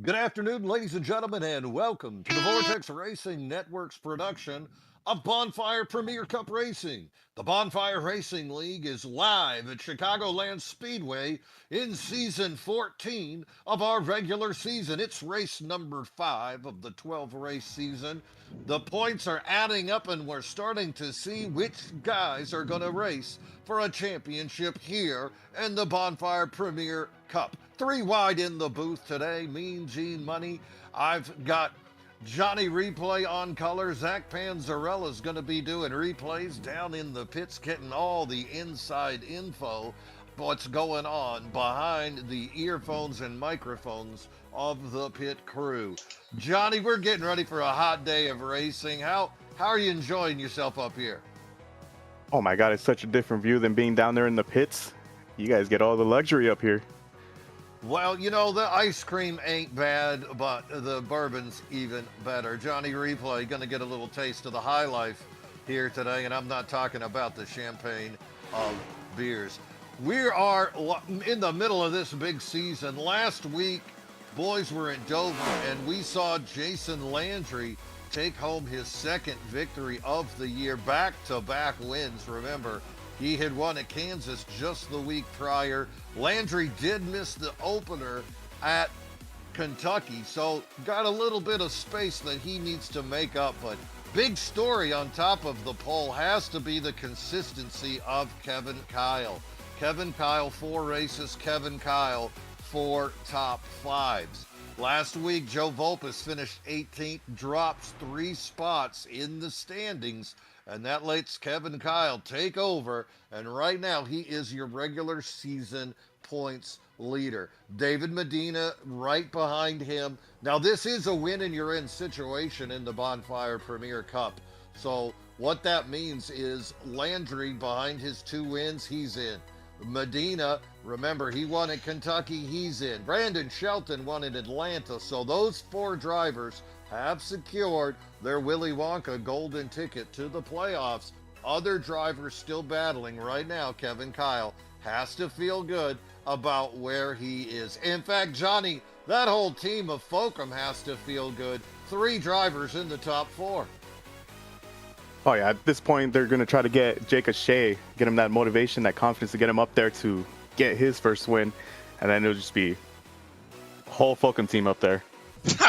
Good afternoon, ladies and gentlemen, and welcome to the Vortex Racing Network's production of Bonfire Premier Cup Racing. The Bonfire Racing League is live at Chicagoland Speedway in season 14 of our regular season. It's race number 5 of the 12 race season. The points are adding up, and we're starting to see which guys are going to race for a championship here in the Bonfire Premier Cup. 3 wide in the booth today. Mean Gene Money. I've got Johnny Replay on color. Zach Panzarella is going to be doing replays down in the pits, getting all the inside info, what's going on behind the earphones and microphones of the pit crew. Johnny, we're getting ready for a hot day of racing. How are you enjoying yourself up here? Oh my God, it's such a different view than being down there in the pits. You guys get all the luxury up here. Well, you know, the ice cream ain't bad, but the bourbon's even better. Johnny Replay going to get a little taste of the high life here today, and I'm not talking about the champagne of beers. We are in the middle of this big season. Last week, boys were in Dover, and we saw Jason Landry take home his second victory of the year, back-to-back wins. Remember, he had won at Kansas just the week prior. Landry did miss the opener at Kentucky, so got a little bit of space that he needs to make up. But big story on top of the poll has to be the consistency of Kevin Kyle. Kevin Kyle, 4 races. Kevin Kyle, 4 top 5s. Last week, Joe Volpes finished 18th, drops 3 spots in the standings, and that lets Kevin Kyle take over, and right now he is your regular season points leader. David Medina right behind him. Now, this is a win and you're in situation in the Bonfire Premier Cup. So what that means is Landry behind his 2 wins, he's in. Medina, remember, he won at Kentucky, he's in. Brandon Shelton won in Atlanta, so those 4 drivers have secured their Willy Wonka golden ticket to the playoffs. Other drivers still battling right now. Kevin Kyle has to feel good about where he is. In fact, Johnny, that whole team of Folkham has to feel good. 3 drivers in the top 4. Oh yeah, at this point they're gonna try to get Jake Shea, get him that motivation, that confidence to get him up there to get his first win, and then it'll just be a whole Fulcum team up there.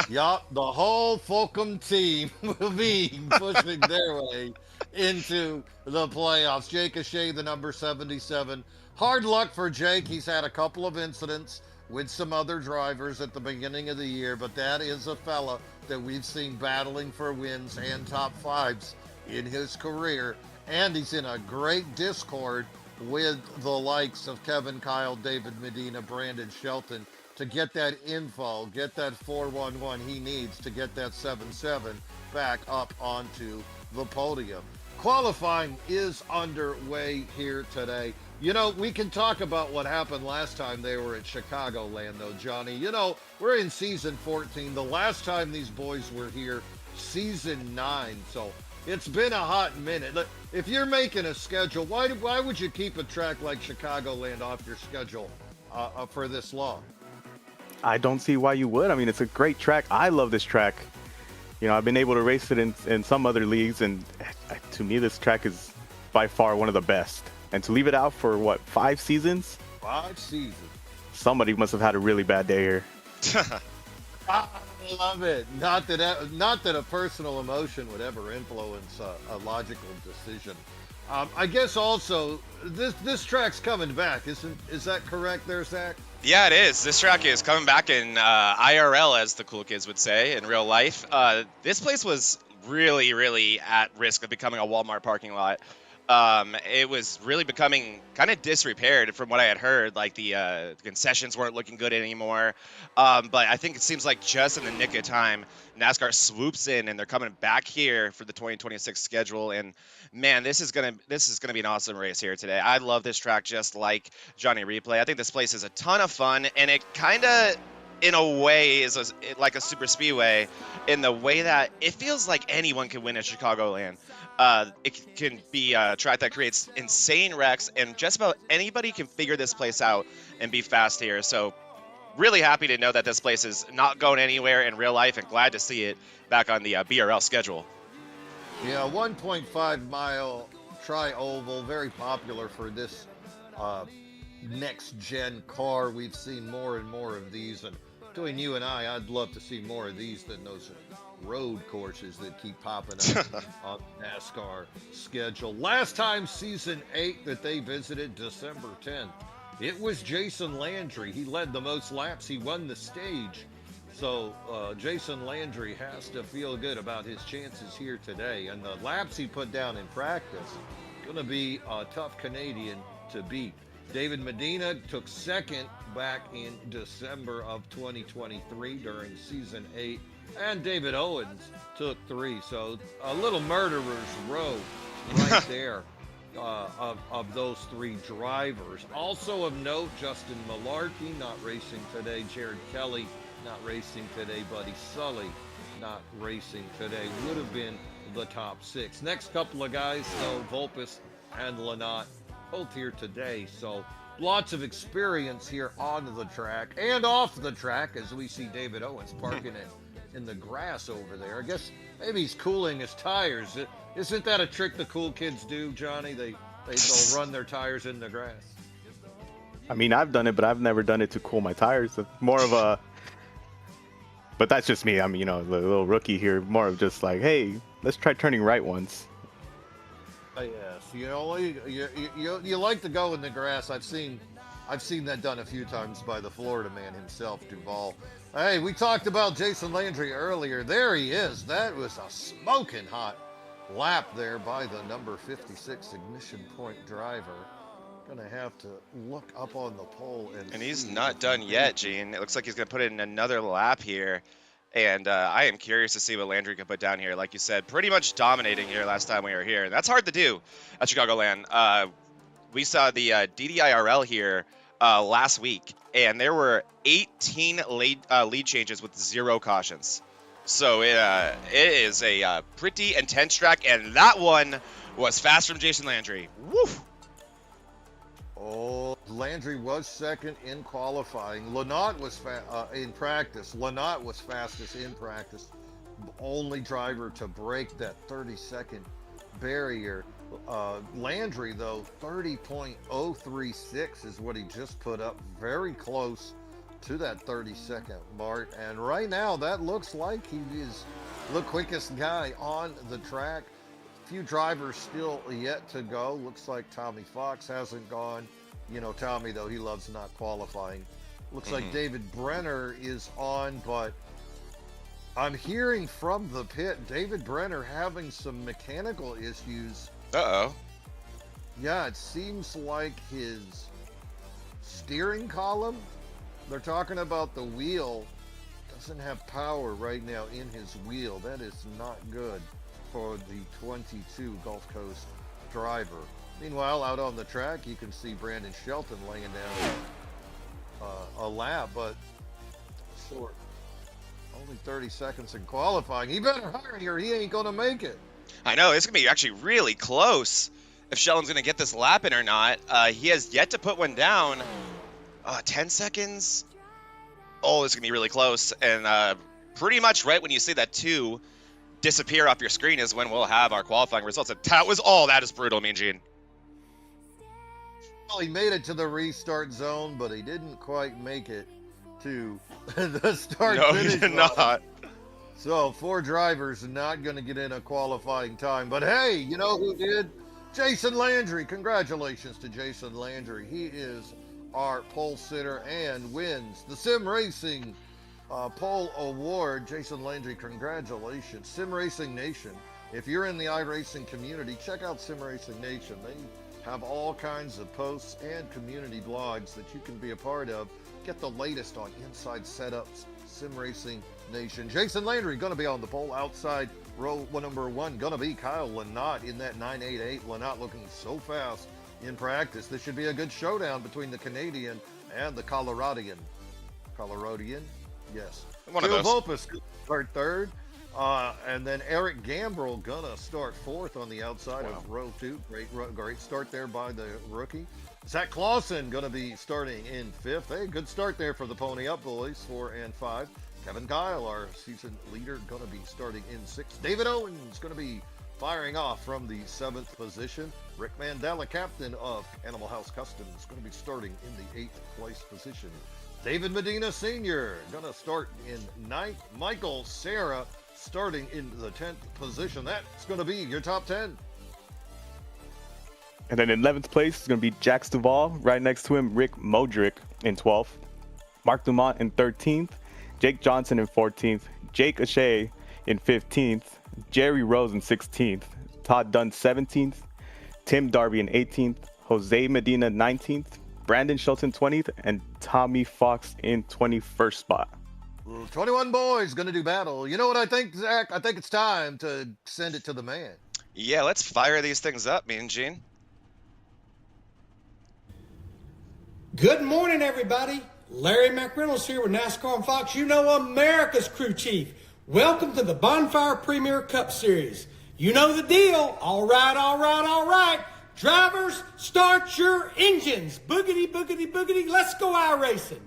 Yup, the whole Fulcum team will be pushing their way into the playoffs. Jake Shea, the number 77. Hard luck for Jake. He's had a couple of incidents with some other drivers at the beginning of the year, but that is a fella that we've seen battling for wins and top 5s in his career, and he's in a great discord with the likes of Kevin Kyle, David Medina, Brandon Shelton to get that info, get that 411 he needs to get that 7-7 back up onto the podium. Qualifying is underway here today. You know, we can talk about what happened last time they were at Chicagoland, though, Johnny. You know, we're in season 14. The last time these boys were here, season 9. So it's been a hot minute. If you're making a schedule, why would you keep a track like Chicagoland off your schedule for this long? I don't see why you would. I mean, it's a great track. I love this track. You know, I've been able to race it in some other leagues, and to me, this track is by far one of the best. And to leave it out for, what, 5 seasons? 5 seasons. Somebody must have had a really bad day here. I love it. Not that a personal emotion would ever influence a logical decision. I guess also this track's coming back, is that correct there, Zach? Yeah, it is. This track is coming back in IRL, as the cool kids would say, in real life. This place was really, really at risk of becoming a Walmart parking lot. It was really becoming kind of disrepaired from what I had heard. Like the concessions weren't looking good anymore. But I think it seems like just in the nick of time, NASCAR swoops in and they're coming back here for the 2026 schedule. And man, this is gonna be an awesome race here today. I love this track just like Johnny Replay. I think this place is a ton of fun, and it kind of, in a way, is like a super speedway in the way that it feels like anyone can win at Chicagoland. It can be a track that creates insane wrecks, and just about anybody can figure this place out and be fast here. So really happy to know that this place is not going anywhere in real life, and glad to see it back on the BRL schedule. Yeah, 1.5 mile tri-oval, very popular for this next gen car. We've seen more and more of these, and between you and I'd love to see more of these than those road courses that keep popping up on NASCAR schedule. Last time, season 8 that they visited, December 10th, it was Jason Landry. He led the most laps. He won the stage. So Jason Landry has to feel good about his chances here today. And the laps he put down in practice, going to be a tough Canadian to beat. David Medina took second back in December of 2023 during season 8. And David Owens took 3. So a little murderer's row right there of those 3 drivers. Also of note, Justin Malarkey not racing today. Jared Kelly not racing today. Buddy Sully not racing today. Would have been the top 6. Next couple of guys, though, Volpus and Lynott, both here today. So lots of experience here on the track and off the track, as we see David Owens parking it in the grass over there. I guess maybe he's cooling his tires. Isn't that a trick the cool kids do, Johnny? They'll run their tires in the grass. I mean, I've done it, but I've never done it to cool my tires. It's more of a, but that's just me. I'm, the little rookie here. More of just like, hey, let's try turning right once. Yes, you like to go in the grass. I've seen that done a few times by the Florida man himself, Duval. Hey, we talked about Jason Landry earlier. There he is. That was a smoking hot lap there by the number 56 Ignition Point driver. Gonna have to look up on the pole and he's not done yet, Gene. It looks like he's gonna put in another lap here. And I am curious to see what Landry can put down here. Like you said, pretty much dominating here last time we were here. That's hard to do at Chicagoland. We saw the DDIRL here last week, and there were 18 lead changes with 0 cautions. So it is a pretty intense track, and that one was fast from Jason Landry. Woo! Oh, Landry was second in qualifying. Lynott was in practice. Lynott was fastest in practice. Only driver to break that 30-second barrier. Landry, though, 30.036 is what he just put up. Very close to that 30-second mark. And right now, that looks like he is the quickest guy on the track. Few drivers still yet to go. Looks like Tommy Fox hasn't gone. Tommy, though, he loves not qualifying. Looks like David Brenner is on, but I'm hearing from the pit, David Brenner having some mechanical issues. Uh-oh. Yeah, it seems like his steering column, they're talking about the wheel, doesn't have power right now in his wheel. That is not good for the 22 Gulf Coast driver. Meanwhile, out on the track, you can see Brandon Shelton laying down a lap, but short. Only 30 seconds in qualifying. He better hurry or he ain't going to make it. I know, it's going to be actually really close if Shelton's going to get this lap in or not. He has yet to put one down. 10 seconds? Oh, it's going to be really close. And pretty much right when you see that 2 disappear off your screen is when we'll have our qualifying results. That was all. That is brutal, Mean Gene. Well, he made it to the restart zone, but he didn't quite make it to the start finish. No, he did not. So 4 drivers not going to get in a qualifying time. But hey, you know who did? Jason Landry. Congratulations to Jason Landry. He is our pole sitter and wins the Sim Racing Pole Award. Jason Landry, congratulations. Sim Racing Nation. If you're in the iRacing community, check out Sim Racing Nation. They have all kinds of posts and community blogs that you can be a part of. Get the latest on inside setups. Sim Racing Nation. Jason Landry going to be on the pole. Outside row number 1 going to be Kyle Lynott in that 988. Lynott looking so fast in practice. This should be a good showdown between the Canadian and the Coloradian. Yes. One of those. Volpus are third. And then Eric Gambrell gonna start fourth on the outside of row 2. Great start there by the rookie. Zach Clausen gonna be starting in 5th. Hey, good start there for the Pony Up boys, 4 and 5. Kevin Kyle, our season leader, gonna be starting in 6th. David Owens gonna be firing off from the 7th position. Rick Mandela, captain of Animal House Customs, going to be starting in the 8th place position. David Medina Sr. going to start in 9th. Michael Serra starting in the 10th position. That's going to be your top 10. And then in 11th place is going to be Jax Duvall. Right next to him, Rick Modric in 12th. Mark Dumont in 13th. Jake Johnson in 14th. Jake Achey in 15th. Jerry Rose in 16th, Todd Dunn 17th, Tim Darby in 18th, Jose Medina 19th, Brandon Schultz in 20th, and Tommy Fox in 21st spot. 21 boys going to do battle. You know what I think, Zach? I think it's time to send it to the man. Yeah, let's fire these things up, Mean Gene. Good morning, everybody. Larry McReynolds here with NASCAR and Fox. You know, America's crew chief. Welcome to the Bonfire Premier Cup Series. You know the deal. All right, all right, all right. Drivers, start your engines. Boogity, boogity, boogity. Let's go iRacing.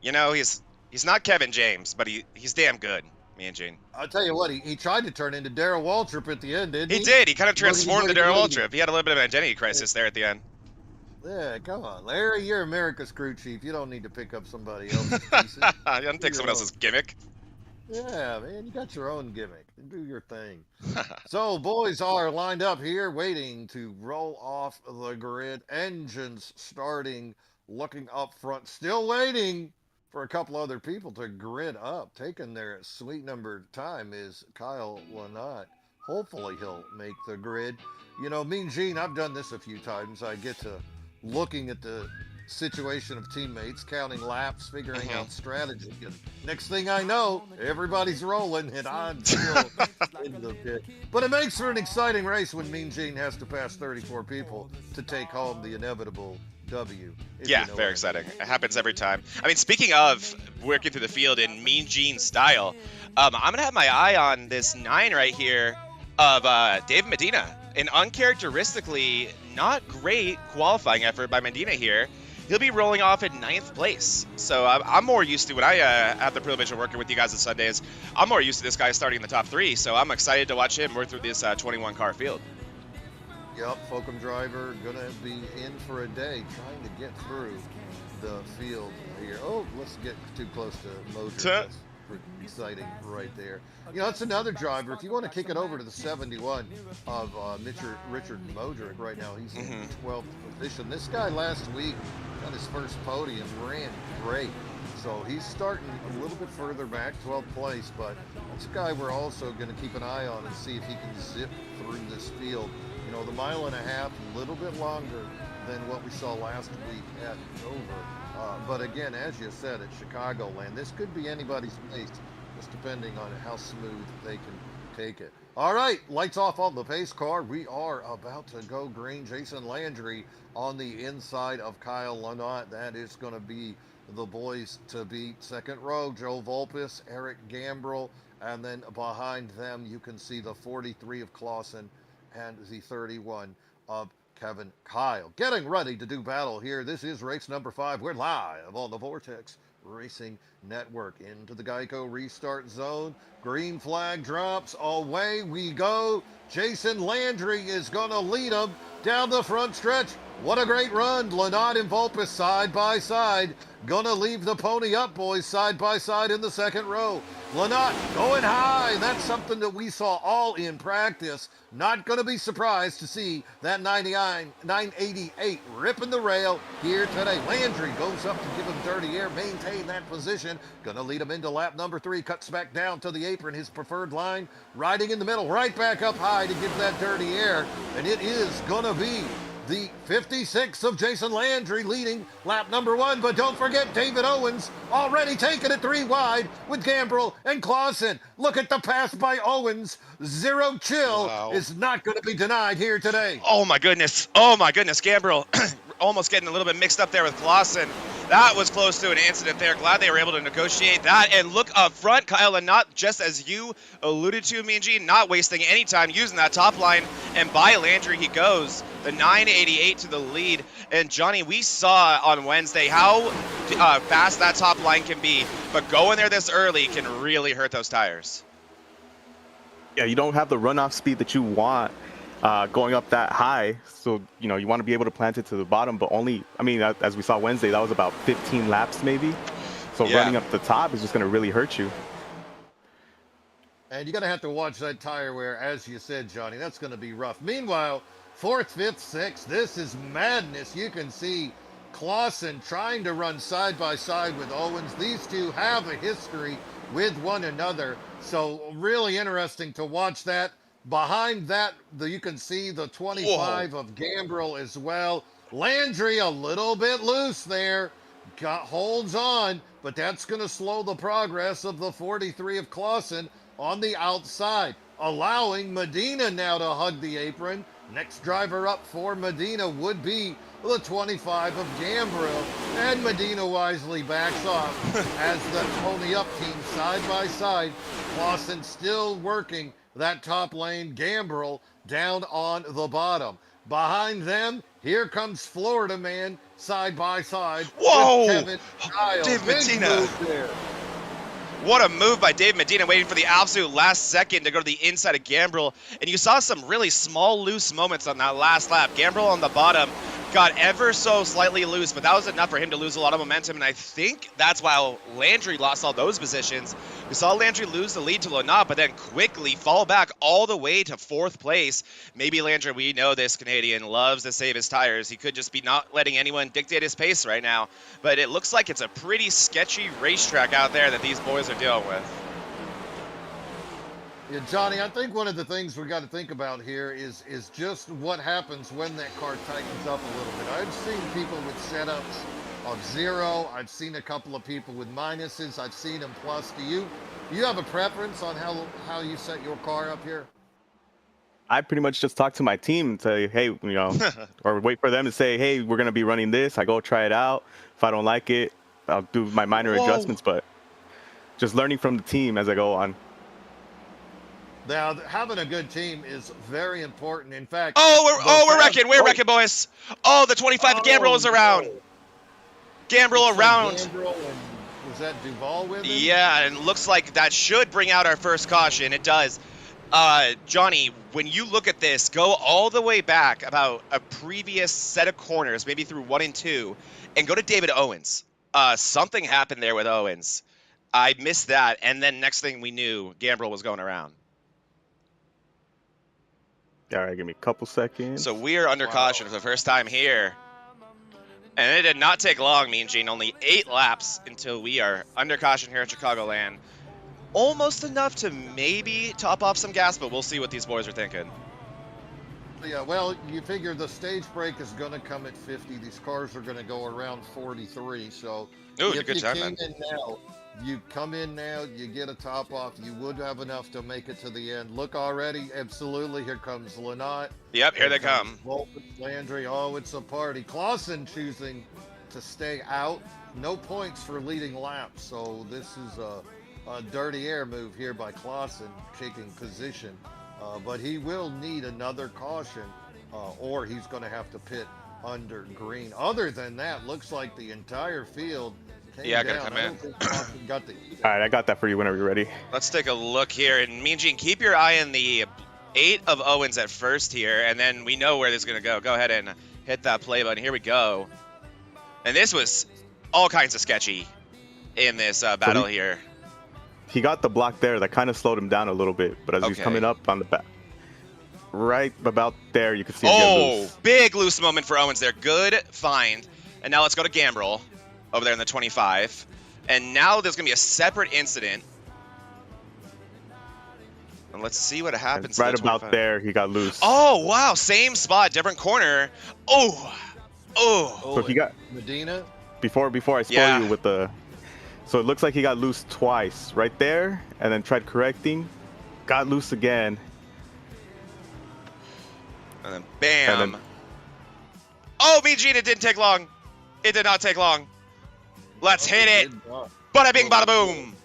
You know, he's not Kevin James, but he's damn good, Mean Gene. I'll tell you what, he tried to turn into Darrell Waltrip at the end, didn't he? He did. He kind of transformed to Darrell Waltrip. He had a little bit of an identity crisis there at the end. Yeah, come on, Larry. You're America's crew chief. You don't need to pick up somebody else's pieces. You don't take someone else's gimmick. Yeah, man, you got your own gimmick. Do your thing. So, boys are lined up here, waiting to roll off the grid. Engines starting, looking up front, still waiting for a couple other people to grid up. Taking their sweet number time is Kyle Lynott. Hopefully he'll make the grid. You know, Mean Gene, I've done this a few times. I get to looking at the situation of teammates, counting laps, figuring out strategy, and next thing I know, everybody's rolling and I'm still in the pit. But it makes for an exciting race when Mean Gene has to pass 34 people to take home the inevitable W. Yeah, very exciting. It happens every time. I mean, speaking of working through the field in Mean Gene style, I'm gonna have my eye on this 9 right here of David Medina. An uncharacteristically not great qualifying effort by Medina here. He'll be rolling off in 9th place. So I'm more used to, when I have the privilege of working with you guys on Sundays, I'm more used to this guy starting in the top 3. So I'm excited to watch him work through this 21 car field. Yep, Folcom driver gonna be in for a day trying to get through the field here. Oh, let's get too close to Modric. That's pretty exciting right there. You know, that's another driver. If you want to kick it over to the 71 of Richard Modric right now, he's in 12th position. This guy last week got his first podium, ran great. So he's starting a little bit further back, 12th place, but that's a guy we're also going to keep an eye on and see if he can zip through this field. You know, the mile and a half, a little bit longer than what we saw last week at Dover. But again, as you said, at Chicagoland, this could be anybody's pace, just depending on how smooth they can take it. All right, lights off on the pace car. We are about to go green. Jason Landry on the inside of Kyle Lynott. That is going to be the boys to beat. Second row, Joe Volpis, Eric Gambrell, and then behind them you can see the 43 of Clausen and the 31 of Kevin Kyle. Getting ready to do battle here. This is race number 5. We're live on the Vortex Racing Network. Into the Geico restart zone. Green flag drops. Away we go. Jason Landry is going to lead them down the front stretch. What a great run. Lynott and Volpis side by side. Gonna leave the Pony Up boys side by side in the second row. Lynott going high. That's something that we saw all in practice. Not gonna be surprised to see that 988 ripping the rail here today. Landry goes up to give him dirty air, maintain that position. Gonna lead him into lap number 3. Cuts back down to the apron, his preferred line. Riding in the middle, right back up high to give that dirty air. And it is gonna be the 56 of Jason Landry leading lap number 1, but don't forget David Owens already taking it 3 wide with Gambrell and Clausen. Look at the pass by Owens. Zero chill is not going to be denied here today. Oh my goodness. Oh my goodness. Gambrell almost getting a little bit mixed up there with Clausen. That was close to an incident there. Glad they were able to negotiate that. And look up front, Kyle, and not just as you alluded to, Mean Gene, not wasting any time using that top line. And by Landry he goes. The 988 to the lead. And Johnny, we saw on Wednesday how fast that top line can be. But going there this early can really hurt those tires. Yeah, you don't have the runoff speed that you want going up that high. So, you know, you want to be able to plant it to the bottom, but only, I mean, as we saw Wednesday, that was about 15 laps maybe. So yeah. Running up the top is just going to really hurt you. And you're going to have to watch that tire wear, as you said, Johnny. That's going to be rough. Meanwhile, 4th, 5th, 6th, this is madness. You can see Clausen trying to run side by side with Owens. These two have a history with one another. So really interesting to watch that. Behind that, you can see the 25 of Gambrill as well. Landry a little bit loose there. Holds on, but that's going to slow the progress of the 43 of Clausen on the outside, allowing Medina now to hug the apron. Next driver up for Medina would be the 25 of Gambrill, and Medina wisely backs off as the pony up team side by side. Clausen still working that top lane, Gambrill down on the bottom. Behind them, here comes Florida Man side by side. Whoa! With Kevin Giles. Dave Big Medina. move there. What a move by Dave Medina, waiting for the absolute last second to go to the inside of Gambrill. And you saw some really small, loose moments on that last lap. Gambrill on the bottom got ever so slightly loose, but that was enough for him to lose a lot of momentum. And I think that's why Landry lost all those positions. We saw Landry lose the lead to Lonat, but then quickly fall back all the way to 4th place. Maybe Landry, we know this Canadian loves to save his tires. He could just be not letting anyone dictate his pace right now. But it looks like it's a pretty sketchy racetrack out there that these boys are dealing with. Yeah, Johnny, I think one of the things we got to think about here is just what happens when that car tightens up a little bit. I've seen people with setups of 0. I've seen a couple of people with minuses. I've seen them plus. Do you have a preference on how you set your car up here? I pretty much just talk to my team and say, hey, you know, or wait for them to say, hey, we're going to be running this. I go try it out. If I don't like it, I'll do my minor adjustments, but just learning from the team as I go on. Now, having a good team is very important. In fact, we're wrecking, boys. Oh, the 25 Gambrill is around. No. Gambrill around. Gambrill, and was that Duval with him? Yeah, and it looks like that should bring out our first caution. It does. Johnny, when you look at this, go all the way back about a previous set of corners, maybe through 1 and 2, and go to David Owens. Something happened there with Owens. I missed that, and then next thing we knew, Gambrill was going around. All right, give me a couple seconds. So we are under caution for the first time here. And it did not take long, Mean Gene. Only 8 laps until we are under caution here at Chicagoland. Almost enough to maybe top off some gas, but we'll see what these boys are thinking. Yeah, well, you figure the stage break is going to come at 50. These cars are going to go around 43. So Ooh, if good you time, came man. in now, you come in now, you get a top off, you would have enough to make it to the end. Look already, absolutely, here comes Lonat. Yep, here they come. Volkman, Landry, oh, it's a party. Clausen choosing to stay out. No points for leading laps, so this is a dirty air move here by Clausen, taking position. But he will need another caution, or he's going to have to pit under green. Other than that, looks like the entire field came Yeah, down. gotta come I in. don't think Clausen got the All right, I got that for you whenever you're ready. Let's take a look here. And Mean Gene, keep your eye on the 8 of Owens at first here, and then we know where this is going to go. Go ahead and hit that play button. Here we go. And this was all kinds of sketchy in this battle here. He got the block there that kind of slowed him down a little bit, but as he's coming up on the back, right about there, you can see him get loose. Big loose moment for Owens there. Good find. And now let's go to Gambrill over there in the 25. And now there's going to be a separate incident. And let's see what happens. And right about there, he got loose. Oh, wow. Same spot, different corner. Oh. So he got Medina. Before I spoil you with the... So it looks like he got loose twice, right there, and then tried correcting, got loose again. And then bam. And then, oh, Mean Gene, it didn't take long. It did not take long. Let's hit it. Good job. Bada bing, bada boom.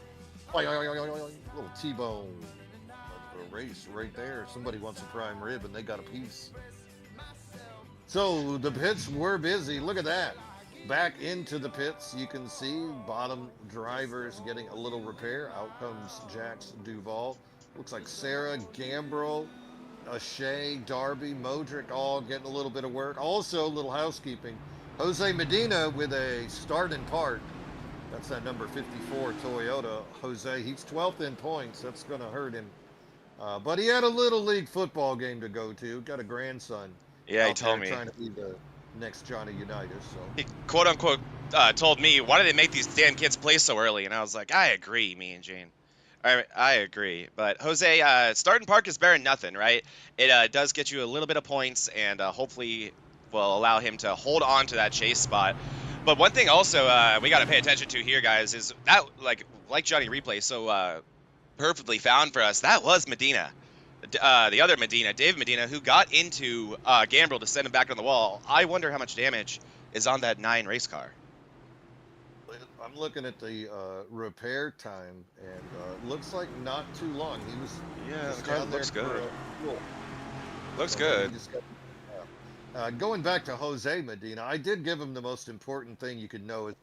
Little T-bone. A race right there. Somebody wants a prime rib and they got a piece. So the pits were busy. Look at that. Back into the pits, you can see bottom drivers getting a little repair. Out comes Jax Duval. Looks like Sarah, Gambrel, Shea, Darby, Modric all getting a little bit of work. Also, a little housekeeping. Jose Medina with a start in park. That's that number 54 Toyota. Jose, he's 12th in points. That's going to hurt him. But he had a little league football game to go to. Got a grandson. Yeah, he out told there me. trying to be the next Johnny Unitas. So He quote unquote told me, why do they make these damn kids play so early? And I was like, I agree, me and Jane. I agree. But Jose, starting park is better than nothing, right? It does get you a little bit of points and hopefully will allow him to hold on to that chase spot. But one thing also we got to pay attention to here, guys, is that like Johnny Replay so perfectly found for us, that was Medina. The other Medina, Dave Medina, who got into Gambrel to send him back on the wall. I wonder how much damage is on that 9 race car. I'm looking at the repair time, and looks like not too long. He was The car looks good. Cool. Looks So good. he just got, going back to Jose Medina, I did give him the most important thing you could know is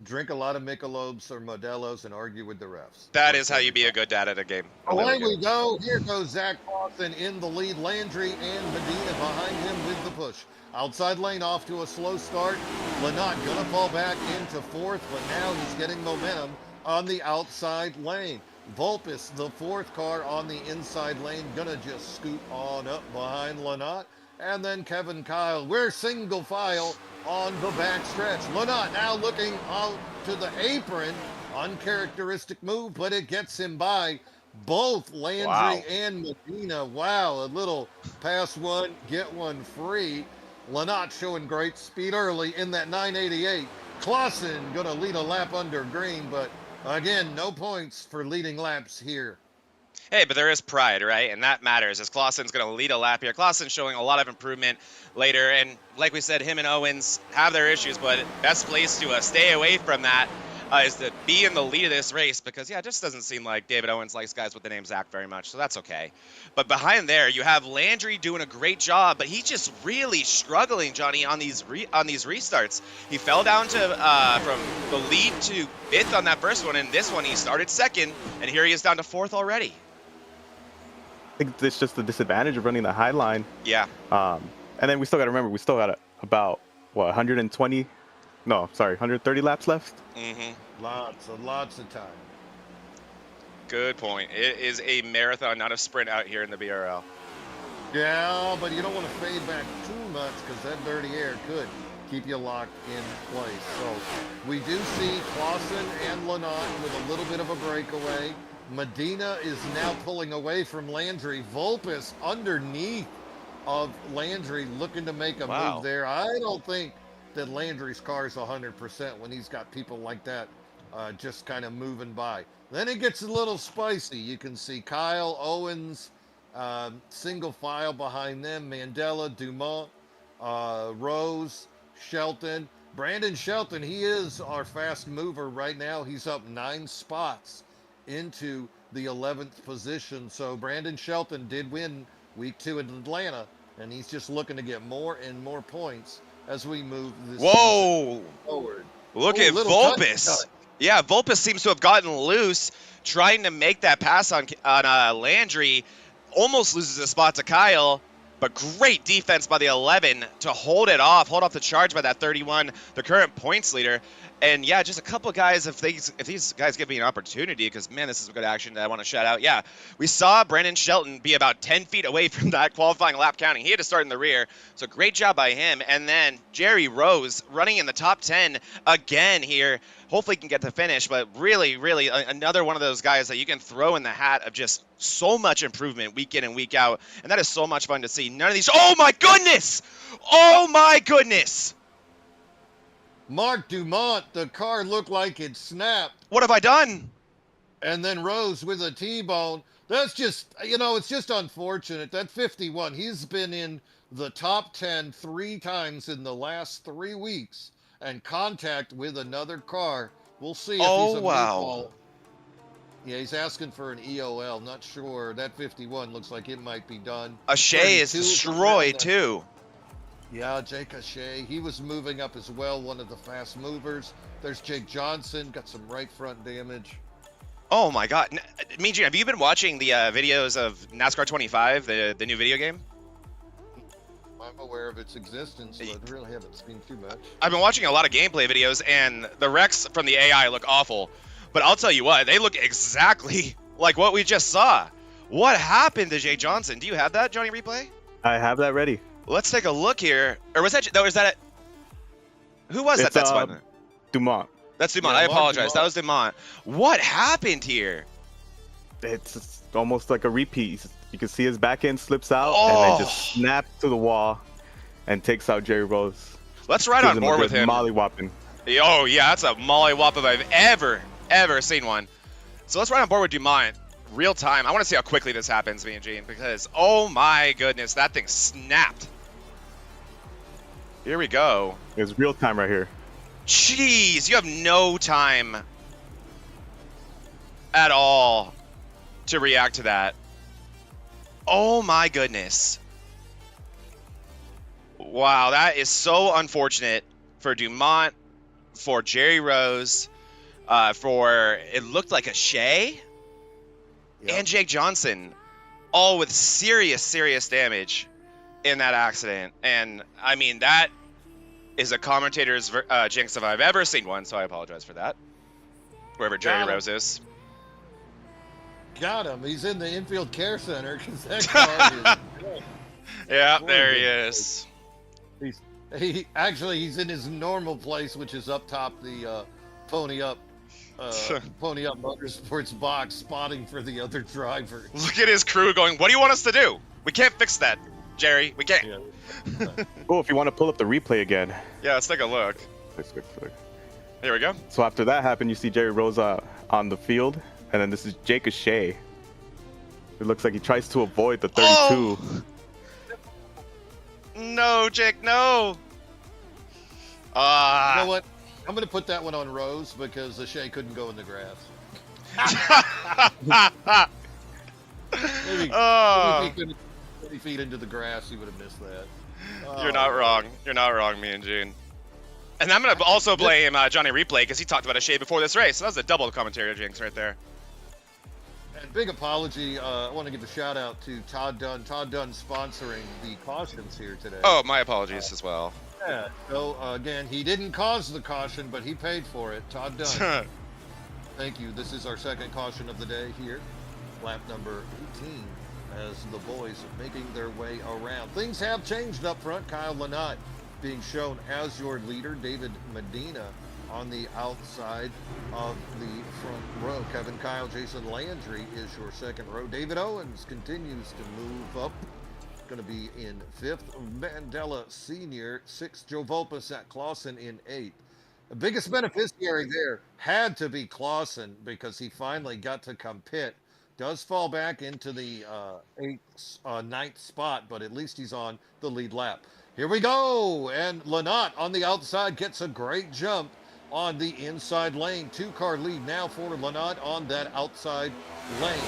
drink a lot of Michelobs or Modelo's and argue with the refs. That is how you be a good dad at a game. Away we go. Here goes Zach Clausen in the lead. Landry and Medina behind him with the push. Outside lane off to a slow start. Lynott gonna fall back into fourth, but now he's getting momentum on the outside lane. Vulpes, the fourth car on the inside lane, gonna just scoot on up behind Lynott. And then Kevin Kyle, we're single file on the back stretch. Lynott now looking out to the apron. Uncharacteristic move, but it gets him by both Landry and Medina. Wow, a little pass one, get one free. Lynott showing great speed early in that 988. Clausen gonna lead a lap under green, but again, no points for leading laps here. Hey, but there is pride, right? And that matters, as Clausen's going to lead a lap here. Clausen's showing a lot of improvement later, and like we said, him and Owens have their issues, but best place to stay away from that is to be in the lead of this race, because, yeah, it just doesn't seem like David Owens likes guys with the name Zach very much, so that's okay. But behind there, you have Landry doing a great job, but he's just really struggling, Johnny, on these restarts. He fell down to from the lead to 5th on that first one, and this one he started 2nd, and here he is down to 4th already. I think it's just the disadvantage of running the high line. Yeah. And then we still got to remember, we still got about, what, 120? No, sorry, 130 laps left? Mm-hmm. Lots of time. Good point. It is a marathon, not a sprint out here in the BRL. Yeah, but you don't want to fade back too much because that dirty air could keep you locked in place. So we do see Clausen and Lynott with a little bit of a breakaway. Medina is now pulling away from Landry. Vulpes underneath of Landry looking to make a move there. I don't think that Landry's car is 100% when he's got people like that just kind of moving by. Then it gets a little spicy. You can see Kyle, Owens, single file behind them, Mandela, Dumont, Rose, Shelton. Brandon Shelton, he is our fast mover right now. He's up 9 spots into the 11th position. So Brandon Shelton did win week 2 in Atlanta, and he's just looking to get more and more points as we move this season forward. Look at Vulpes. Yeah, Vulpes seems to have gotten loose, trying to make that pass on Landry. Almost loses a spot to Kyle, but great defense by the 11 to hold off the charge by that 31, the current points leader. And yeah, just a couple of guys, if these guys give me an opportunity, because man, this is good action that I want to shout out. Yeah, we saw Brandon Shelton be about 10 feet away from that qualifying lap counting. He had to start in the rear, so great job by him. And then Jerry Rose running in the top 10 again here. Hopefully he can get the finish, but really, really another one of those guys that you can throw in the hat of just so much improvement week in and week out. And that is so much fun to see. None of these, oh my goodness! Oh my goodness! Mark Dumont, the car looked like it snapped. What have I done? And then Rose with a T-bone. That's just, it's just unfortunate. That 51, he's been in the top 10 3 times in the last 3 weeks. and contact with another car. We'll see if Oh, he's a wow. meatball. Yeah, he's asking for an EOL. Not sure. That 51 looks like it might be done. Shea is 32 destroyed too. Yeah, Jake Shea. He was moving up as well, one of the fast movers. There's Jake Johnson, got some right front damage. Oh my God, Mean Gene, have you been watching the videos of NASCAR 25, the new video game? I'm aware of its existence, but really haven't seen too much. I've been watching a lot of gameplay videos, and the wrecks from the AI look awful. But I'll tell you what, they look exactly like what we just saw. What happened to Jay Johnson? Do you have that, Johnny Replay? I have that ready. Let's take a look here. Or was that? No, is that? Who was that? That's one. Dumont. That's Dumont. Yeah, I apologize. Dumont. That was Dumont. What happened here? It's almost like a repeat. You can see his back end slips out and Oh. then just snaps to the wall and takes out Jerry Rose. Let's ride Gives on a board good with him. Molly-whopping. Oh yeah, that's a mollywop if I've ever seen one. So let's ride on board with Dumont. Real time. I want to see how quickly this happens, me and Gene, because oh my goodness, that thing snapped. Here we go. It's real time right here. Jeez, you have no time at all to react to that. Oh my goodness. Wow, that is so unfortunate for Dumont, for Jerry Rose, for it looked like a Shea and Jake Johnson, all with serious damage in that accident. And I mean, that is a commentator's jinx if I've ever seen one, so I apologize for that. Wherever Jerry Rose is. Got him. He's in the infield care center because that car is. Yeah, there he is. He's in his normal place, which is up top the Pony Up Motorsports box, spotting for the other driver. Look at his crew going, what do you want us to do? We can't fix that, Jerry. We can't. Yeah. Oh, if you want to pull up the replay again. Yeah, let's take a look. Here we go. So after that happened, you see Jerry Rose on the field, and then this is Jake Shea. It looks like he tries to avoid the 32. Oh! No, Jake, no. You know what? I'm going to put that one on Rose because the Shea couldn't go in the grass. Maybe if he could 20 feet into the grass, he would have missed that. You're not wrong. You're not wrong, me and Gene. And I'm going to also blame Johnny Replay because he talked about a Shea before this race. So that was a double commentary jinx right there. And big apology. I want to give a shout out to Todd Dunn. Todd Dunn sponsoring the cautions here today. Oh, my apologies as well. Yeah. So again, he didn't cause the caution, but he paid for it. Todd Dunn. Thank you. This is our second caution of the day here. Lap number 18 as the boys are making their way around. Things have changed up front. Kyle Lynott being shown as your leader. David Medina on the outside of the front row. Kevin Kyle, Jason Landry is your second row. David Owens continues to move up. Going to be in fifth. Mandela Sr. sixth. Joe Volpe at Clausen in eighth. The biggest beneficiary there had to be Clausen because he finally got to come pit. Does fall back into the ninth spot, but at least he's on the lead lap. Here we go, and Lynott on the outside gets a great jump on the inside lane. Two-car lead now for Lynott on that outside lane.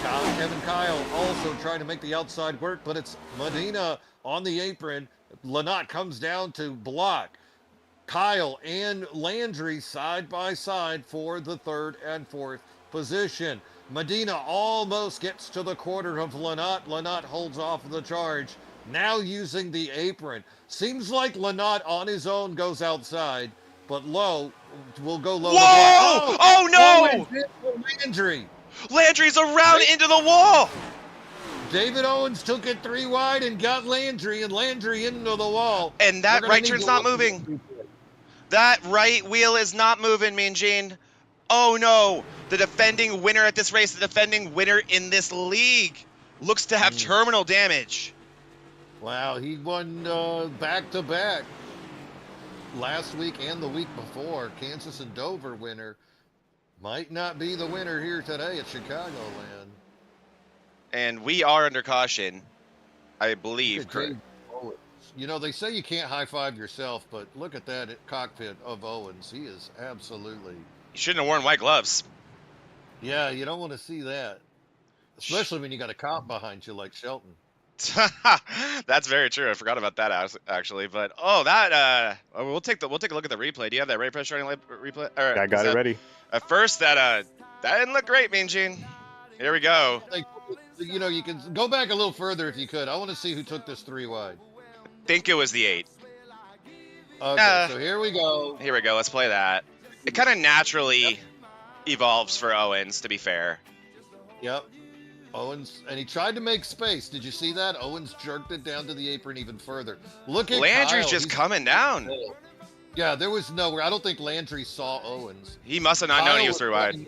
Kevin Kyle also trying to make the outside work, but it's Medina on the apron. Lynott comes down to block. Kyle and Landry side by side for the third and fourth position. Medina almost gets to the quarter of Lynott. Lynott holds off the charge. Now using the apron. Seems like Lynott on his own goes outside, but low will go low. Whoa! Oh no! Landry. Landry's around into the wall. David Owens took it 3 wide and got Landry, and Landry into the wall. And that right turn's not moving. That right wheel is not moving, Mean Gene. Oh no! The defending winner at this race, the defending winner in this league, looks to have terminal damage. Wow, he won back-to-back last week and the week before. Kansas and Dover winner. Might not be the winner here today at Chicagoland. And we are under caution, I believe. Jay Owens. You know, they say you can't high five yourself, but look at that cockpit of Owens. He is absolutely. You shouldn't have worn white gloves. Yeah, you don't want to see that, especially when you got a cop behind you like Shelton. That's very true. I forgot about that actually. But that we'll take a look at the replay. Do you have that replay replay? Or I got it ready. At first, that didn't look great, Mean Gene. Here we go. You know, you can go back a little further if you could. I want to see who took this 3 wide. Think it was the 8. Okay, so here we go. Here we go. Let's play that. It kind of naturally evolves for Owens, to be fair. Yep. Owens, and he tried to make space. Did you see that? Owens jerked it down to the apron even further. Look at Landry's Kyle. just coming down. Yeah, there was nowhere. I don't think Landry saw Owens. He must have not known he was 3 wide.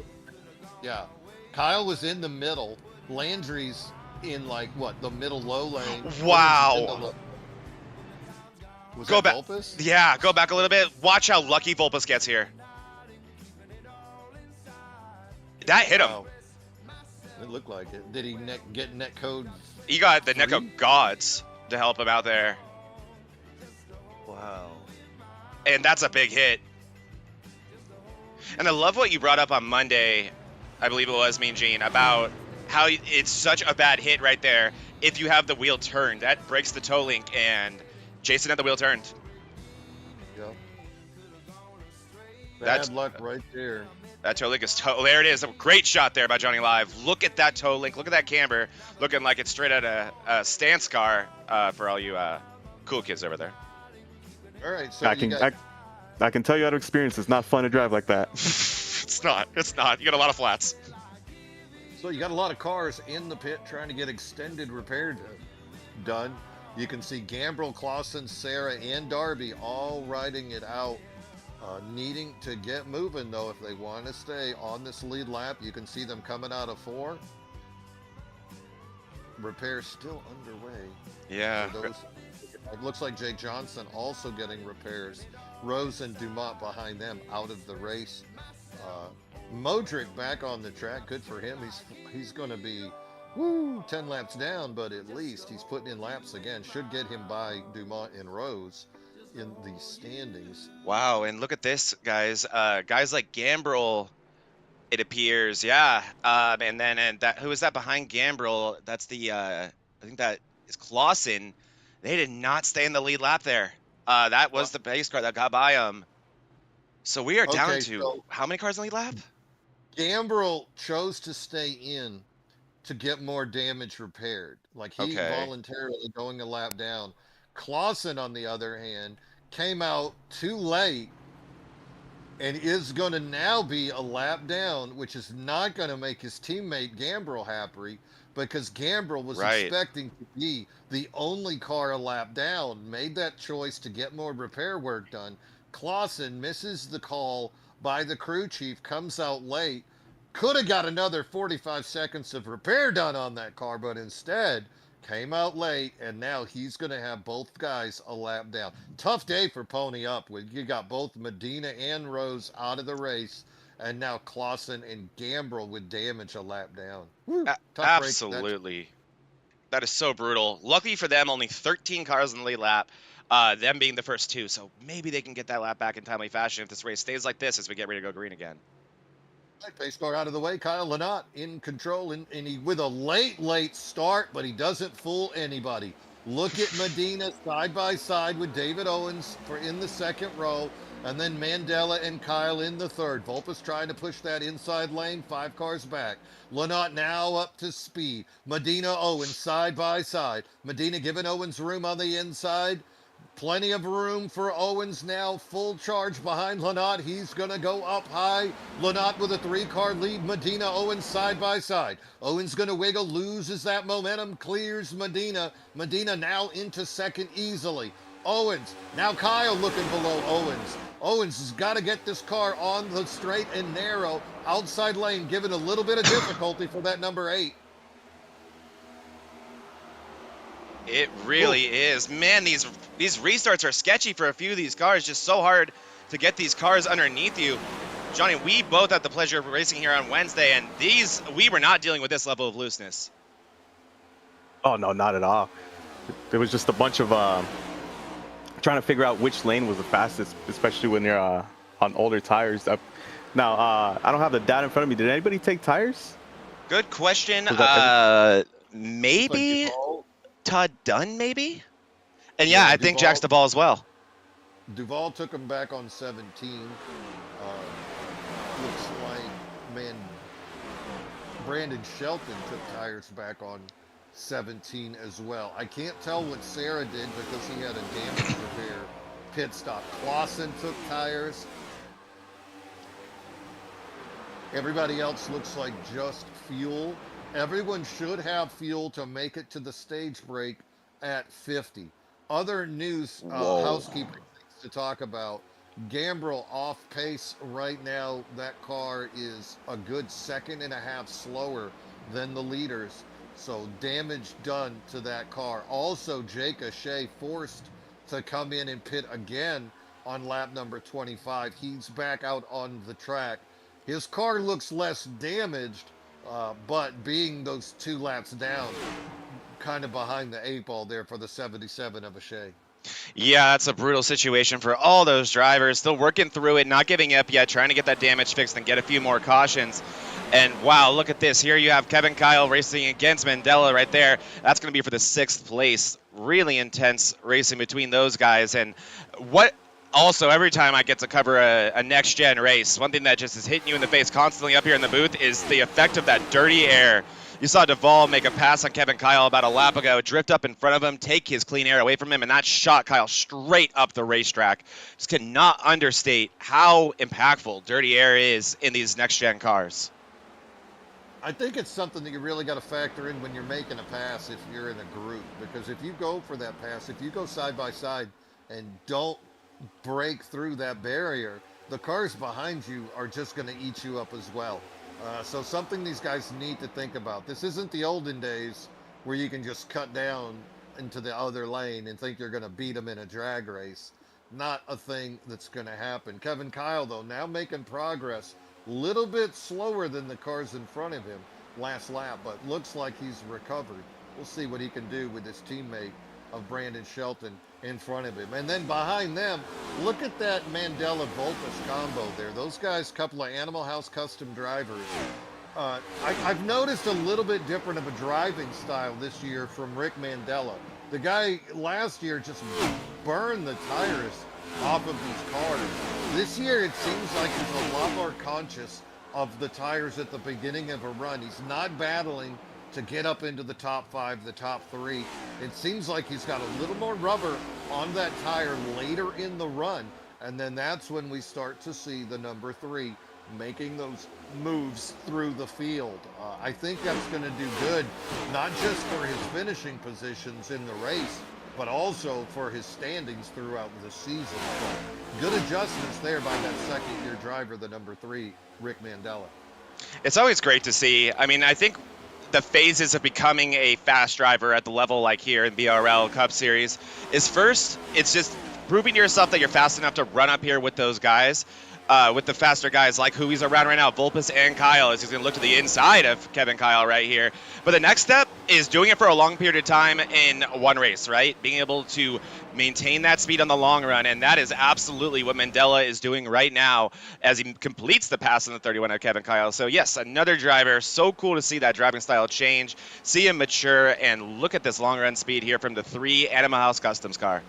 Yeah. Kyle was in the middle. Landry's in, like, what, the middle low lane. Wow. Was go that back. Volpus? Yeah, go back a little bit. Watch how lucky Volpus gets here. That hit him. Wow. It looked like it. Did he get net code? He got the Neko gods to help him out there. Wow. And that's a big hit. And I love what you brought up on Monday, I believe it was, Mean Gene, about how it's such a bad hit right there. If you have the wheel turned, that breaks the toe link, and Jason had the wheel turned. Yep. That's Bad luck right there. That toe link is there it is. A great shot there by Johnny Live. Look at that toe link. Look at that camber. Looking like it's straight out a stance car for all you cool kids over there. All right, so I can tell you out of experience, it's not fun to drive like that. It's not. It's not. You got a lot of flats. So you got a lot of cars in the pit trying to get extended repair done. You can see Gambrill, Clausen, Sarah, and Darby all riding it out, needing to get moving, though, if they want to stay on this lead lap. You can see them coming out of 4. Repairs still underway. Yeah. It looks like Jake Johnson also getting repairs. Rose and Dumont behind them out of the race. Modric back on the track. Good for him. He's going to be 10 laps down, but at least he's putting in laps again. Should get him by Dumont and Rose in the standings. Wow, and look at this, guys. Guys like Gambrill, it appears, yeah. And that who is that behind Gambrill? That's the I think that is Clausen. They did not stay in the lead lap there. That was the pace car that got by them. So we are down to how many cars in the lead lap? Gambrill chose to stay in to get more damage repaired. Like he voluntarily going a lap down. Clausen, on the other hand, came out too late and is going to now be a lap down, which is not going to make his teammate Gambrill happy, because Gambrill was expecting to be the only car a lap down, made that choice to get more repair work done. Clausen misses the call by the crew chief, comes out late, could have got another 45 seconds of repair done on that car, but instead came out late, and now he's going to have both guys a lap down. Tough day for Pony Up. You got both Medina and Rose out of the race, and now Clausen and Gambrill with damage a lap down. Absolutely. That is so brutal. Luckily for them, only 13 cars in the lead lap, them being the first 2, so maybe they can get that lap back in timely fashion if this race stays like this as we get ready to go green again. Pace car out of the way. Kyle Lynott in control, and he with a late start, but he doesn't fool anybody. Look at Medina side by side with David Owens in the second row, and then Mandela and Kyle in the third. Volpus trying to push that inside lane, 5 cars back. Lynott now up to speed. Medina, Owens side by side. Medina giving Owens room on the inside. Plenty of room for Owens now, full charge behind Lynott. He's going to go up high. Lynott with a 3-car lead. Medina, Owens side by side. Owens going to wiggle, loses that momentum, clears Medina. Medina now into second easily. Owens, now Kyle looking below Owens. Owens has got to get this car on the straight and narrow outside lane, giving a little bit of difficulty for that number 8. It really is. Man, these restarts are sketchy for a few of these cars. Just so hard to get these cars underneath you. Johnny, we both had the pleasure of racing here on Wednesday, and we were not dealing with this level of looseness. Oh, no, not at all. There was just a bunch of trying to figure out which lane was the fastest, especially when you're on older tires. Now, I don't have the data in front of me. Did anybody take tires? Good question. Was that Maybe Duvall, Todd Dunn, maybe? And yeah, yeah, I think Jack's the ball as well. Duvall took him back on 17. Looks like, man, Brandon Shelton took tires back on 17 as well. I can't tell what Sarah did because he had a damage repair pit stop. Clausen took tires. Everybody else looks like just fuel. Everyone should have fuel to make it to the stage break at 50. Other news, housekeeping things to talk about. Gambrel off pace right now. That car is a good 1.5 seconds slower than the leaders. So damage done to that car. Also, Jake Shea forced to come in and pit again on lap number 25. He's back out on the track. His car looks less damaged, but being those 2 laps down, kind of behind the 8 ball there for the 77 of Shea. Yeah, that's a brutal situation for all those drivers. Still working through it, not giving up yet, trying to get that damage fixed and get a few more cautions. And wow, look at this. Here you have Kevin Kyle racing against Mandela right there. That's going to be for the 6th place. Really intense racing between those guys. And what also, every time I get to cover a next-gen race, one thing that just is hitting you in the face constantly up here in the booth is the effect of that dirty air. You saw Duvall make a pass on Kevin Kyle about a lap ago, drift up in front of him, take his clean air away from him, and that shot Kyle straight up the racetrack. Just cannot understate how impactful dirty air is in these next-gen cars. I think it's something that you really got to factor in when you're making a pass if you're in a group. Because if you go for that pass, if you go side by side and don't break through that barrier, the cars behind you are just going to eat you up as well. So something these guys need to think about. This isn't the olden days where you can just cut down into the other lane and think you're going to beat them in a drag race. Not a thing that's going to happen. Kevin Kyle, though, now making progress. Little bit slower than the cars in front of him last lap, but looks like he's recovered. We'll see what he can do with his teammate of Brandon Shelton in front of him. And then behind them, look at that Mandela-Volpus combo there. Those guys, couple of Animal House custom drivers. I've noticed a little bit different of a driving style this year from Rick Mandela. The guy last year just burned the tires off of these cars. This year it seems like he's a lot more conscious of the tires at the beginning of a run. He's not battling to get up into the top 5, the top 3. It seems like he's got a little more rubber on that tire later in the run, and then that's when we start to see the number 3 making those moves through the field. I think that's going to do good, not just for his finishing positions in the race, but also for his standings throughout the season. So good adjustments there by that second-year driver, the number 3, Rick Mandela. It's always great to see. I mean, I think the phases of becoming a fast driver at the level like here in BRL Cup Series is first, it's just proving to yourself that you're fast enough to run up here with those guys, with the faster guys like who he's around right now, Volpus and Kyle, as he's going to look to the inside of Kevin Kyle right here. But the next step is doing it for a long period of time in one race, right? Being able to maintain that speed on the long run, and that is absolutely what Mandela is doing right now as he completes the pass on the 31 of Kevin Kyle. So yes, another driver. So cool to see that driving style change, see him mature, and look at this long run speed here from the 3 Animal House Customs car.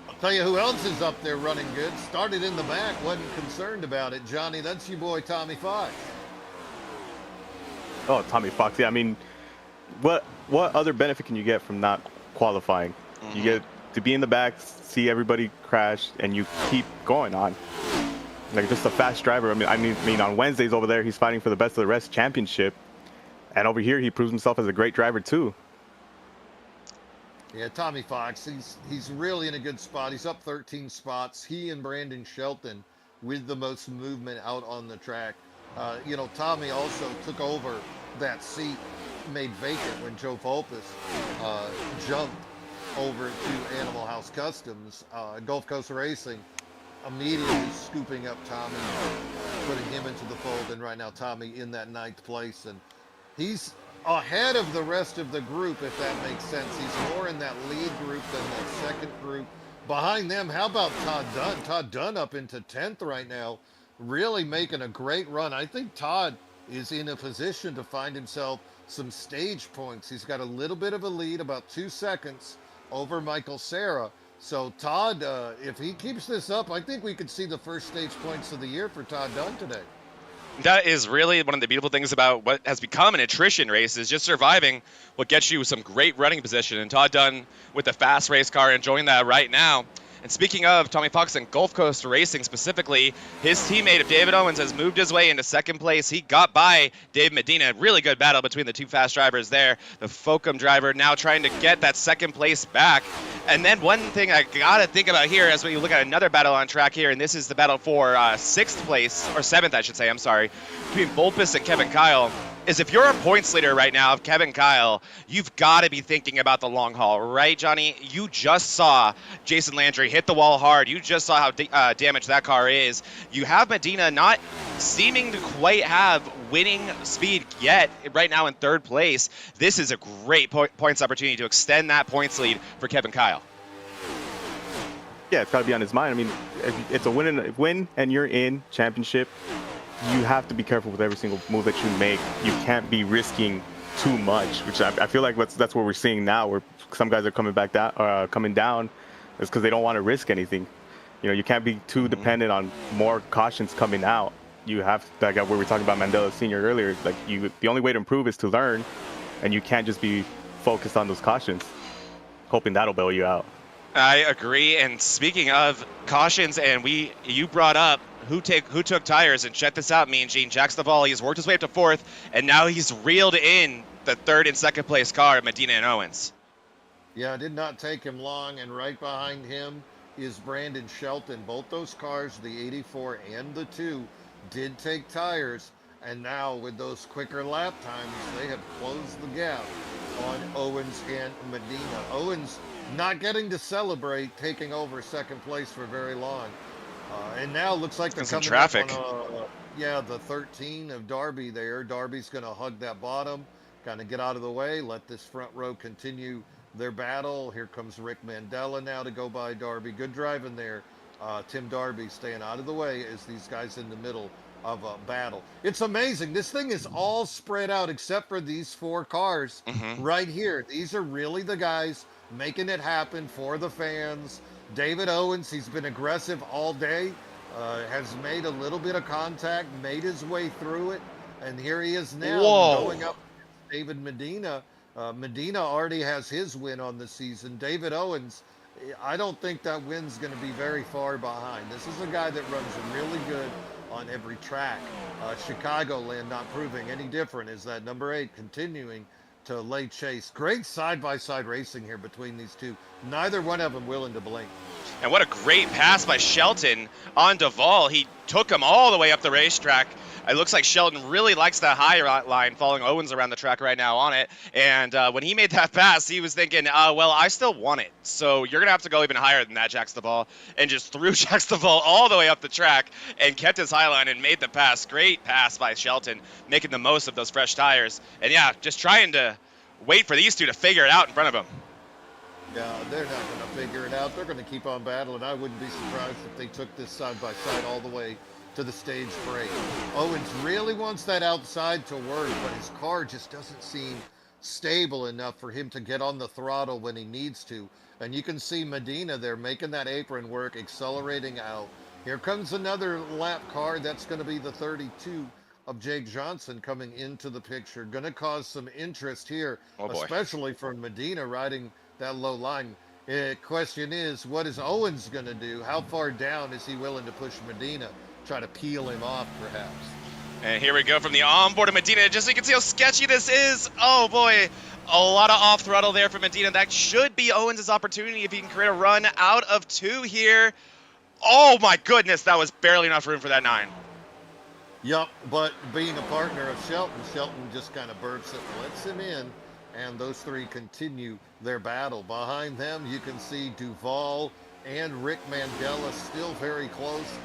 I'll tell you who else is up there running good. Started in the back, wasn't concerned about it. Johnny, that's your boy Tommy Fox. Oh, Tommy Fox. Yeah, I mean, what other benefit can you get from not qualifying? Mm-hmm. You get to be in the back, see everybody crash, and you keep going on. Like, just a fast driver. I mean, on Wednesdays over there, he's fighting for the Best of the Rest championship, and over here, he proves himself as a great driver too. Yeah, Tommy Fox, he's really in a good spot. He's up 13 spots. He and Brandon Shelton with the most movement out on the track. Tommy also took over that seat made vacant when Joe Volpus jumped over to Animal House Customs. Gulf Coast Racing immediately scooping up Tommy, putting him into the fold, and right now Tommy in that 9th place, and he's ahead of the rest of the group, if that makes sense. He's more in that lead group than that second group. Behind them, how about Todd Dunn? Todd Dunn up into 10th right now, really making a great run. I think Todd is in a position to find himself some stage points. He's got a little bit of a lead, about 2 seconds over Michael Sarah. So Todd, if he keeps this up, I think we could see the first stage points of the year for Todd Dunn today. That is really one of the beautiful things about what has become an attrition race, is just surviving what gets you some great running position. And Todd Dunn with the fast race car enjoying that right now. And speaking of Tommy Fox and Gulf Coast Racing specifically, his teammate David Owens has moved his way into second place. He got by Dave Medina. Really good battle between the two fast drivers there. The Focum driver now trying to get that second place back. And then one thing I gotta think about here as we look at another battle on track here, and this is the battle for sixth place, or seventh I should say, I'm sorry, between Volpus and Kevin Kyle, is if you're a points leader right now of Kevin Kyle, you've got to be thinking about the long haul, right, Johnny? You just saw Jason Landry hit the wall hard. You just saw how damaged that car is. You have Medina not seeming to quite have winning speed yet, right now in third place. This is a great points opportunity to extend that points lead for Kevin Kyle. Yeah, it's got to be on his mind. I mean, if it's a win and you're in championship, you have to be careful with every single move that you make. You can't be risking too much, which I feel like that's what we're seeing now, where some guys are coming down, is because they don't want to risk anything. You know, you can't be too dependent on more cautions coming out. You have, like we were talking about Mandela Senior earlier, like the only way to improve is to learn, and you can't just be focused on those cautions, hoping that'll bail you out. I agree. And speaking of cautions, and you brought up who took tires, and check this out, me and Gene. Jax Duvall, he's worked his way up to fourth, and now he's reeled in the third and second place car, Medina and Owens. Yeah, it did not take him long, and right behind him is Brandon Shelton. Both those cars, the 84 and the 2, did take tires, and now with those quicker lap times, they have closed the gap on Owens and Medina. Owens not getting to celebrate taking over second place for very long. And now looks like they're coming traffic. Up on, the 13 of Darby there. Darby's going to hug that bottom, kind of get out of the way, let this front row continue their battle. Here comes Rick Mandela now to go by Darby. Good driving there. Tim Darby staying out of the way as these guys in the middle of a battle. It's amazing. This thing is all spread out except for these 4 cars right here. These are really the guys making it happen for the fans. David Owens, he's been aggressive all day, has made a little bit of contact, made his way through it, and here he is now going up against David Medina. Medina already has his win on the season. David Owens, I don't think that win's going to be very far behind. This is a guy that runs really good on every track. Chicagoland not proving any different as that number 8 continuing to lay chase. Great side-by-side racing here between these two. Neither one of them willing to blink. And what a great pass by Shelton on Duvall. He took him all the way up the racetrack. It looks like Shelton really likes that high line, following Owens around the track right now on it. And when he made that pass, he was thinking, well, I still want it. So you're going to have to go even higher than that, Jax Duvall. And just threw Jax Duvall all the way up the track and kept his high line and made the pass. Great pass by Shelton, making the most of those fresh tires. And yeah, just trying to wait for these two to figure it out in front of him. Yeah, they're not going to figure it out. They're going to keep on battling. I wouldn't be surprised if they took this side-by-side all the way to the stage break. Owens really wants that outside to work, but his car just doesn't seem stable enough for him to get on the throttle when he needs to. And you can see Medina there making that apron work, accelerating out. Here comes another lap car. That's going to be the 32 of Jake Johnson coming into the picture. Going to cause some interest here, especially for Medina riding that low line. Question is, what is Owens going to do? How far down is he willing to push Medina? Try to peel him off, perhaps. And here we go from the onboard of Medina. Just so you can see how sketchy this is. Oh, boy. A lot of off throttle there for Medina. That should be Owens' opportunity if he can create a run out of 2 here. Oh, my goodness. That was barely enough room for that 9. Yup, but being a partner of Shelton just kind of burps it, lets him in, and those 3 continue their battle. Behind them, you can see Duvall and Rick Mandela still very close.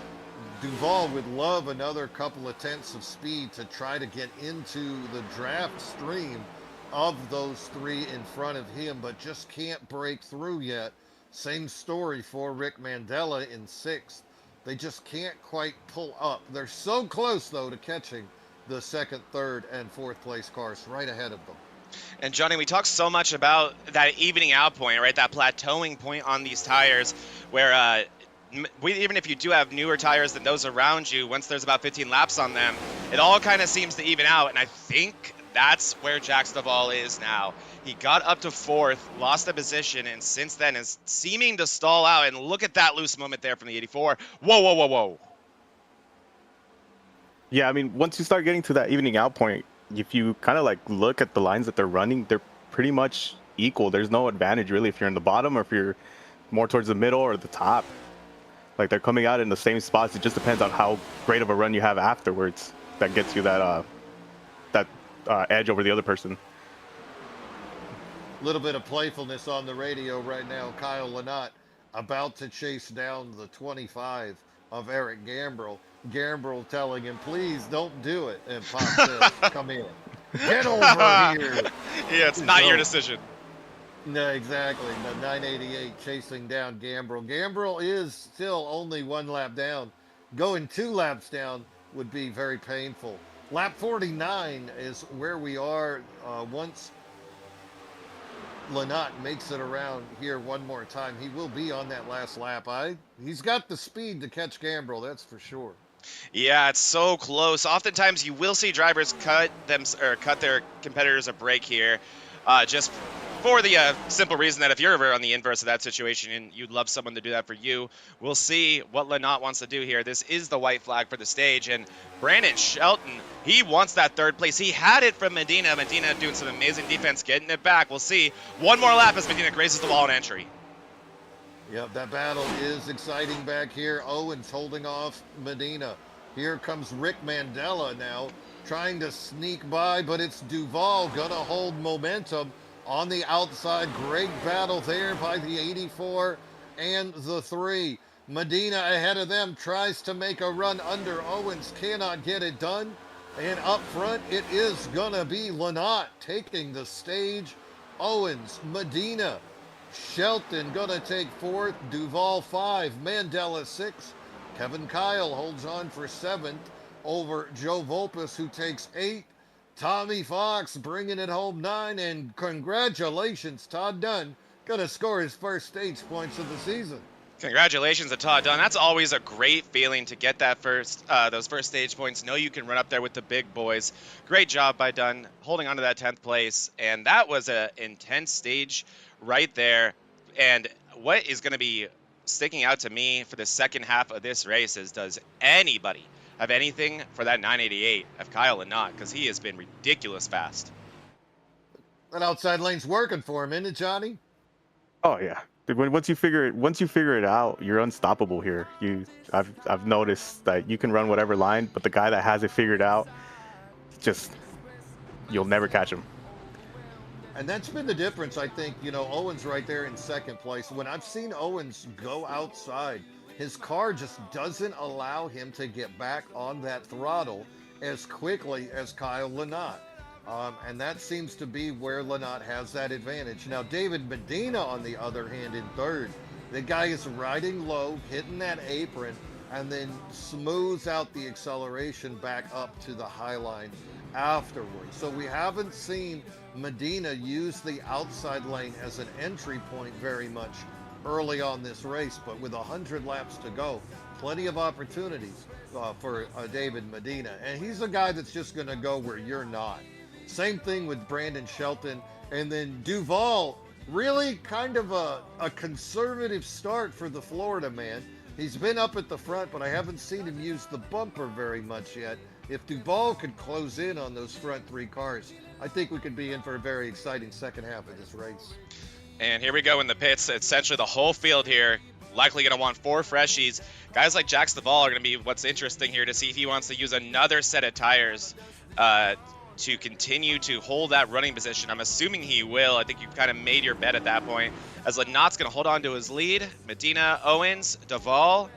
Duvall would love another couple of tenths of speed to try to get into the draft stream of those 3 in front of him, but just can't break through yet. Same story for Rick Mandella in 6th. They just can't quite pull up. They're so close, though, to catching the 2nd, 3rd, and 4th place cars right ahead of them. And Johnny, we talk so much about that evening out point, right? That plateauing point on these tires where even if you do have newer tires than those around you, once there's about 15 laps on them, it all kind of seems to even out. And I think that's where Jax Duvall is now. He got up to 4th, lost a position, and since then is seeming to stall out. And look at that loose moment there from the 84. Whoa, whoa, whoa, whoa. Yeah, I mean, once you start getting to that evening out point, if you kind of like look at the lines that they're running, they're pretty much equal. There's no advantage really if you're in the bottom or if you're more towards the middle or the top. Like, they're coming out in the same spots. It just depends on how great of a run you have afterwards that gets you that edge over the other person. A little bit of playfulness on the radio right now. Kyle Lynott about to chase down the 25 of Eric Gambrell. Gambrell telling him, please don't do it. And Pop says, come in. Get over here. Yeah, it's not your decision. No, exactly. The 988 chasing down Gambrell. Gambrell is still only 1 lap down. Going 2 laps down would be very painful. Lap 49 is where we are once Lynott makes it around here one more time. He will be on that last lap. He's got the speed to catch Gambrell, that's for sure. Yeah, it's so close. Oftentimes you will see drivers cut their competitors a break here, just for the simple reason that if you're ever on the inverse of that situation and you'd love someone to do that for you, we'll see what Lynott wants to do here. This is the white flag for the stage, and Brandon Shelton, he wants that 3rd place. He had it from Medina. Medina doing some amazing defense, getting it back. We'll see. One more lap as Medina grazes the wall in entry. Yep, that battle is exciting back here. Owens holding off Medina. Here comes Rick Mandella now, trying to sneak by, but it's Duvall gonna hold momentum on the outside. Great battle there by the 84 and the 3. Medina ahead of them, tries to make a run under Owens, cannot get it done. And up front, it is gonna be Lynott taking the stage. Owens, Medina, Shelton gonna take 4th, Duvall 5, Mandella 6. Kevin Kyle holds on for 7th over Joe Volpus, who takes 8. Tommy Fox bringing it home 9, and congratulations, Todd Dunn gonna score his first stage points of the season. Congratulations to Todd Dunn. That's always a great feeling to get that those first stage points. Know you can run up there with the big boys. Great job by Dunn holding on to that 10th place, and that was an intense stage right there. And what is going to be sticking out to me for the second half of this race is, does anybody have anything for that 988 of Kyle Lynott? Because he has been ridiculous fast. That outside lane's working for him, isn't it, Johnny? Oh yeah. Once you figure it out, you're unstoppable here. I've noticed that you can run whatever line, but the guy that has it figured out, you'll never catch him. And that's been the difference, I think. Owens right there in 2nd place. When I've seen Owens go outside, his car just doesn't allow him to get back on that throttle as quickly as Kyle Lynott. And that seems to be where Lynott has that advantage. Now, David Medina, on the other hand, in 3rd, the guy is riding low, hitting that apron, and then smooths out the acceleration back up to the high line afterwards. So we haven't seen Medina use the outside lane as an entry point very much early on this race, but with 100 laps to go, plenty of opportunities for David Medina. And he's a guy that's just going to go where you're not. Same thing with Brandon Shelton. And then Duvall, really kind of a conservative start for the Florida man. He's been up at the front, but I haven't seen him use the bumper very much yet. If Duvall could close in on those front 3 cars, I think we could be in for a very exciting second half of this race. And here we go in the pits. Essentially the whole field here likely going to want 4 freshies. Guys like Jax Duvall are going to be what's interesting here to see if he wants to use another set of tires to continue to hold that running position. I'm assuming he will. I think you've kind of made your bet at that point. As Lynott's going to hold on to his lead. Medina, Owens, Duvall.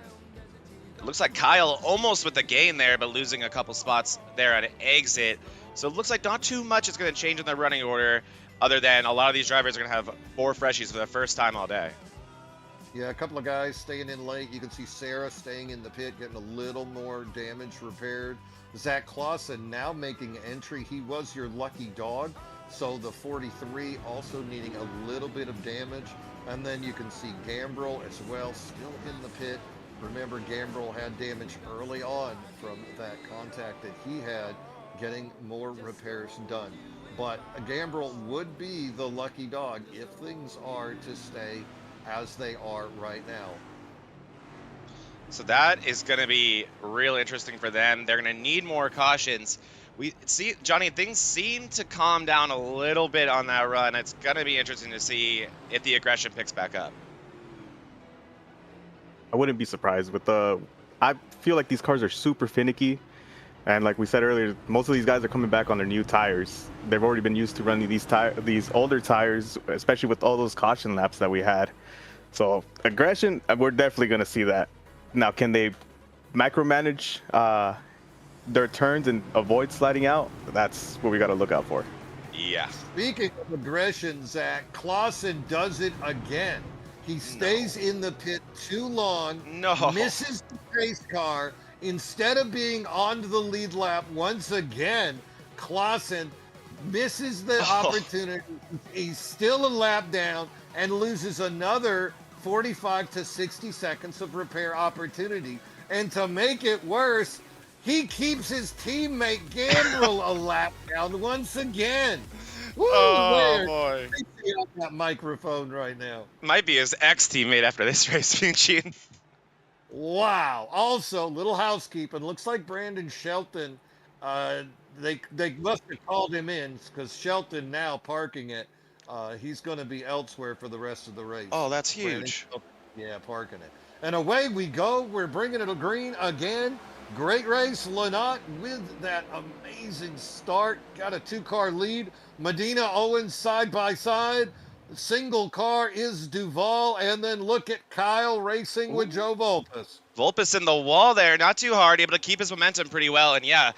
It looks like Kyle almost with the gain there, but losing a couple spots there on exit. So it looks like not too much is going to change in the running order, other than a lot of these drivers are going to have 4 freshies for the first time all day. Yeah, a couple of guys staying in late. You can see Sarah staying in the pit, getting a little more damage repaired. Zach Clausen now making entry. He was your lucky dog. So the 43 also needing a little bit of damage. And then you can see Gambrel as well, still in the pit. Remember, Gambrel had damage early on from that contact that he had, getting more repairs done. But Gambrel would be the lucky dog if things are to stay as they are right now. So that is going to be real interesting for them. They're going to need more cautions. We see, Johnny, things seem to calm down a little bit on that run. It's going to be interesting to see if the aggression picks back up. I wouldn't be surprised with I feel like these cars are super finicky. And like we said earlier, most of these guys are coming back on their new tires. They've already been used to running these older tires, especially with all those caution laps that we had. So aggression, we're definitely going to see that. Now, can they micromanage their turns and avoid sliding out? That's what we got to look out for. Yeah. Speaking of aggression, Zach, Clausen does it again. He stays in the pit too long, misses the race car. Instead of being on the lead lap once again, Clausen misses the opportunity. He's still a lap down and loses another 45 to 60 seconds of repair opportunity. And to make it worse, he keeps his teammate Gambrel a lap down once again. Woo, oh, boy. On that microphone right now. Might be his ex-teammate after this race, Eugene. Wow. Also, little housekeeping. Looks like Brandon Shelton, they must have called him in because Shelton now parking it. He's going to be elsewhere for the rest of the race. Oh, that's huge. Yeah, parking it. And away we go. We're bringing it green again. Great race. Lynott with that amazing start. Got a 2-car lead. Medina Owens side by side. Single car is Duval. And then look at Kyle racing with Joe Volpus. Volpus in the wall there. Not too hard. Able to keep his momentum pretty well. And yeah,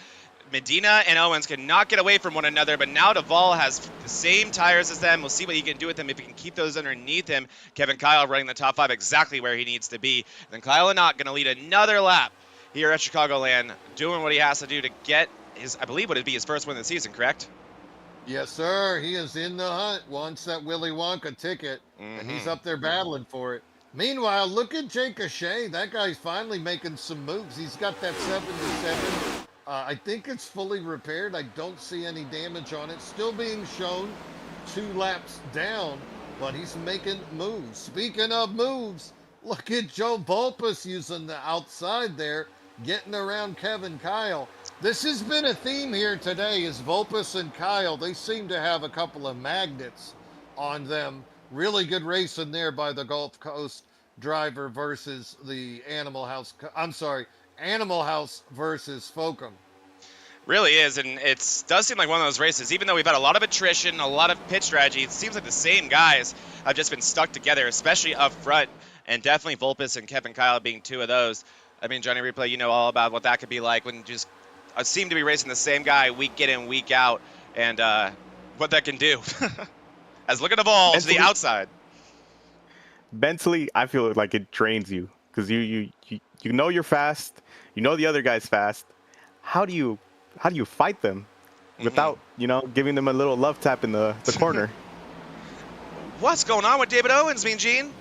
Medina and Owens cannot get away from one another, but now Duval has the same tires as them. We'll see what he can do with them if he can keep those underneath him. Kevin Kyle running the top 5 exactly where he needs to be. And then Kyle Lynott going to lead another lap here at Chicagoland, doing what he has to do to get his, I believe, would be his first win of the season, correct? Yes, sir. He is in the hunt. Wants that Willy Wonka ticket, and he's up there battling for it. Meanwhile, look at Jake O'Shea. That guy's finally making some moves. He's got that 77. I think it's fully repaired. I don't see any damage on it. Still being shown 2 laps down, but he's making moves. Speaking of moves, look at Joe Volpus using the outside there, getting around Kevin Kyle. This has been a theme here today is Volpus and Kyle. They seem to have a couple of magnets on them. Really good racing there by the Gulf Coast driver versus the Animal House. Animal House versus Fokum. Really is, and it does seem like one of those races. Even though we've had a lot of attrition, a lot of pit strategy, it seems like the same guys have just been stuck together, especially up front, and definitely Volpus and Kevin Kyle being 2 of those. I mean, Johnny Replay, you know all about what that could be like when just seem to be racing the same guy week in and week out, and what that can do. As look at Duval to the outside. Mentally, I feel like it drains you because you know you're fast, you know the other guy's fast. How do you fight them without giving them a little love tap in the corner? What's going on with David Owens, Mean Gene?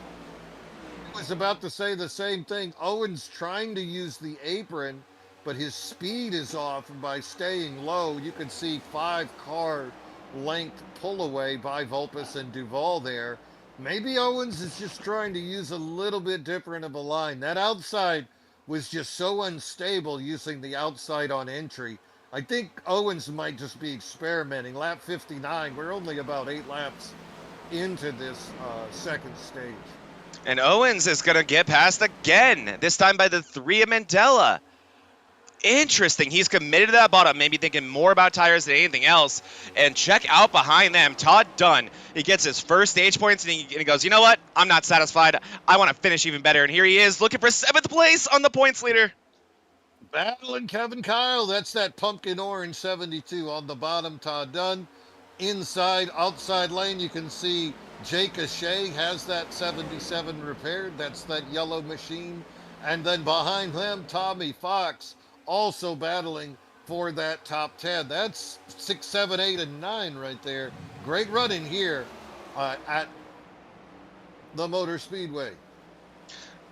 I was about to say the same thing. Owens trying to use the apron, but his speed is off by staying low. You can see 5-car length pull away by Volpus and Duval there. Maybe Owens is just trying to use a little bit different of a line. That outside was just so unstable using the outside on entry. I think Owens might just be experimenting. Lap 59, we're only about 8 laps into this second stage. And Owens is going to get past again, this time by the 3 of Mandela. Interesting. He's committed to that bottom, maybe thinking more about tires than anything else. And check out behind them, Todd Dunn. He gets his first stage points, and he goes, you know what? I'm not satisfied. I want to finish even better. And here he is, looking for 7th place on the points leader. Battling Kevin Kyle. That's that pumpkin orange 72 on the bottom. Todd Dunn. Inside, outside lane, you can see Jake Shea has that 77 repaired. That's that yellow machine. And then behind them, Tommy Fox also battling for that top 10. That's 6, 7, 8, and 9 right there. Great running here at the Motor Speedway.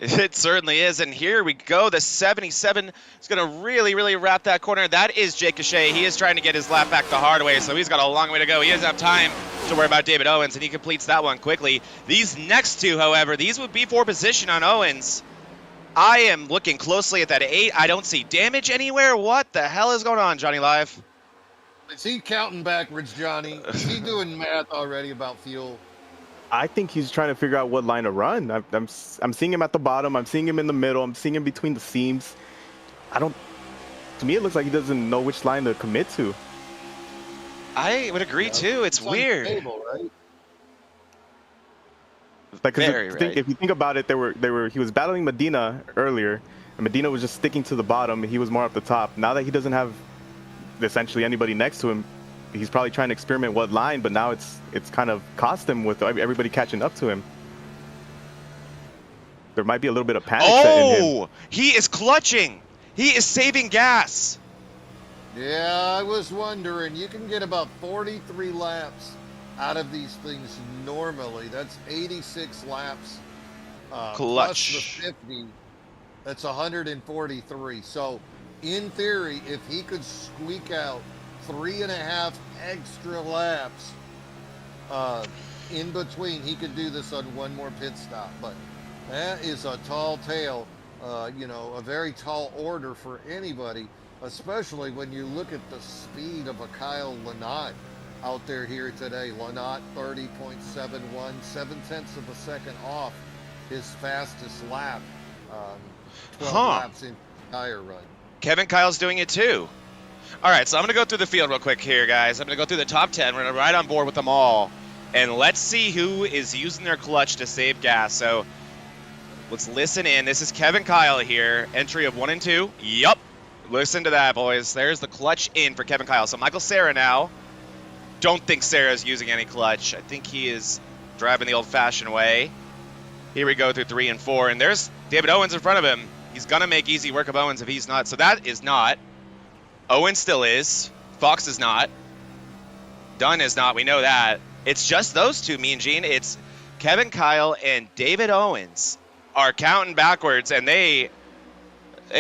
It certainly is, and here we go. The 77 is going to really, really wrap that corner. That is Jake Cachet. He is trying to get his lap back the hard way, so he's got a long way to go. He doesn't have time to worry about David Owens, and he completes that one quickly. These next two, however, these would be for position on Owens. I am looking closely at that 8. I don't see damage anywhere. What the hell is going on, Johnny Live? Is he counting backwards, Johnny? Is he doing math already about fuel? I think he's trying to figure out what line to run. I'm seeing him at the bottom. I'm seeing him in the middle. I'm seeing him between the seams. To me, it looks like he doesn't know which line to commit to. I would agree too. It's weird. Unstable, right? Like, Very right. if you think about it, he was battling Medina earlier, and Medina was just sticking to the bottom. He was more up the top. Now that he doesn't have essentially anybody next to him, he's probably trying to experiment what line, but now it's kind of cost him with everybody catching up to him. There might be a little bit of panic set in him. Oh, he is clutching. He is saving gas. Yeah, I was wondering. You can get about 43 laps out of these things normally. That's 86 laps. Clutch. Plus the 50. That's 143. So, in theory, if he could squeak out 3.5 extra laps in between, he could do this on one more pit stop. But that is a tall tale, a very tall order for anybody, especially when you look at the speed of a Kyle Lynott out there here today. Lynott 30.71, 7/10 of a second off his fastest lap, 12 laps in the tire run. Kevin Kyle's doing it too. All right, so I'm going to go through the field real quick here, guys. I'm going to go through the top 10. We're going to ride on board with them all. And let's see who is using their clutch to save gas. So let's listen in. This is Kevin Kyle here. Entry of 1 and 2. Yup. Listen to that, boys. There's the clutch in for Kevin Kyle. So Michael Cera now. Don't think Sarah's using any clutch. I think he is driving the old-fashioned way. Here we go through 3 and 4. And there's David Owens in front of him. He's going to make easy work of Owens if he's not. So that is not. Owen still is. Fox is not. Dunn is not. We know that. It's just those two, Mean Gene. It's Kevin Kyle and David Owens are counting backwards, and they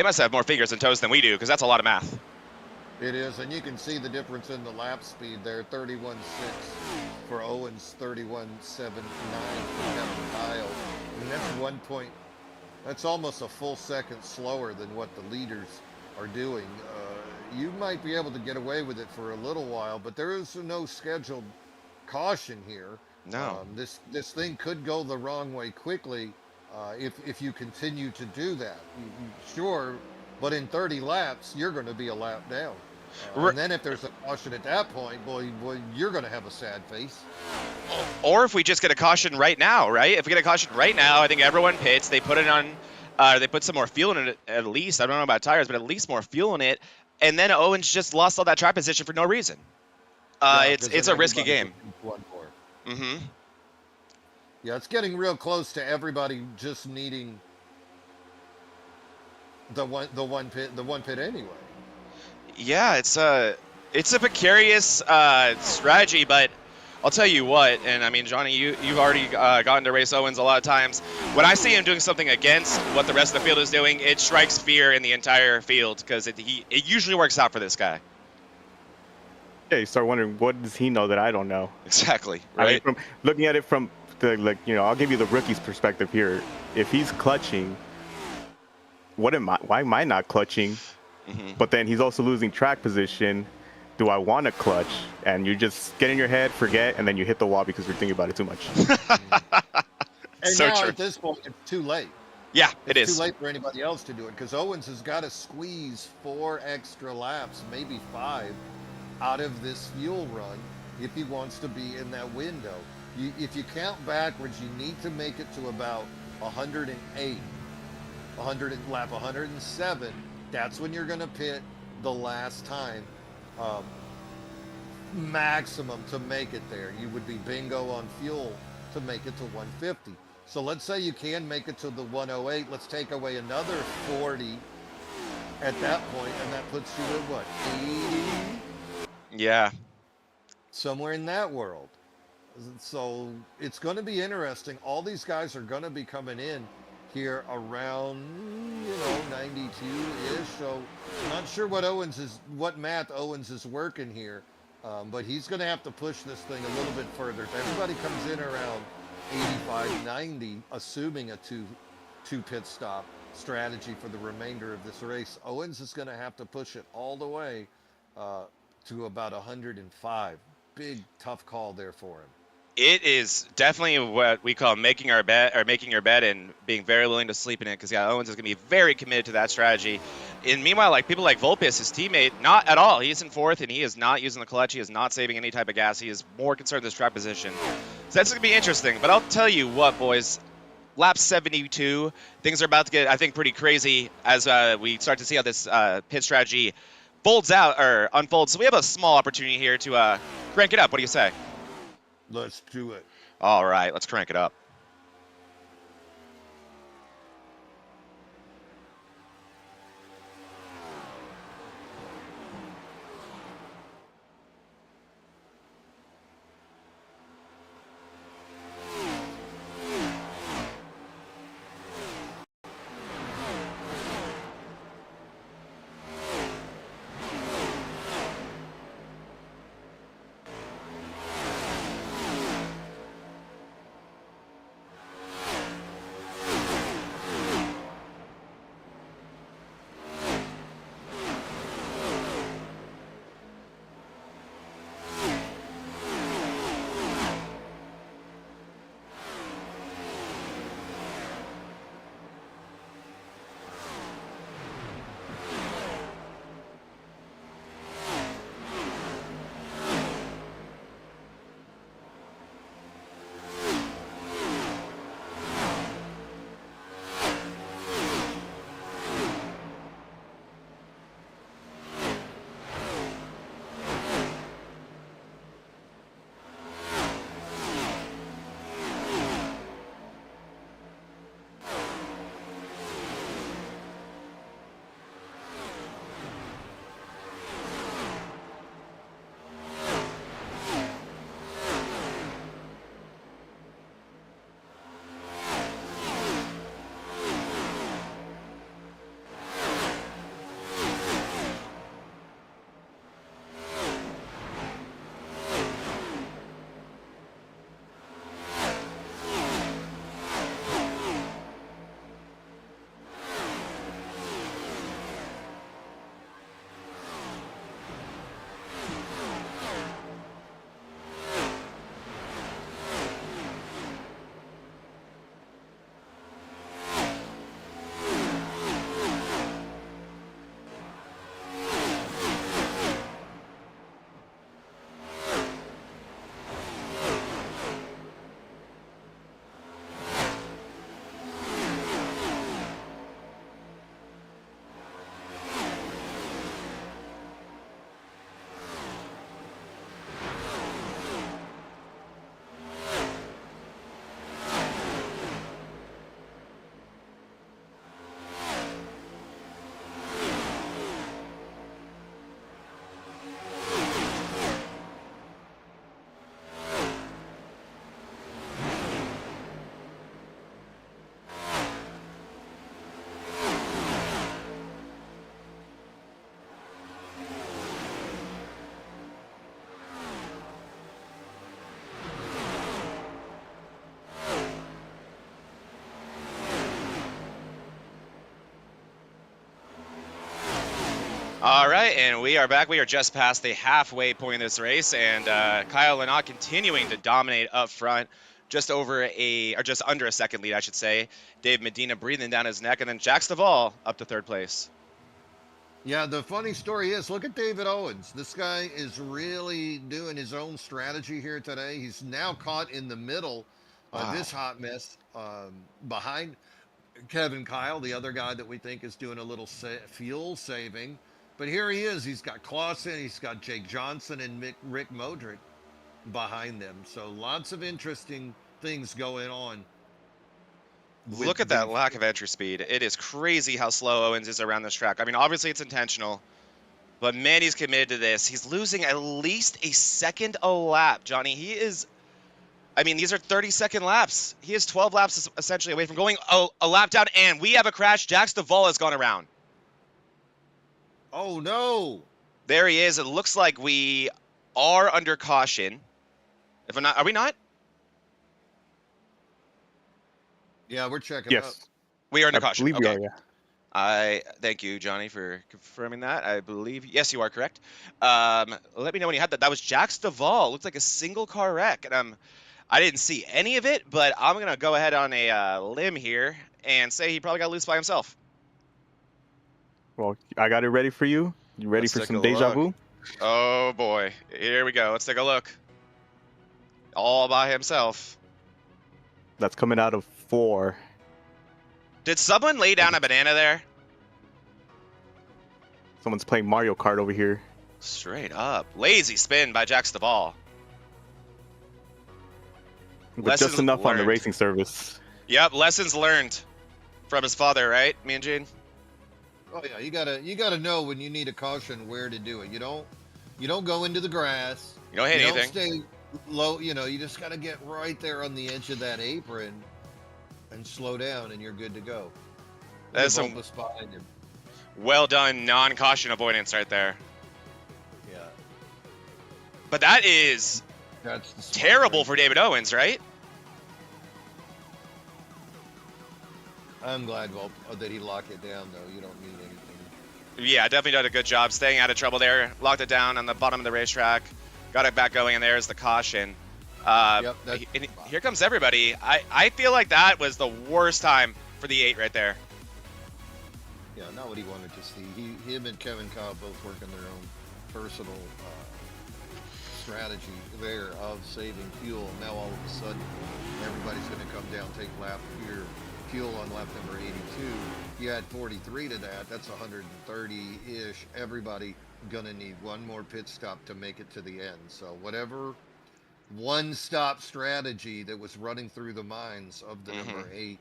must have more fingers and toes than we do, because that's a lot of math. It is, and you can see the difference in the lap speed there. 31.6 for Owens, 31.79 for Kevin Kyle. And that's almost a full second slower than what the leaders are doing. You might be able to get away with it for a little while, but there is no scheduled caution here. No. This thing could go the wrong way quickly if you continue to do that. Sure, but in 30 laps, you're going to be a lap down. And then if there's a caution at that point, boy, you're going to have a sad face. Or if we just get a caution right now, right? If we get a caution right now, I think everyone pits. They put it on. They put some more fuel in it at least. I don't know about tires, but at least more fuel in it. And then Owens just lost all that track position for no reason. It's a risky game. Mm-hmm. Yeah, it's getting real close to everybody just needing the one pit anyway. Yeah, it's a precarious strategy, but I'll tell you what, and I mean, Johnny, you've already gotten to race Owens a lot of times. When I see him doing something against what the rest of the field is doing, it strikes fear in the entire field, because it usually works out for this guy. Yeah, you start wondering, what does he know that I don't know? Exactly, right? I mean, looking at it from the, I'll give you the rookie's perspective here. If he's clutching, why am I not clutching? Mm-hmm. But then he's also losing track position. Do I want to clutch? And you just get in your head, forget, and then you hit the wall because you're thinking about it too much. And so now true. At this point, it's too late. Yeah, it's too late for anybody else to do it, because Owens has got to squeeze 4 extra laps, maybe 5, out of this fuel run if he wants to be in that window. If you count backwards, you need to make it to about 108, lap 107. That's when you're going to pit the last time. Maximum to make it there. You would be bingo on fuel to make it to 150. So let's say you can make it to the 108. Let's take away another 40 at that point, and that puts you at what, 80? Yeah. Somewhere in that world. So it's going to be interesting. All these guys are going to be coming in here around, 92-ish. So not sure what math Owens is working here, but he's going to have to push this thing a little bit further. If everybody comes in around 85, 90, assuming a two pit stop strategy for the remainder of this race, Owens is going to have to push it all the way to about 105. Big tough call there for him. It is definitely what we call making your bed and being very willing to sleep in it, because Owens is going to be very committed to that strategy. And meanwhile, like people like Vulpes, his teammate, not at all. He's in fourth and he is not using the clutch. He is not saving any type of gas. He is more concerned with his track position. So that's going to be interesting. But I'll tell you what, boys. Lap 72, things are about to get, I think, pretty crazy as we start to see how this pit strategy folds out or unfolds. So we have a small opportunity here to crank it up. What do you say? Let's do it. All right, let's crank it up. All right, and we are back. We are just past the halfway point of this race, and Kyle Lynott continuing to dominate up front, just under a second lead, I should say. Dave Medina breathing down his neck, and then Jack Stovall up to third place. Yeah, the funny story is, look at David Owens. This guy is really doing his own strategy here today. He's now caught in the middle of this hot mess behind Kevin Kyle, the other guy that we think is doing a little fuel saving. But here he is. He's got Clausen, he's got Jake Johnson, and Rick Modric behind them. So lots of interesting things going on. Look at that lack of entry speed. It is crazy how slow Owens is around this track. I mean, obviously it's intentional, but man, he's committed to this. He's losing at least a second a lap, Johnny. He is, I mean, these are 30-second laps. He is 12 laps essentially away from going a lap down, and we have a crash. Jax Duvall has gone around. Oh, no. There he is. It looks like we are under caution. If I'm not, are we not? Yeah, we're checking Yes. up. We are under I caution. believe we Okay. are, yeah. I thank you, Johnny, for confirming that. I believe yes, you are correct. Let me know when you had that. That was Jax Duvall. Looked like a single car wreck, and I didn't see any of it, but I'm gonna go ahead on a limb here and say he probably got loose by himself. Well, I got it ready for you. You ready Let's for take some a deja look. vu? Oh boy, here we go. Let's take a look. All by himself. That's coming out of 4. Did someone lay down a banana there? Someone's playing Mario Kart over here. Straight up. Lazy spin by Jax Duvall. But Lessons just enough on the learned. racing service. Yep, lessons learned from his father, right? Me and Gene? Oh yeah, you gotta know when you need a caution where to do it. You don't go into the grass. You don't hit You anything. don't stay low. You know, you just gotta get right there on the edge of that apron and slow down, and you're good to go. That's Leave some Opus behind him. well done non-caution avoidance right there. Yeah, But that is that's the smart terrible thing. for David Owens, right? I'm glad that he locked it down though. You don't need anything. Yeah, definitely did a good job staying out of trouble there. Locked it down on the bottom of the racetrack. Got it back going, and there's the caution. Yep, that's And here comes everybody. I feel like that was the worst time for the 8 right there. Yeah, not what he wanted to see. Him and Kevin Cobb both working their own personal strategy there of saving fuel. Now all of a sudden, everybody's going to come down, take lap here. Fuel on lap number 82. You add 43 to that. That's 130-ish. Everybody gonna need one more pit stop to make it to the end. So whatever one-stop strategy that was running through the minds of the number 8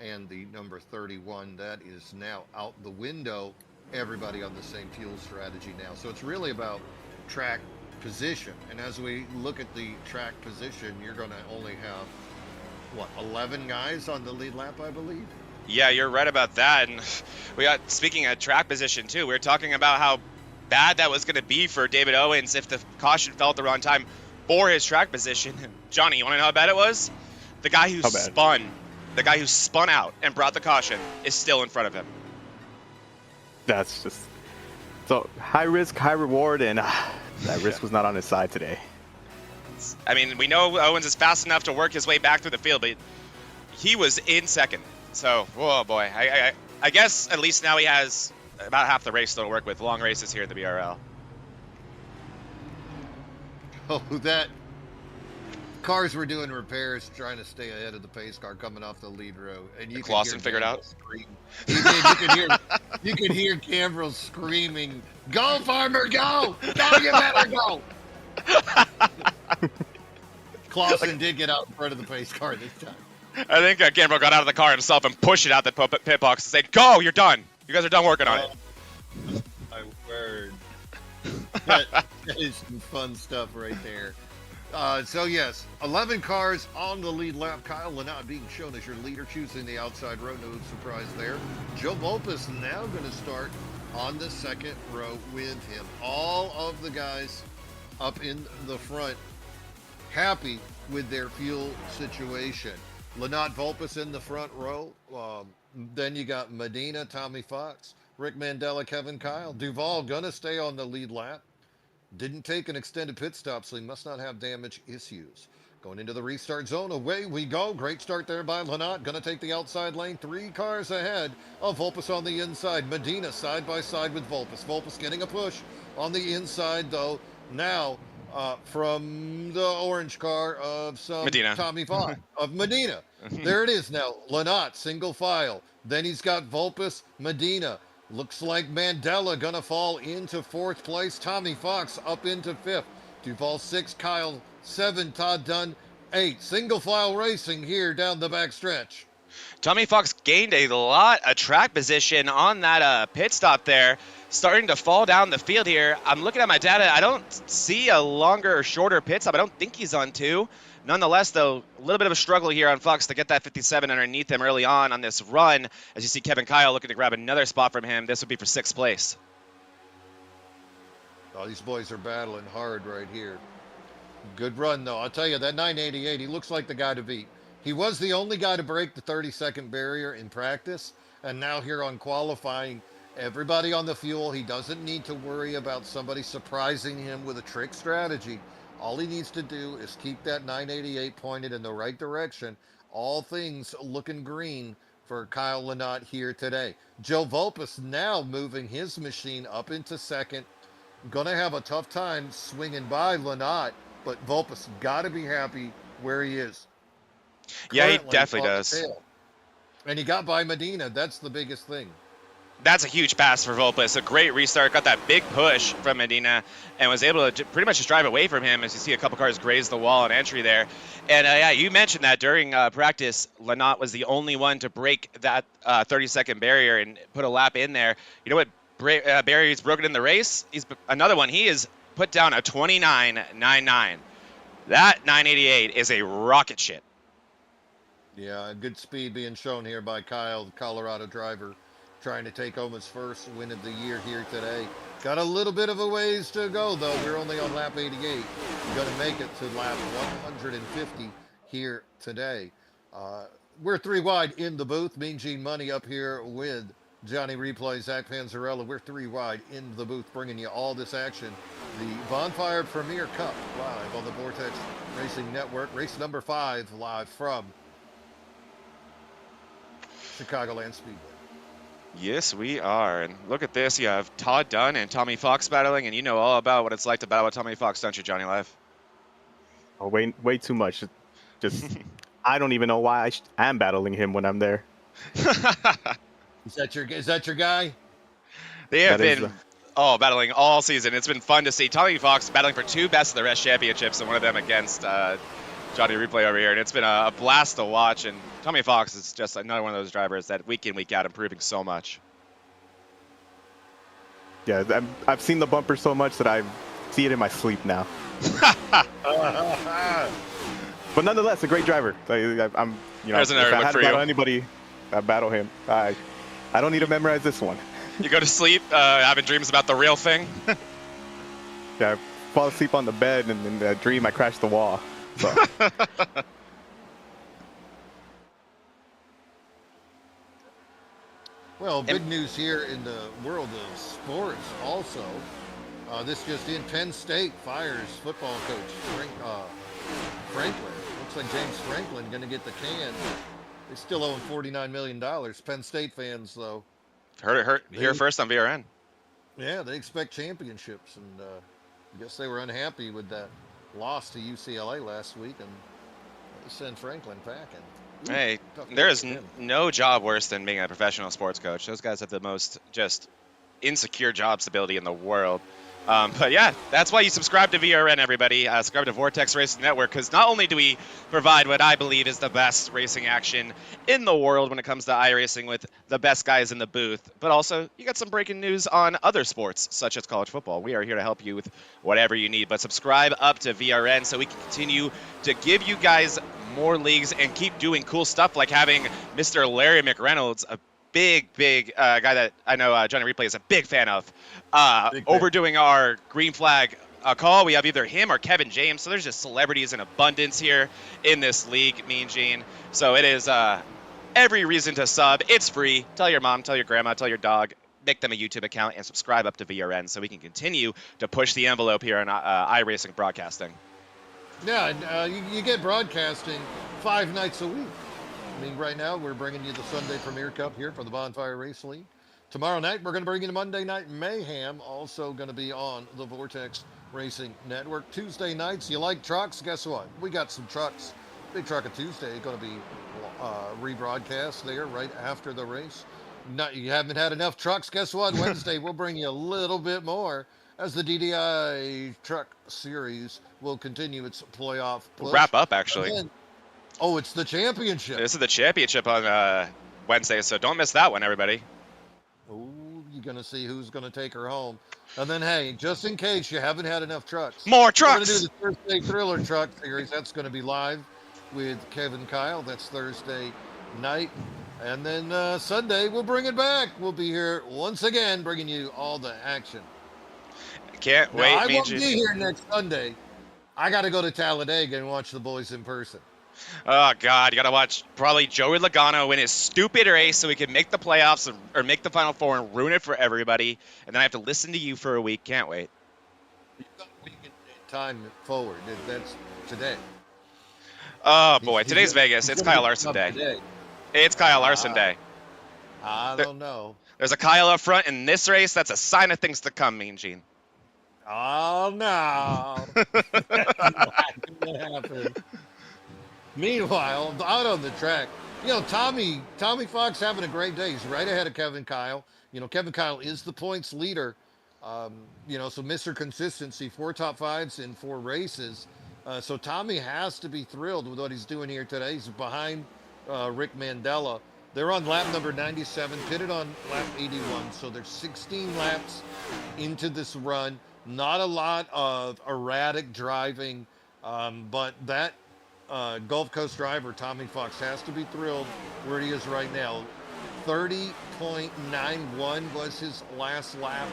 and the number 31, that is now out the window. Everybody on the same fuel strategy now. So it's really about track position. And as we look at the track position, you're gonna only have 11 guys on the lead lap, I believe. Yeah, you're right about that. And we got, speaking of track position too, we were talking about how bad that was going to be for David Owens if the caution fell at the wrong time for his track position. Johnny, you want to know how bad it was? The guy who spun out and brought the caution is still in front of him. That's just so high risk, high reward, and that risk was not on his side today. I mean, we know Owens is fast enough to work his way back through the field, but he was in second. So, oh boy, I guess at least now he has about half the race still to work with. Long races here at the BRL. Oh, that cars were doing repairs, trying to stay ahead of the pace car coming off the lead row, and you Clausen figured out. Scream. He did. You could hear Campbell screaming, "Go, Farmer, go! Go, you better go!" Clausen did get out in front of the pace car this time. I think Gambrill got out of the car himself and pushed it out the pit box and said, "Go, you're done. You guys are done working on it." My word. That is some fun stuff right there. So yes, 11 cars on the lead lap. Kyle Lanat being shown as your leader, choosing the outside row. No surprise there. Joe Volpus now going to start on the second row with him. All of the guys up in the front happy with their fuel situation. Lanat Volpus in the front row. Then you got Medina, Tommy Fox, Rick Mandella, Kevin Kyle. Duvall gonna stay on the lead lap. Didn't take an extended pit stop, so he must not have damage issues. Going into the restart zone, away we go. Great start there by Lanat. Gonna take the outside lane. 3 cars ahead of Volpus on the inside. Medina side by side with Volpus. Volpus getting a push on the inside though. Now from the orange car of some Medina. Tommy Fox of Medina. There it is now. Lanat, single file. Then he's got Volpus, Medina. Looks like Mandella gonna fall into 4th place. Tommy Fox up into 5th. Duvall 6, Kyle 7, Todd Dunn 8, single file racing here down the back stretch. Tommy Fox gained a lot of track position on that pit stop there, starting to fall down the field here. I'm looking at my data. I don't see a longer or shorter pit stop. I don't think he's on 2. Nonetheless, though, a little bit of a struggle here on Fox to get that 57 underneath him early on this run. As you see Kevin Kyle looking to grab another spot from him. This would be for 6th place. Oh, these boys are battling hard right here. Good run, though. I'll tell you, that 988, he looks like the guy to beat. He was the only guy to break the 30-second barrier in practice, and now here on qualifying, everybody on the fuel. He doesn't need to worry about somebody surprising him with a trick strategy. All he needs to do is keep that 988 pointed in the right direction. All things looking green for Kyle Lynott here today. Joe Volpus now moving his machine up into 2nd. Going to have a tough time swinging by Lynott, but Volpus got to be happy where he is. Yeah, he Currently definitely on the does. tail. And he got by Medina. That's the biggest thing. That's a huge pass for Volpus. A great restart. Got that big push from Medina and was able to pretty much just drive away from him as you see a couple cars graze the wall on entry there. And yeah, you mentioned that during practice, Lynott was the only one to break that 30-second barrier and put a lap in there. You know what barrier he's broken in the race? He's another one. He has put down a 29.99. That 988 is a rocket ship. Yeah, good speed being shown here by Kyle, the Colorado driver, trying to take home his first win of the year here today. Got a little bit of a ways to go, though. We're only on lap 88. We're going to make it to lap 150 here today. We're 3 wide in the booth. Mean Gene Money up here with Johnny Replay, Zach Panzarella. We're 3 wide in the booth, bringing you all this action. The Bonfire Premier Cup live on the Vortex Racing Network. Race number 5 live from Chicagoland Speedway. Yes, we are. And look at this. You have Todd Dunn and Tommy Fox battling, and you know all about what it's like to battle with Tommy Fox, don't you, Johnny Live? Oh, way too much. Just, I don't even know why I am battling him when I'm there. Is that your guy? They have been battling all season. It's been fun to see Tommy Fox battling for 2 Best of the Rest championships, and one of them against Johnny Replay over here. And it's been a blast to watch. And Tommy Fox is just another one of those drivers that week in, week out, improving so much. Yeah, I've seen the bumper so much that I see it in my sleep now. But nonetheless, a great driver. I'm, There's if another I look had for to battle you. anybody, I battle him. I don't need to memorize this one. You go to sleep having dreams about the real thing. Yeah, I fall asleep on the bed and in the dream I crash the wall. So. Well, big news here in the world of sports also. This just in, Penn State fires football coach Franklin. Looks like James Franklin going to get the can. They still owe him $49 million. Penn State fans, though. Heard it here first on VRN. Yeah, they expect championships, and I guess they were unhappy with that loss to UCLA last week, and they send Franklin packing. Hey, there is no job worse than being a professional sports coach. Those guys have the most just insecure job stability in the world. But yeah, that's why you subscribe to VRN, everybody. Subscribe to Vortex Racing Network, because not only do we provide what I believe is the best racing action in the world when it comes to iRacing with the best guys in the booth, but also you got some breaking news on other sports, such as college football. We are here to help you with whatever you need. But subscribe up to VRN so we can continue to give you guys more leagues and keep doing cool stuff like having Mr. Larry McReynolds, a big guy that I know Johnny Replay is a big fan of, overdoing our green flag call. We have either him or Kevin James, so there's just celebrities in abundance here in this league, Mean Gene. So it is every reason to sub. It's free. Tell your mom, tell your grandma, tell your dog, make them a YouTube account, and subscribe up to VRN so we can continue to push the envelope here on iRacing broadcasting. Yeah, and you get broadcasting 5 nights a week. I mean, right now we're bringing you the Sunday Premier Cup here for the Bonfire Race League. Tomorrow night we're going to bring you the Monday Night Mayhem, also going to be on the Vortex Racing Network. Tuesday nights, you like trucks? Guess what? We got some trucks. Big Truck of Tuesday going to be rebroadcast there right after the race. You haven't had enough trucks? Guess what? Wednesday we'll bring you a little bit more. as the DDI Truck Series will continue its playoff We'll push. wrap up, And actually. then, oh, it's the championship. This is the championship on Wednesday, so don't miss that one, everybody. Oh, you're going to see who's going to take her home. And then, hey, just in case you haven't had enough trucks, More we're going to do trucks! the Thursday Thriller Truck Series. That's going to be live with Kevin Kyle. That's Thursday night. And then Sunday, we'll bring it back. We'll be here once again, bringing you all the action. Can't Now, wait, I won't Mean be here next Sunday. I got to go to Talladega and watch the boys in person. Oh, God, you got to watch probably Joey Logano win his stupid race so we can make the playoffs or make the Final Four and ruin it for everybody. And then I have to listen to you for a week. Can't wait. You've got a week in time forward. That's today. Oh, boy. Today's Vegas. It's Kyle Larson Day. Today. It's Kyle Larson Day. I don't know. There's a Kyle up front in this race. That's a sign of things to come, Mean Gene. Oh, no. Not gonna happen. Meanwhile, out on the track, Tommy Fox having a great day. He's right ahead of Kevin Kyle. Kevin Kyle is the points leader. So Mr. Consistency, 4 top 5s in 4 races. So Tommy has to be thrilled with what he's doing here today. He's behind Rick Mandella. They're on lap number 97, pitted on lap 81. So they're 16 laps into this run. Not a lot of erratic driving, but that Gulf Coast driver, Tommy Fox, has to be thrilled where he is right now. 30.91 was his last lap.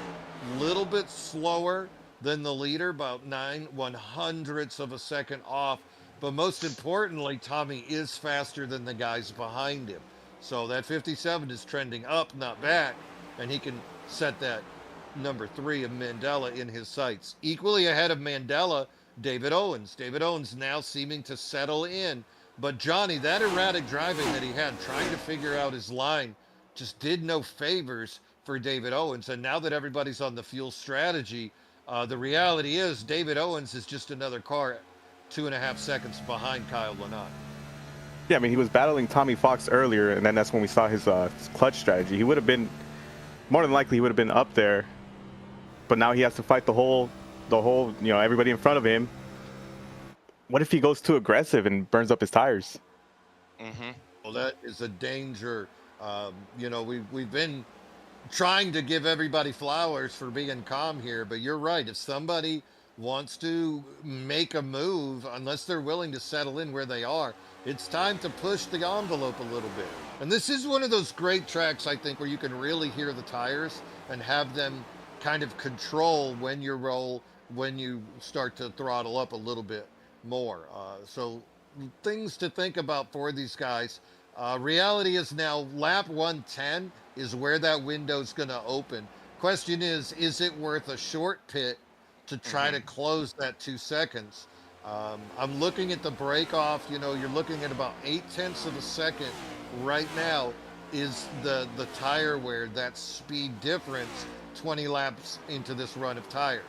Little bit slower than the leader, about 9/100ths of a second off. But most importantly, Tommy is faster than the guys behind him. So that 57 is trending up, not back, and he can set that number 3 of Mandella in his sights. Equally ahead of Mandella, David Owens. David Owens now seeming to settle in. But Johnny, that erratic driving that he had, trying to figure out his line, just did no favors for David Owens. And now that everybody's on the fuel strategy, the reality is David Owens is just another car 2.5 seconds behind Kyle Lanai. Yeah, I mean, he was battling Tommy Fox earlier, and then that's when we saw his clutch strategy. He would have been, more than likely, he would have been up there. But now he has to fight the whole, everybody in front of him. What if he goes too aggressive and burns up his tires? Mm-hmm. Well, that is a danger. We've been trying to give everybody flowers for being calm here, but you're right. If somebody wants to make a move, unless they're willing to settle in where they are, it's time to push the envelope a little bit. And this is one of those great tracks, I think, where you can really hear the tires and have them kind of control when you roll, when you start to throttle up a little bit more. So things to think about for these guys. Reality is now lap 110 is where that window's going to open. Question is it worth a short pit to try to close that 2 seconds? I'm looking at the break off. You're looking at about 0.8 of a second right now is the tire wear, that speed difference 20 laps into this run of tires.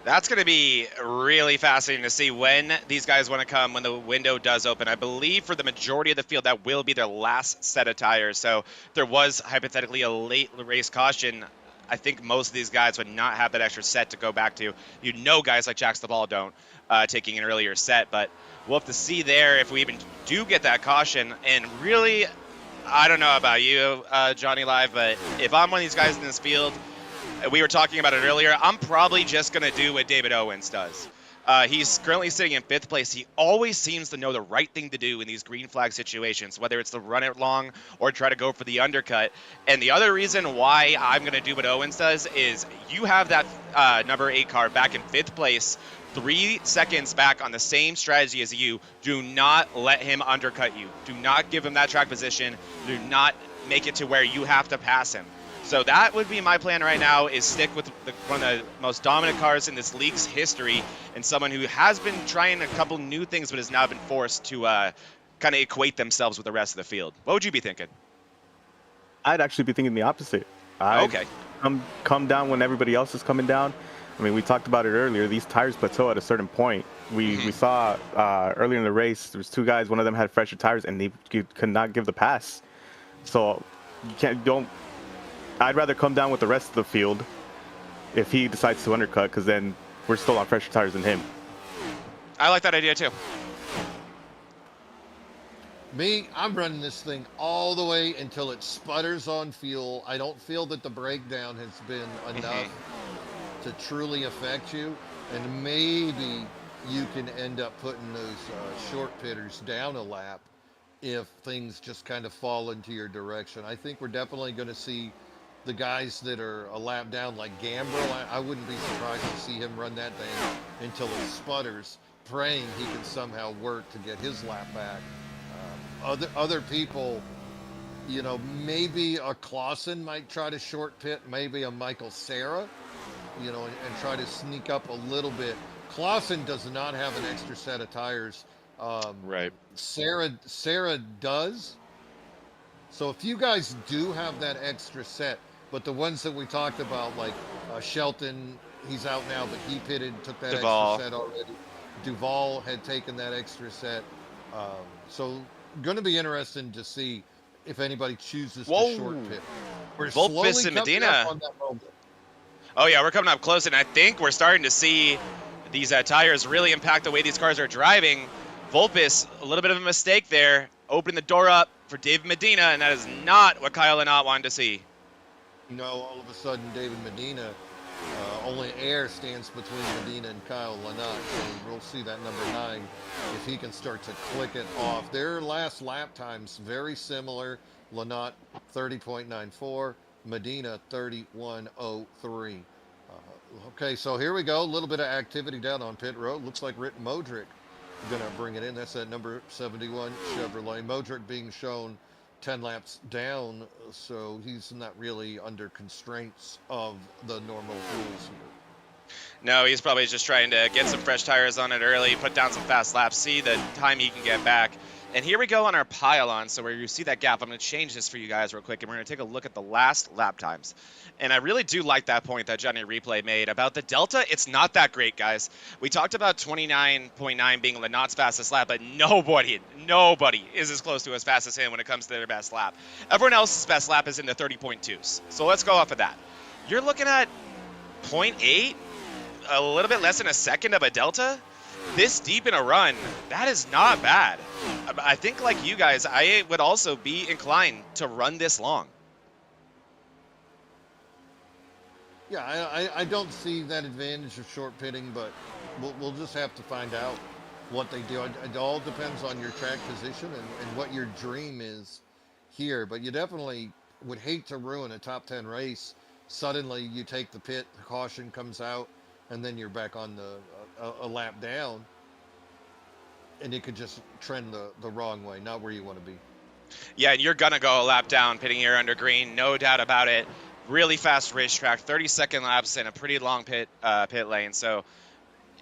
That's going to be really fascinating to see when these guys want to come, when the window does open. I believe for the majority of the field, that will be their last set of tires. So if there was hypothetically a late race caution, I think most of these guys would not have that extra set to go back to. Guys like Jax the Ball don't, taking an earlier set. But we'll have to see there if we even do get that caution. And really, I don't know about you, Johnny Live, but if I'm one of these guys in this field, we were talking about it earlier, I'm probably just going to do what David Owens does. He's currently sitting in 5th place. He always seems to know the right thing to do in these green flag situations, whether it's to run it long or try to go for the undercut. And the other reason why I'm going to do what Owens does is you have that number 8 car back in 5th place, 3 seconds back on the same strategy as you. Do not let him undercut you. Do not give him that track position. Do not make it to where you have to pass him. So that would be my plan right now, is stick with one of the most dominant cars in this league's history, and someone who has been trying a couple new things but has now been forced to kind of equate themselves with the rest of the field. What would you be thinking? I'd actually be thinking the opposite. Okay. Come down when everybody else is coming down. I mean, we talked about it earlier. These tires plateau at a certain point. We saw earlier in the race, there was 2 guys. One of them had fresher tires, and they could not give the pass. So I'd rather come down with the rest of the field if he decides to undercut, because then we're still on fresher tires than him. I like that idea too. Me, I'm running this thing all the way until it sputters on fuel. I don't feel that the breakdown has been enough to truly affect you. And maybe you can end up putting those short pitters down a lap if things just kind of fall into your direction. I think we're definitely going to see the guys that are a lap down, like Gambrel. I wouldn't be surprised to see him run that thing until it sputters, praying he can somehow work to get his lap back. Other people, you know, maybe a Clausen might try to short pit, maybe a Michael Serra, you know, and try to sneak up a little bit. Clausen does not have an extra set of tires. Right. Serra does. So if you guys do have that extra set, but the ones that we talked about, like Shelton, he's out now, but he pitted, took that Duvall. extra set already. Duval had taken that extra set. So going to be interesting to see if anybody chooses to short pit. We're slowly Volpis and coming Medina. up on that moment. Oh yeah, we're coming up close, and I think we're starting to see these tires really impact the way these cars are driving. Volpis, a little bit of a mistake there, opening the door up for David Medina, and that is not what Kyle Lynott wanted to see. You know, all of a sudden, David Medina, only air stands between Medina and Kyle Lynott. So we'll see that number 9 if he can start to click it off. Their last lap times very similar. Lynott 30.94, Medina 31.03. Okay, so here we go. A little bit of activity down on pit road. Looks like Rick Modric going to bring it in. That's at number 71 Chevrolet. Modric being shown 10 laps down, so he's not really under constraints of the normal rules here. No, he's probably just trying to get some fresh tires on it early, put down some fast laps, see the time he can get back. And here we go on our pylon. So where you see that gap, I'm going to change this for you guys real quick, and we're going to take a look at the last lap times. And I really do like that point that Johnny Replay made about the Delta. It's not that great, guys. We talked about 29.9 being Lynott's fastest lap, but nobody is as close to as fast as him when it comes to their best lap. Everyone else's best lap is in the 30.2s. So let's go off of that. You're looking at 0.8, a little bit less than a second of a Delta. This deep in a run, that is not bad. I think, like you guys, I would also be inclined to run this long. Yeah, I don't see that advantage of short pitting, but we'll just have to find out what they do. It all depends on your track position and what your dream is here. But you definitely would hate to ruin a top 10 race. Suddenly you take the pit, the caution comes out, and then you're back on a lap down, and it could just trend the wrong way, not where you want to be. Yeah, and you're going to go a lap down pitting here under green, no doubt about it. Really fast racetrack, 30-second laps and a pretty long pit lane. So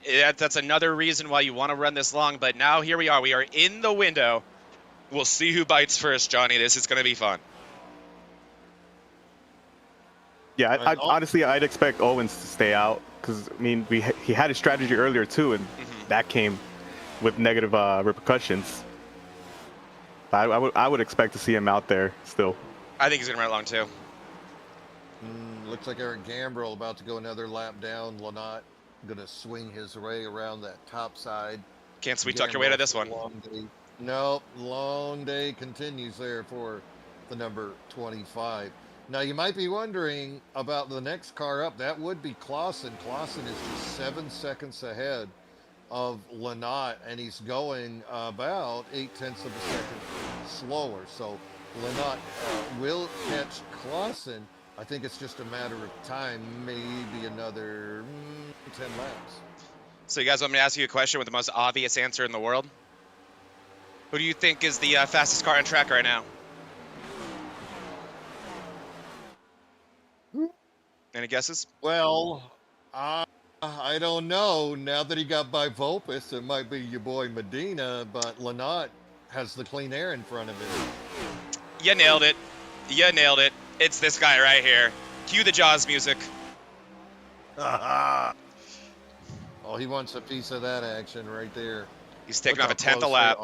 that's another reason why you want to run this long. But now here we are. We are in the window. We'll see who bites first, Johnny. This is going to be fun. Yeah, honestly, I'd expect Owens to stay out because, I mean, he had a strategy earlier, too, and that came with negative repercussions. I would expect to see him out there still. I think he's going to run it long, too. Looks like Eric Gambrel about to go another lap down. Lynott going to swing his way around that top side. Can't sweet talk your way to this one. No, long day continues there for the number 25. Now, you might be wondering about the next car up. That would be Clausen. Clausen is just 7 seconds ahead of Lynott, and he's going about 0.8 of a second slower. So Lynott will catch Clausen. I think it's just a matter of time, maybe another 10 laps. So you guys want me to ask you a question with the most obvious answer in the world? Who do you think is the fastest car on track right now? Any guesses? Well, I don't know. Now that he got by Volpis, it might be your boy Medina, but Lynott has the clean air in front of him. You nailed it. You nailed it. It's this guy right here. Cue the Jaws music. Oh, he wants a piece of that action right there. He's taking off a 10th a lap.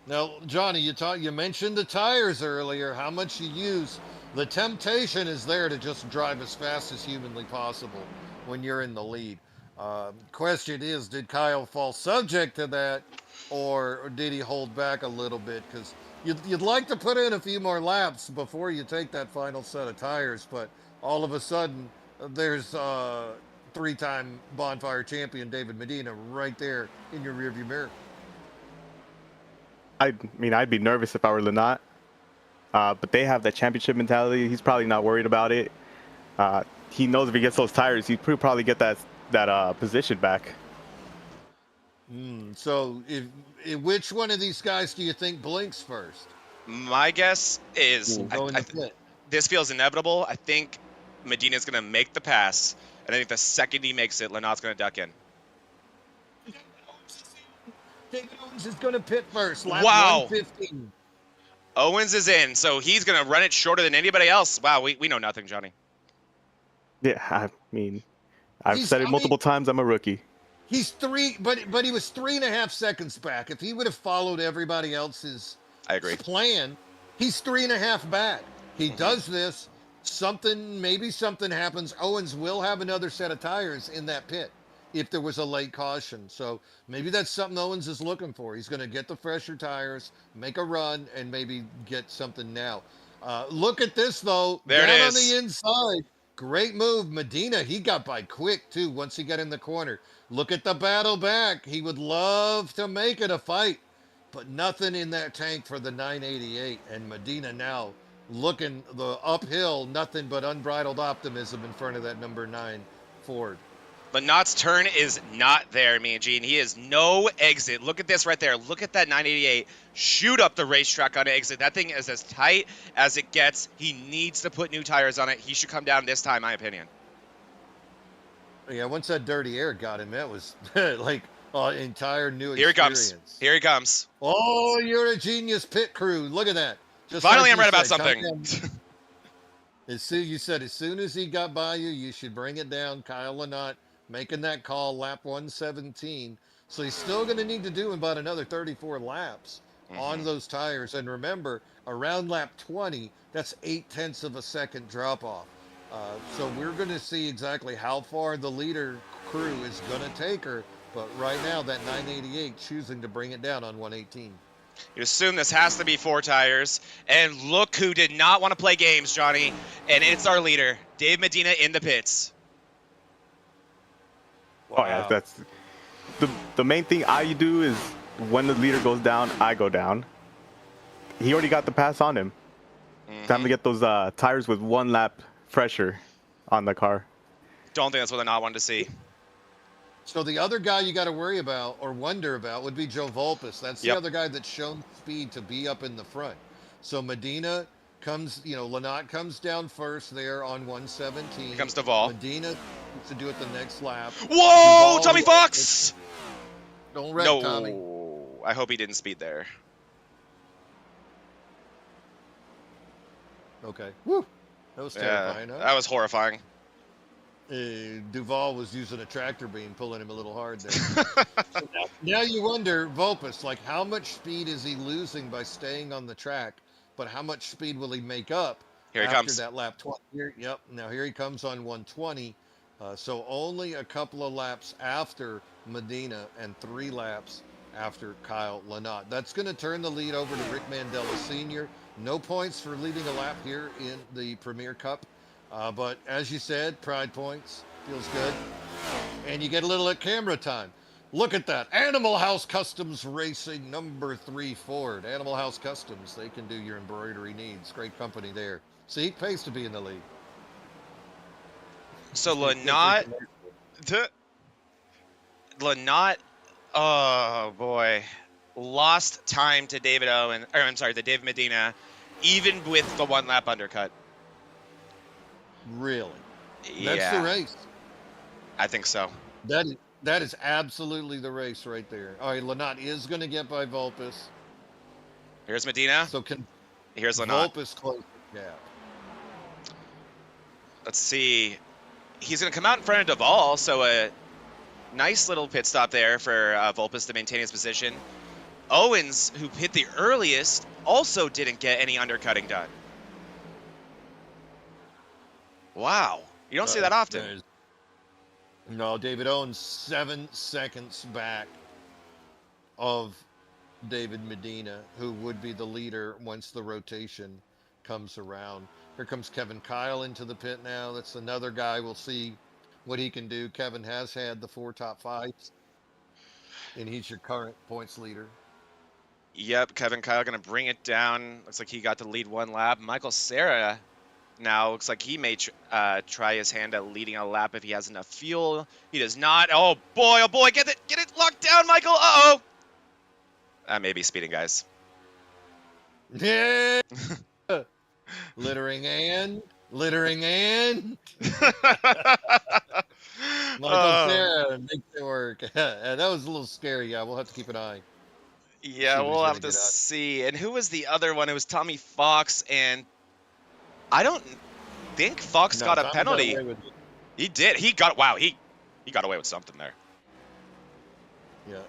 Now, Johnny, you mentioned the tires earlier. How much you use The temptation is there to just drive as fast as humanly possible when you're in the lead. Question is, did Kyle fall subject to that, or did he hold back a little bit? Because you'd like to put in a few more laps before you take that final set of tires, but all of a sudden, there's three-time Bonfire champion David Medina right there in your rearview mirror. I mean, I'd be nervous if I were Lenat, but they have that championship mentality. He's probably not worried about it. He knows if he gets those tires, he'd probably get that position back. So, which one of these guys do you think blinks first? My guess is this feels inevitable. I think Medina's going to make the pass, and I think the second he makes it, Lenat's going to duck in. David Owens is going to pit first. Lap Wow. 115. Owens is in, so he's going to run it shorter than anybody else. Wow, we know nothing, Johnny. Yeah, I mean, I've said it multiple times. I'm a rookie. He's but he was 3.5 seconds back. If he would have followed everybody else's plan, he's 3.5 back. He does this. Maybe something happens. Owens will have another set of tires in that pit if there was a late caution. So maybe that's something Owens is looking for. He's going to get the fresher tires, make a run, and maybe get something now. Look at this, though. There down it on is. the inside. Great move. Medina, he got by quick, too, once he got in the corner. Look at the battle back. He would love to make it a fight, but nothing in that tank for the 988. And Medina now looking the uphill, nothing but unbridled optimism in front of that number 9 Ford. Lenat's turn is not there, me and Gene. He has no exit. Look at this right there. Look at that 988 shoot up the racetrack on exit. That thing is as tight as it gets. He needs to put new tires on it. He should come down this time, my opinion. Yeah, once that dirty air got him, that was like an entire new experience. Here he comes. Here he comes. Oh, you're a genius, pit crew. Look at that. Just Finally, like I'm right about said, something. As soon as he got by you, you should bring it down. Kyle Lenat making that call, lap 117. So he's still going to need to do about another 34 laps on those tires. And remember, around lap 20, that's 0.8 of a second drop off. So we're going to see exactly how far the leader crew is going to take her. But right now, that 988 choosing to bring it down on 118. You assume this has to be 4 tires. And look who did not want to play games, Johnny. And it's our leader, Dave Medina, in the pits. Wow. Oh, yeah, that's the main thing I do is when the leader goes down, I go down. He already got the pass on him. Time to get those tires with 1 lap fresher on the car. Don't think that's what Lenat wanted to see. So the other guy you got to worry about or wonder about would be Joe Volpus. That's the other guy that's shown speed to be up in the front. So Medina comes, Lenat comes down first there on 117. Here comes Duvall. Medina needs to do it the next lap. Whoa, Duvall, Tommy Fox! Don't wreck No, Tommy. I hope he didn't speed there. Okay. Woo. That was terrifying, huh? That was horrifying. Duvall was using a tractor beam, pulling him a little hard there. So now you wonder, Volpus, like how much speed is he losing by staying on the track, but how much speed will he make up Here he after comes. that lap 20? Now here he comes on 120. So only a couple of laps after Medina and 3 laps after Kyle Lenat. That's going to turn the lead over to Rick Mandela Sr. No points for leading a lap here in the Premier Cup. But as you said, pride points, feels good. And you get a little camera time. Look at that. Animal House Customs Racing, number 3 Ford. Animal House Customs, they can do your embroidery needs. Great company there. See, it pays to be in the league. So Lenat, oh boy, lost time to David Medina, even with the 1 lap undercut. Really? That's the race. I think so. That is absolutely the race right there. All right, Lenat is going to get by Volpus. Here's Medina. So can Here's Lenat. Volpus close the gap? Let's see. He's going to come out in front of Duvall, so a nice little pit stop there for Volpus to maintain his position. Owens, who hit the earliest, also didn't get any undercutting done. Wow. You don't see that often. No, David Owens 7 seconds back of David Medina, who would be the leader once the rotation comes around. Here comes Kevin Kyle into the pit now. That's another guy. We'll see what he can do. Kevin has had the 4 top 5s, and he's your current points leader. Yep, Kevin Kyle going to bring it down. Looks like he got to lead 1 lap. Michael Cera now looks like he may try his hand at leading a lap if he has enough fuel. He does not. Oh boy, get it locked down, Michael. Uh-oh. That may be speeding, guys. Yeah. Littering and Michael Cera makes it work. That was a little scary. Yeah, we'll have to keep an eye. Yeah, we'll have to see. And who was the other one? It was Tommy Fox, and I don't think Fox got a penalty. He did. He got away with something there. Yeah,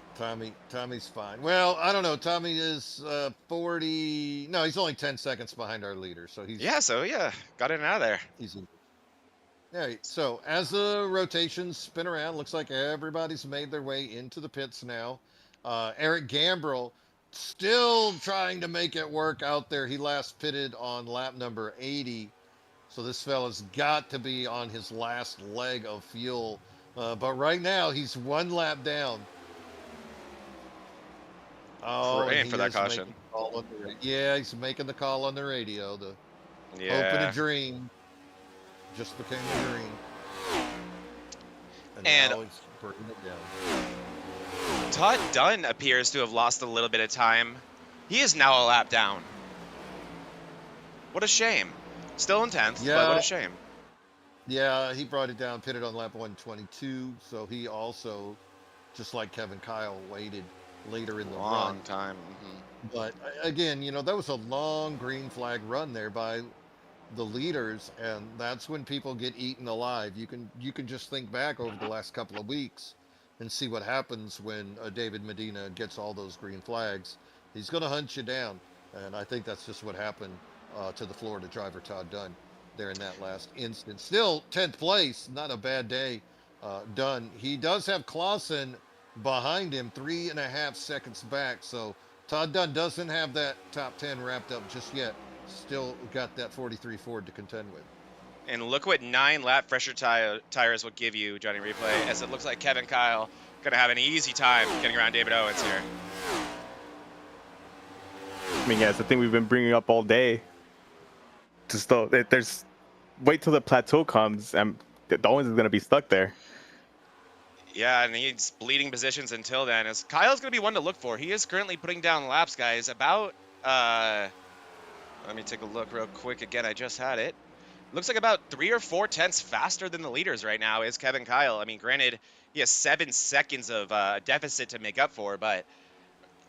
Tommy's fine. Well, I don't know. Tommy is 40. No, he's only 10 seconds behind our leader, so he's got in and out of there. He's in. Yeah. So as the rotations spin around, looks like everybody's made their way into the pits now. Eric Gambrell still trying to make it work out there. He last pitted on lap number 80. So this fella's got to be on his last leg of fuel. But right now, he's 1 lap down. Oh, praying for that caution. Yeah, he's making the call on the radio. The hope and a dream just became a dream. And now he's bringing it down. Todd Dunn appears to have lost a little bit of time. He is now a lap down. What a shame. Still in 10th, but what a shame. Yeah, he brought it down, pitted on lap 122, so he also, just like Kevin Kyle, waited later in the long run. Time. But again, that was a long green flag run there by the leaders, and that's when people get eaten alive. You can just think back over the last couple of weeks and see what happens when David Medina gets all those green flags. He's going to hunt you down, and I think that's just what happened to the Florida driver Todd Dunn there in that last instance. Still 10th place, not a bad day. Dunn. He does have Clausen behind him, 3.5 seconds back. So Todd Dunn doesn't have that top 10 wrapped up just yet. Still got that 43 Ford to contend with. And look what 9 lap pressure tires will give you, Johnny Replay, as it looks like Kevin Kyle going to have an easy time getting around David Owens here. I mean, yeah, it's the thing we've been bringing up all day. There's wait till the plateau comes, and Owens is going to be stuck there. Yeah, and he's bleeding positions until then. As Kyle's going to be one to look for. He is currently putting down laps, guys. About, let me take a look real quick again. I just had it. Looks like about 3 or 4 tenths faster than the leaders right now is Kevin Kyle. I mean, granted, he has 7 seconds of deficit to make up for, but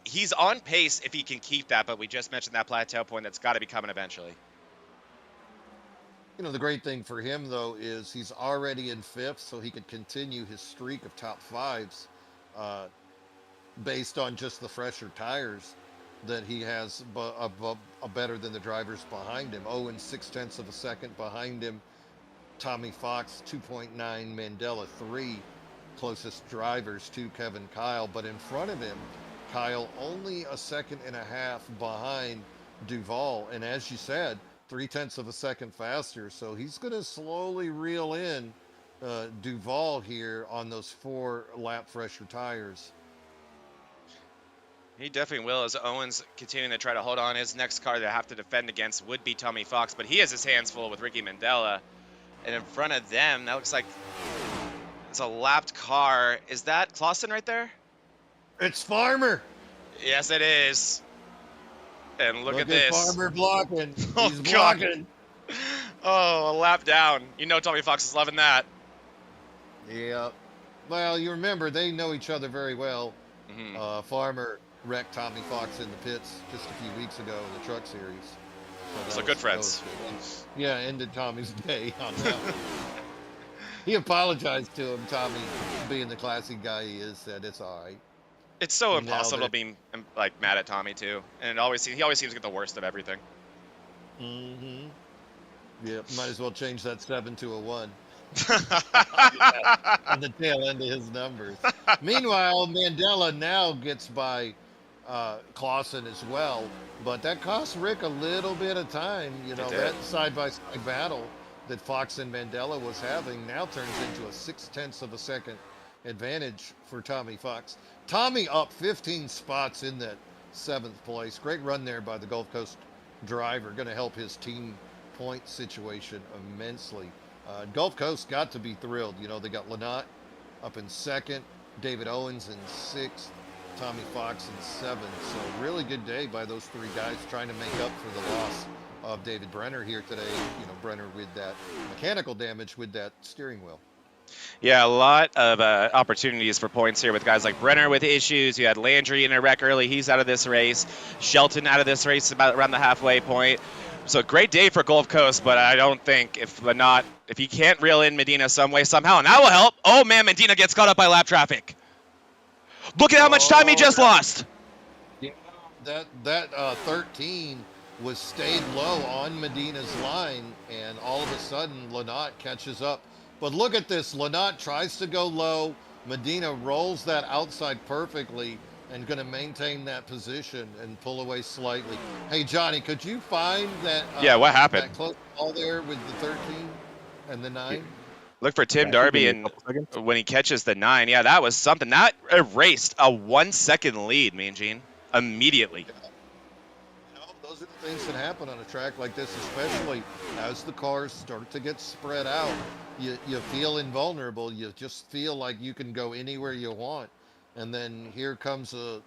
he's on pace if he can keep that. But we just mentioned that plateau point that's got to be coming eventually. The great thing for him, though, is he's already in 5th, so he could continue his streak of top 5s based on just the fresher tires that he has better than the drivers behind him. Owens 0.6 of a second behind him. Tommy Fox 2.9, Mandela 3, closest drivers to Kevin Kyle. But in front of him, Kyle only 1.5 seconds behind Duval. And as you said, 0.3 of a second faster. So he's going to slowly reel in Duval here on those 4 lap fresher tires. He definitely will, as Owens continuing to try to hold on. His next car to have to defend against would be Tommy Fox, but he has his hands full with Ricky Mandela. And in front of them, that looks like it's a lapped car. Is that Clausen right there? It's Farmer. Yes, it is. And look at this. Farmer blocking. Oh, he's blocking. Oh, a lap down. Tommy Fox is loving that. Yeah. Well, you remember, they know each other very well. Mm-hmm. Farmer wrecked Tommy Fox in the pits just a few weeks ago in the truck series. So good friends. Good. Yeah, ended Tommy's day on that one. He apologized to him, Tommy, being the classy guy he is, said it's all right. It's so impossible to be mad at Tommy too, and he always seems to get the worst of everything. Mm-hmm. Yeah, might as well change that 7 to a 1 on the tail end of his numbers. Meanwhile, Mandela now gets by Clausen as well, but that cost Rick a little bit of time. You It know, did. that side-by-side battle that Fox and Mandela was having now turns into a 6/10 of a second advantage for Tommy Fox. Tommy up 15 spots in that 7th place. Great run there by the Gulf Coast driver, going to help his team point situation immensely. Gulf Coast got to be thrilled. You know, they got Lynott up in 2nd, David Owens in 6th, Tommy Fox in 7th. So really good day by those 3 guys trying to make up for the loss of David Brenner here today. You know, Brenner with that mechanical damage with that steering wheel. Yeah, a lot of opportunities for points here with guys like Brenner with issues. You had Landry in a wreck early. He's out of this race. Shelton out of this race about around the halfway point. So great day for Gulf Coast, but I don't think if he can't reel in Medina some way, somehow, and that will help. Oh, man, Medina gets caught up by lap traffic. Look at how much time he just lost. Yeah, that 13 was stayed low on Medina's line, and all of a sudden Lynott catches up. But look at this, Lynott tries to go low, Medina rolls that outside perfectly and going to maintain that position and pull away slightly. Hey Johnny, could you find that Yeah, what happened? that close call there with the 13 and the 9? Look for Tim Yeah, Darby, give me a and couple seconds. when he catches the 9, yeah, that was something. That erased a 1-second lead, Mean Gene, immediately. Those are the things that happen on a track like this, especially as the cars start to get spread out. You feel invulnerable. You just feel like you can go anywhere you want. And then here comes a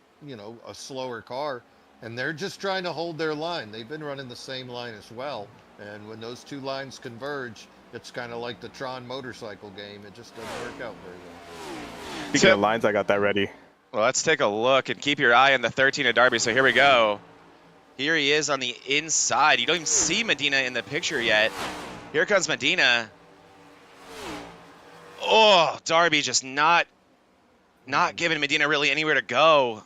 slower car, and they're just trying to hold their line. They've been running the same line as well. And when those 2 lines converge, it's kind of like the Tron motorcycle game. It just doesn't work out very well. Speaking of lines, I got that ready. Well, let's take a look and keep your eye on the 13 of Darby. So here we go. Here he is on the inside. You don't even see Medina in the picture yet. Here comes Medina. Oh, Darby just not giving Medina really anywhere to go.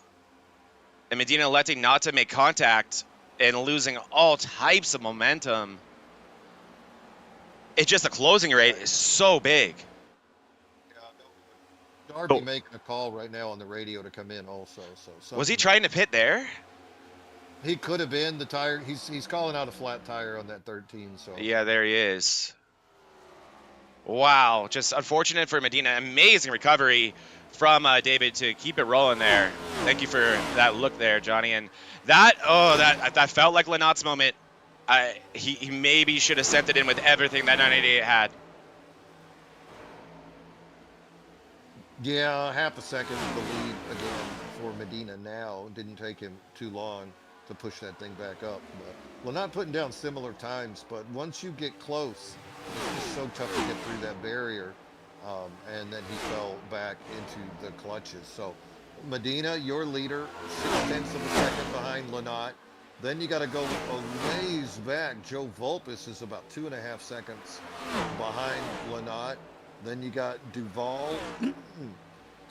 And Medina electing not to make contact and losing all types of momentum. It's just the closing rate is so big. Darby making a call right now on the radio to come in also. So was he trying to pit there? He could have been the tire. He's calling out a flat tire on that 13. So yeah, there he is. Wow, just unfortunate for Medina. Amazing recovery from David to keep it rolling there. Thank you for that look there, Johnny. And that felt like Lynott's moment. He maybe should have sent it in with everything that 988 had. Yeah, half a second of the lead again for Medina now. Didn't take him too long to push that thing back up. But well, not putting down similar times, but once you get close, it's just so tough to get through that barrier. And then he fell back into the clutches. So Medina, your leader, 6/10 of a second behind Lynott. Then you got to go a ways back. Joe Vulpes is about 2.5 seconds behind Lynott. Then you got Duval.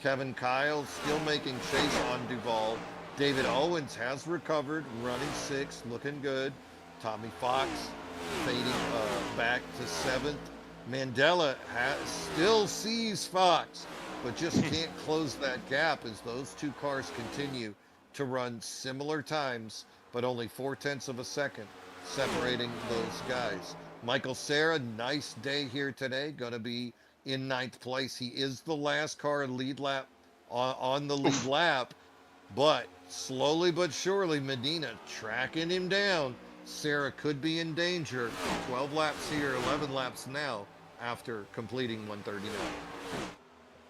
Kevin Kyle still making chase on Duval. David Owens has recovered, running 6th, looking good. Tommy Fox fading back to 7th. Mandela still sees Fox, but just can't close that gap as those 2 cars continue to run similar times, but only 4/10 of a second separating those guys. Michael Serra, nice day here today, going to be in 9th place. He is the last car in lead lap on the lead lap, but slowly but surely Medina tracking him down. Serra could be in danger. 12 laps here, 11 laps now after completing 139.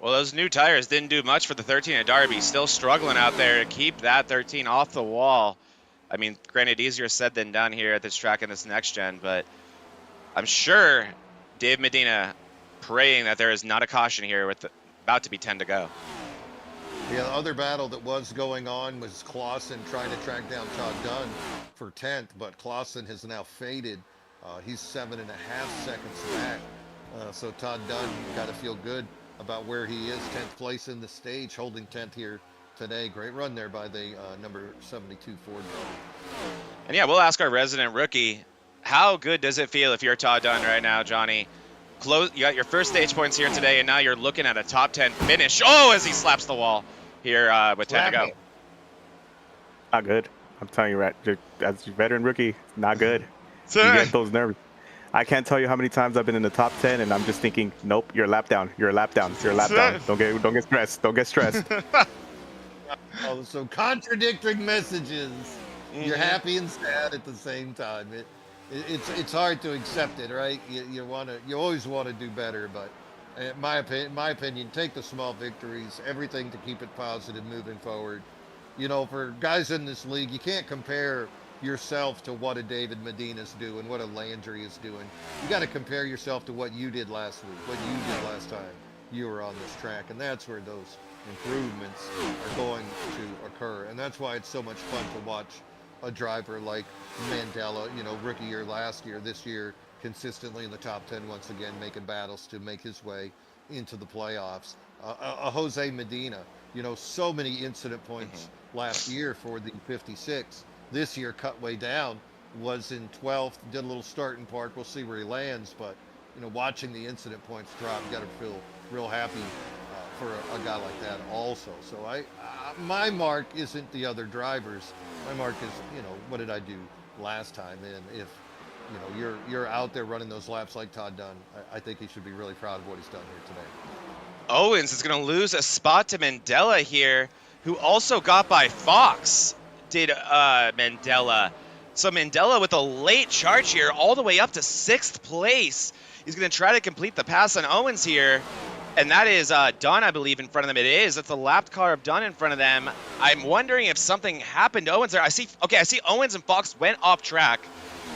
Well, those new tires didn't do much for the 13 at Darby. Still struggling out there to keep that 13 off the wall. I mean, granted, easier said than done here at this track in this next gen, but I'm sure Dave Medina praying that there is not a caution here with about to be 10 to go. Yeah, the other battle that was going on was Clausen trying to track down Todd Dunn for 10th, but Clausen has now faded. He's 7.5 seconds back. So Todd Dunn got to feel good about where he is, 10th place in the stage, holding 10th here today. Great run there by the number 72 Ford. And yeah, we'll ask our resident rookie, how good does it feel if you're Todd Dunn right now, Johnny? You got your first stage points here today, and now you're looking at a top 10 finish. Oh, as he slaps the wall here with 10 to go. Not good. I'm telling you, right, as a veteran rookie, not good. You get those nerves. I can't tell you how many times I've been in the top 10, and I'm just thinking, nope, you're a lap down. You're a lap down. You're a lap down. Don't get stressed. Don't get stressed. Oh, so contradicting messages. You're happy and sad at the same time. It's hard to accept it, right? You always want to do better, but in my opinion, take the small victories, everything to keep it positive moving forward. You know, for guys in this league, you can't compare yourself to what a David Medina's doing, what a Landry is doing. You got to compare yourself to what you did last week, what you did last time you were on this track, and that's where those improvements are going to occur. And that's why it's so much fun to watch a driver like Mandela, you know, rookie year last year, this year consistently in the top 10 once again, making battles to make his way into the playoffs. A Jose Medina, you know, so many incident points last year for the 56. This year cut way down, was in 12th, did a little starting park. We'll see where he lands, but you know, watching the incident points drop, you got to feel real happy for a guy like that also. So my mark isn't the other drivers. My mark is, you know, what did I do last time? And if, you know, you're out there running those laps like Todd Dunn, I think he should be really proud of what he's done here today. Owens is going to lose a spot to Mandela here, who also got by Fox, did Mandela. So Mandela with a late charge here, all the way up to 6th place. He's going to try to complete the pass on Owens here. And that is Dunn, I believe, in front of them. It is. That's the lapped car of Dunn in front of them. I'm wondering if something happened to Owens there. I see Owens and Fox went off track.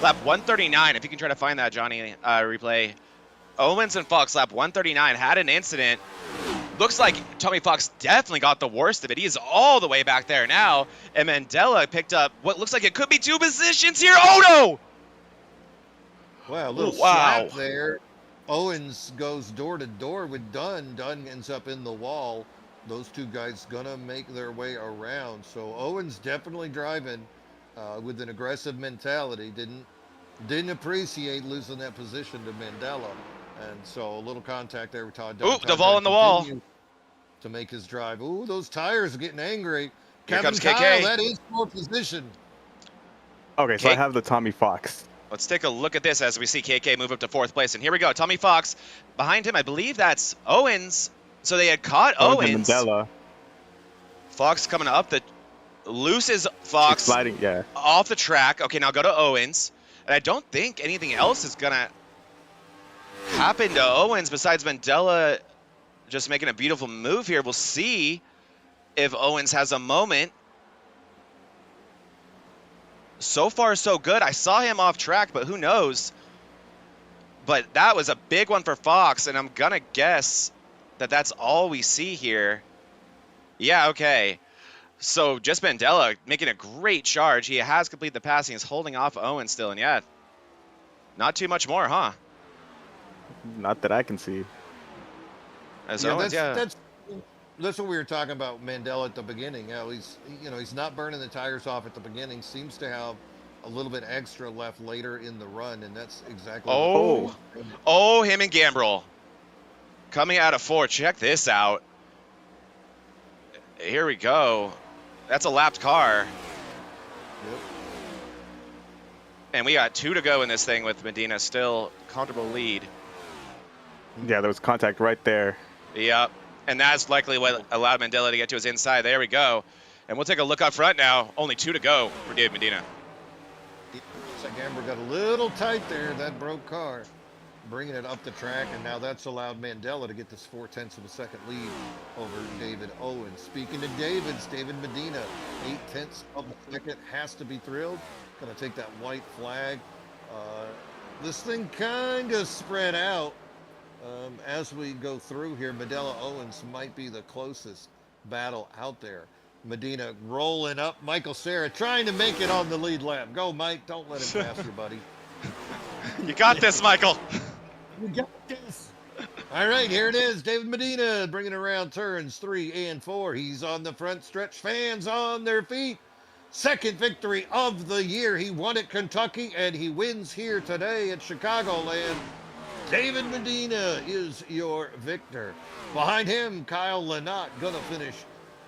Lap 139, if you can try to find that, Johnny, replay. Owens and Fox, lap 139, had an incident. Looks like Tommy Fox definitely got the worst of it. He is all the way back there now. And Mandela picked up what looks like it could be 2 positions here. Oh, no! Wow, a little slap there. Owens goes door to door with Dunn. Dunn ends up in the wall. Those two guys gonna make their way around. So Owens definitely driving with an aggressive mentality. Didn't appreciate losing that position to Mandela. And so a little contact there with Todd Dunn. Ooh, the ball in the wall. To make his drive. Ooh, those tires are getting angry. Here Kevin comes Kyle, KK. that is more position. Okay, so I have the Tommy Fox. Let's take a look at this as we see KK move up to 4th place. And here we go. Tommy Fox behind him. I believe that's Owens. So they had caught Owens. Mandela. Fox coming up. Loses Fox sliding, yeah, off the track. Okay, now go to Owens. And I don't think anything else is going to happen to Owens besides Mandela just making a beautiful move here. We'll see if Owens has a moment. So far, so good. I saw him off track, but who knows? But that was a big one for Fox, and I'm going to guess that that's all we see here. Yeah, okay. So just Mandela making a great charge. He has completed the passing. He's holding off Owens still, and yeah, not too much more, huh? Not that I can see. As Yeah, Owens, that's what we were talking about Mandela at the beginning. How he's not burning the tires off at the beginning. Seems to have a little bit extra left later in the run, and that's exactly. Him and Gambrel coming out of 4. Check this out. Here we go. That's a lapped car. Yep. And we got 2 to go in this thing with Medina still comfortable lead. Yeah, there was contact right there. Yep. And that's likely what allowed Mandela to get to his inside. There we go. And we'll take a look up front now. Only 2 to go for David Medina. Looks like Amber got a little tight there, that broke car. Bringing it up the track, and now that's allowed Mandela to get this 0.4 of a second lead over David Owens. Speaking of David Medina, 0.8 of a second, has to be thrilled. Gonna take that white flag. This thing kind of spread out. As we go through here, Medela Owens might be the closest battle out there. Medina rolling up. Michael Cera trying to make it on the lead lap. Go, Mike. Don't let him pass you, buddy. You got this, Michael. You got this. All right, here it is. David Medina bringing around turns 3 and 4. He's on the front stretch. Fans on their feet. second victory of the year. He won at Kentucky, and he wins here today at Chicagoland. David Medina is your victor. Behind him, Kyle Lynott gonna finish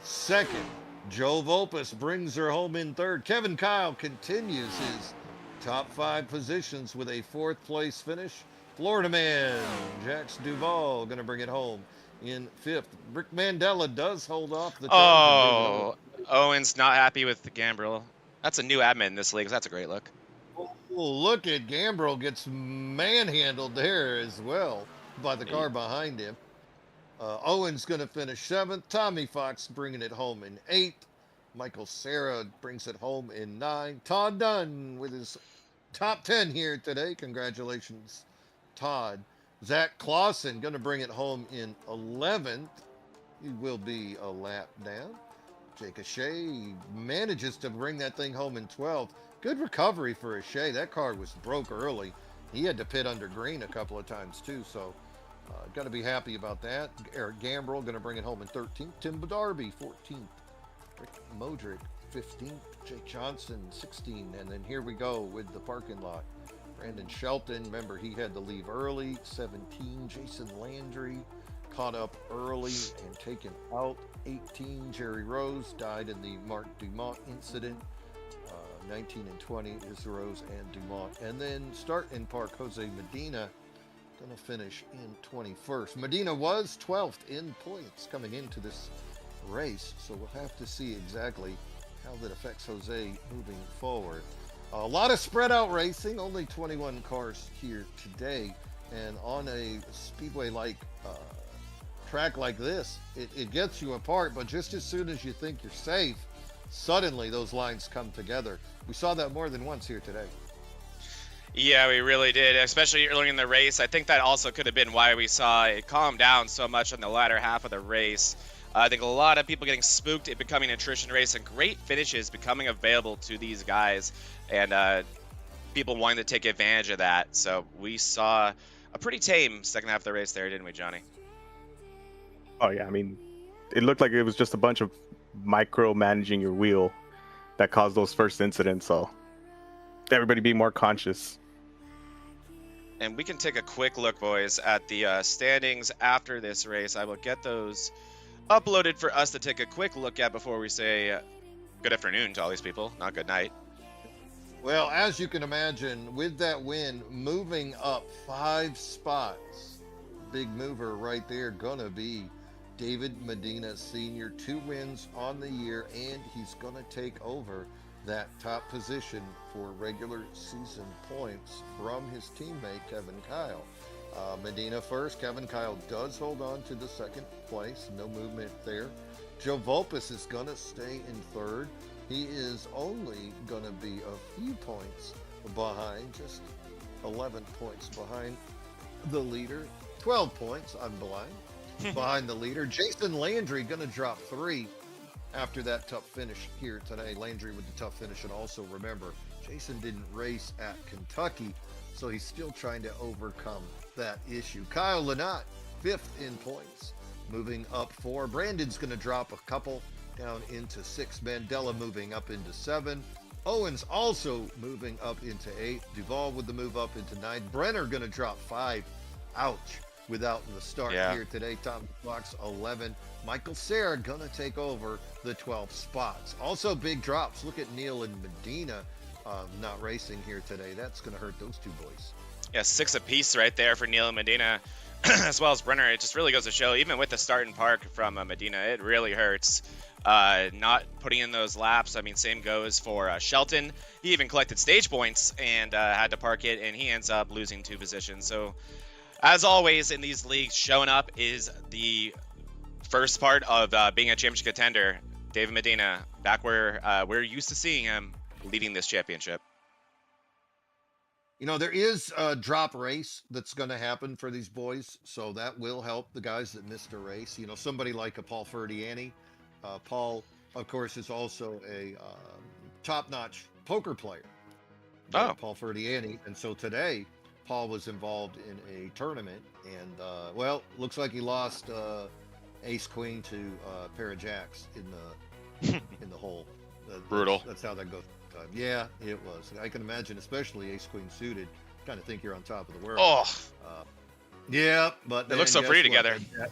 second. Joe Volpus brings her home in third. Kevin Kyle continues his top 5 positions with a 4th place finish. Florida man Jax Duvall gonna bring it home in 5th. Rick Mandela does hold off the charge and bring it over. Oh, Owen's not happy with the Gambrel. That's a new admin in this league. That's a great look. Oh, look at Gambrel gets manhandled there as well by the car behind him. Owen's going to finish 7th. Tommy Fox bringing it home in 8th. Michael Sarah brings it home in 9th. Todd Dunn with his top 10 here today. Congratulations, Todd. Zach Clausen going to bring it home in 11th. He will be a lap down. Jake Ashea manages to bring that thing home in 12th. Good recovery for Ashea. That car was broke early. He had to pit under green a couple of times too, so got to be happy about that. Eric Gambrel going to bring it home in 13th. Tim Darby 14th. Rick Modric 15th. Jake Johnson 16th. And then here we go with the parking lot. Brandon Shelton, remember he had to leave early. 17. Jason Landry caught up early and taken out. 18. Jerry Rose died in the Mark Dumont incident. 19 and 20 is Rose and Dumont. And then start in park, Jose Medina gonna finish in 21st. Medina was 12th in points coming into this race, so we'll have to see exactly how that affects Jose moving forward. A lot of spread out racing, only 21 cars here today, and on a speedway like track like this, it gets you apart, but just as soon as you think you're safe, suddenly those lines come together. We saw that more than once here today. Yeah, we really did, especially early in the race. I think that also could have been why we saw it calm down so much in the latter half of the race. I think a lot of people getting spooked, it becoming an attrition race, and great finishes becoming available to these guys, and people wanting to take advantage of that. So we saw a pretty tame second half of the race there, didn't we, Johnny? Oh yeah, I mean, it looked like it was just a bunch of micromanaging your wheel that caused those first incidents. So everybody be more conscious. And we can take a quick look, boys, at the standings after this race. I will get those uploaded for us to take a quick look at before we say good afternoon to all these people, not good night. Well, as you can imagine, with that win, moving up 5 spots, big mover right there, gonna be David Medina Sr., 2 wins on the year, and he's going to take over that top position for regular season points from his teammate, Kevin Kyle. Medina first. Kevin Kyle does hold on to the 2nd place. No movement there. Joe Volpus is going to stay in 3rd. He is only going to be a few points behind, just 11 points behind the leader. 12 points, I'm blind. Behind the leader. Jason Landry going to drop 3 after that tough finish here today. Landry with the tough finish, and also remember, Jason didn't race at Kentucky, so he's still trying to overcome that issue. Kyle Lynott, 5th in points, moving up 4. Brandon's going to drop a couple down into 6. Mandela moving up into 7. Owens also moving up into 8. Duvall with the move up into 9. Brenner going to drop 5. Ouch. Without the start here today. Tom Fox 11. Michael Sarah gonna take over the 12 spots. Also big drops. Look at Neil and Medina not racing here today. That's gonna hurt those 2 boys. Yeah, 6 apiece right there for Neil and Medina, as well as Brenner. It just really goes to show, even with the start and park from Medina, it really hurts not putting in those laps. I mean, same goes for Shelton. He even collected stage points and had to park it, and he ends up losing 2 positions. So as always in these leagues, showing up is the first part of being a championship contender. David Medina, back where we're used to seeing him leading this championship. You know, there is a drop race that's going to happen for these boys, so that will help the guys that missed a race. You know, somebody like a Paul Ferdiani. Paul, of course, is also a top-notch poker player. Paul Ferdiani. And so today, Paul was involved in a tournament, and well, looks like he lost ace queen to a pair of jacks in the hole. Brutal. That's how that goes. Yeah, it was. I can imagine, especially ace queen suited. Kind of think you're on top of the world. Oh, Yeah, but they look so guess pretty what? together.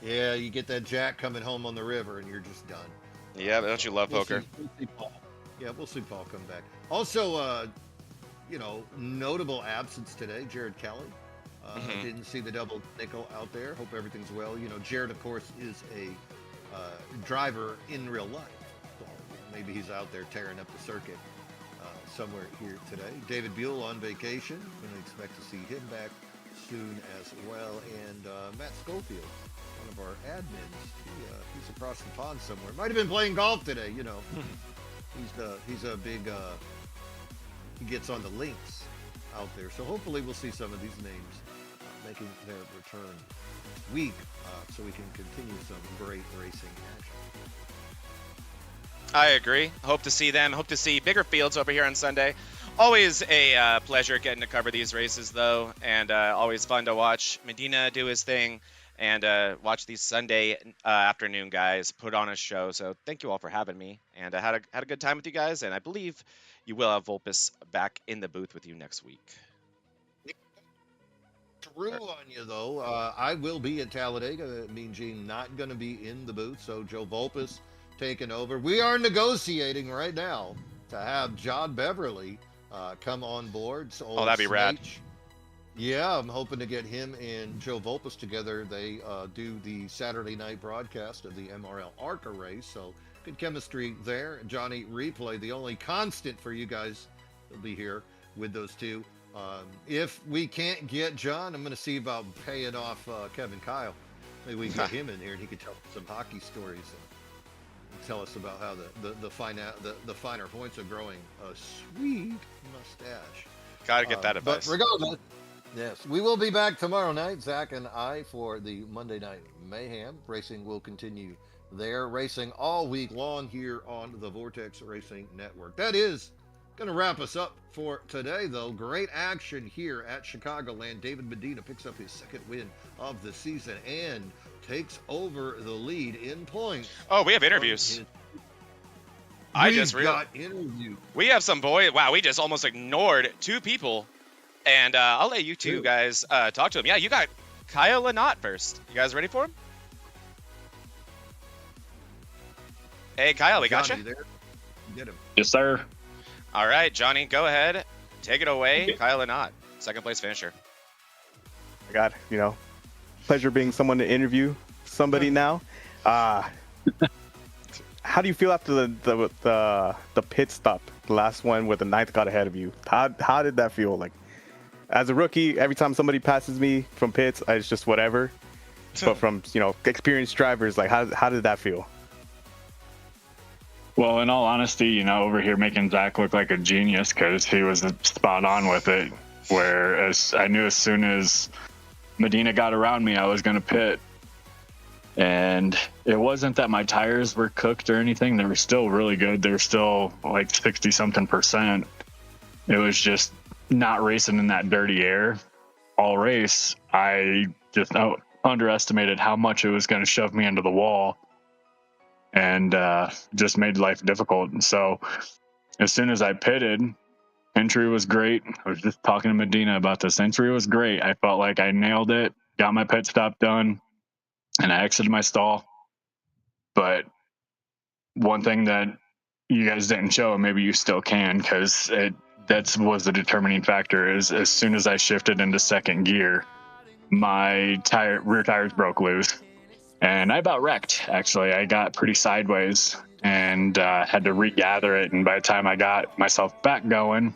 Yeah, you get that jack coming home on the river, and you're just done. Yeah, but don't you love poker? We'll see Paul. Yeah, we'll see Paul come back. Also, notable absence today, Jared Kelly. Didn't see the double nickel out there. Hope everything's well. Jared, of course, is a driver in real life. So maybe he's out there tearing up the circuit somewhere here today. David Buell on vacation. Going to expect to see him back soon as well. And Matt Schofield, one of our admins, he's across the pond somewhere. Might have been playing golf today. He's a big. He gets on the links out there. So hopefully we'll see some of these names making their return this week, so we can continue some great racing action. I agree. Hope to see them. Hope to see bigger fields over here on Sunday. Always a pleasure getting to cover these races, though, and always fun to watch Medina do his thing and watch these Sunday afternoon guys put on a show. So thank you all for having me, and I had a good time with you guys, and I believe you will have Vulpes back in the booth with you next week. True on you, though. I will be at Talladega. Mean Gene not going to be in the booth, so Joe Vulpes taking over. We are negotiating right now to have John Beverly come on board. So that'd be rad. Yeah, I'm hoping to get him and Joe Vulpes together. They do the Saturday night broadcast of the MRL ARCA race, so good chemistry there. Johnny Replay, the only constant for you guys, will be here with those two. If we can't get John, I'm going to see about paying off Kevin Kyle. Maybe we can get him in here and he could tell some hockey stories and tell us about how the finer points of growing a sweet mustache. Gotta get that advice. But regardless, yes, we will be back tomorrow night, Zach and I, for the Monday Night Mayhem. Racing will continue there, racing all week long here on the Vortex Racing Network. That is going to wrap us up for today, though. Great action here at Chicagoland. David Medina picks up his second win of the season and takes over the lead in points. Oh, we have interviews. We have some boy. Wow, we just almost ignored two people, and I'll let you two guys talk to them. Yeah, you got Kyle Lynott first. You guys ready for him? Hey, Kyle, we got you. Get him. Yes, sir. All right, Johnny, go ahead. Take it away. Okay. Kyle Lynott, second place finisher. I got, pleasure being someone to interview somebody now. How do you feel after the pit stop, the last one where the ninth got ahead of you? How did that feel? Like, as a rookie, every time somebody passes me from pits, it's just whatever. But from experienced drivers, like how did that feel? Well, in all honesty, over here making Zach look like a genius because he was spot on with it. Whereas I knew as soon as Medina got around me, I was going to pit. And it wasn't that my tires were cooked or anything. They were still really good. They were still like 60-something%. It was just not racing in that dirty air all race. I just underestimated how much it was going to shove me into the wall. And just made life difficult. And so as soon as I pitted, entry was great. I was just talking to Medina about this. Entry was great. I felt like I nailed it, got my pit stop done, and I exited my stall. But one thing that you guys didn't show, and maybe you still can, because that was the determining factor, is as soon as I shifted into second gear, my rear tires broke loose. And I about wrecked, actually. I got pretty sideways and had to regather it. And by the time I got myself back going,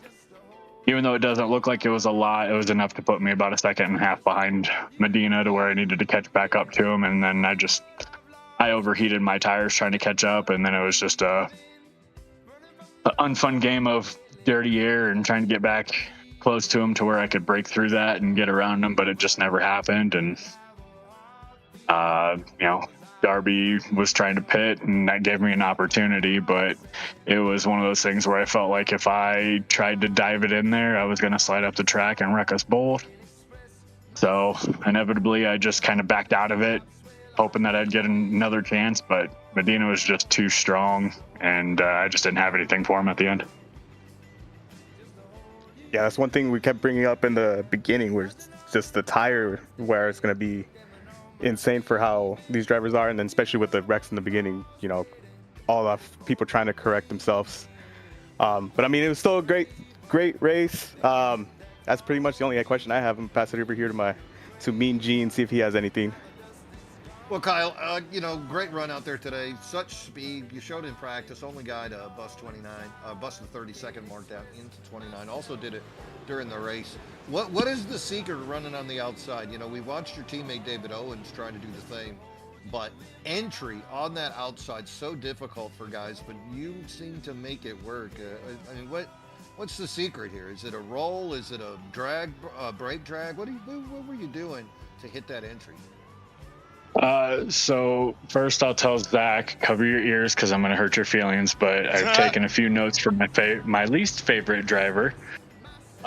even though it doesn't look like it was a lot, it was enough to put me about a second and a half behind Medina to where I needed to catch back up to him. And then I overheated my tires trying to catch up. And then it was just an unfun game of dirty air and trying to get back close to him to where I could break through that and get around him. But it just never happened. And Darby was trying to pit, and that gave me an opportunity, but it was one of those things where I felt like if I tried to dive it in there, I was going to slide up the track and wreck us both. So inevitably, I just kind of backed out of it, hoping that I'd get another chance, but Medina was just too strong, and I just didn't have anything for him at the end. Yeah, that's one thing we kept bringing up in the beginning, was just the tire wear is going to be insane for how these drivers are, and then especially with the wrecks in the beginning, you know, all of people trying to correct themselves. But I mean, it was still a great race. That's pretty much the only question I have. I'm pass it over here to Mean Gene, see if he has anything. Well, Kyle, you know, great run out there today. Such speed. You showed in practice. Only guy to bust 29, bust the 30-second mark down into 29. Also did it during the race. What is the secret running on the outside? You know, we watched your teammate David Owens trying to do the same, but entry on that outside so difficult for guys. But you seem to make it work. I mean, what's the secret here? Is it a roll? Is it a drag, brake drag? What were you doing to hit that entry? So first I'll tell Zach, cover your ears because I'm going to hurt your feelings, but I've taken a few notes from my least favorite driver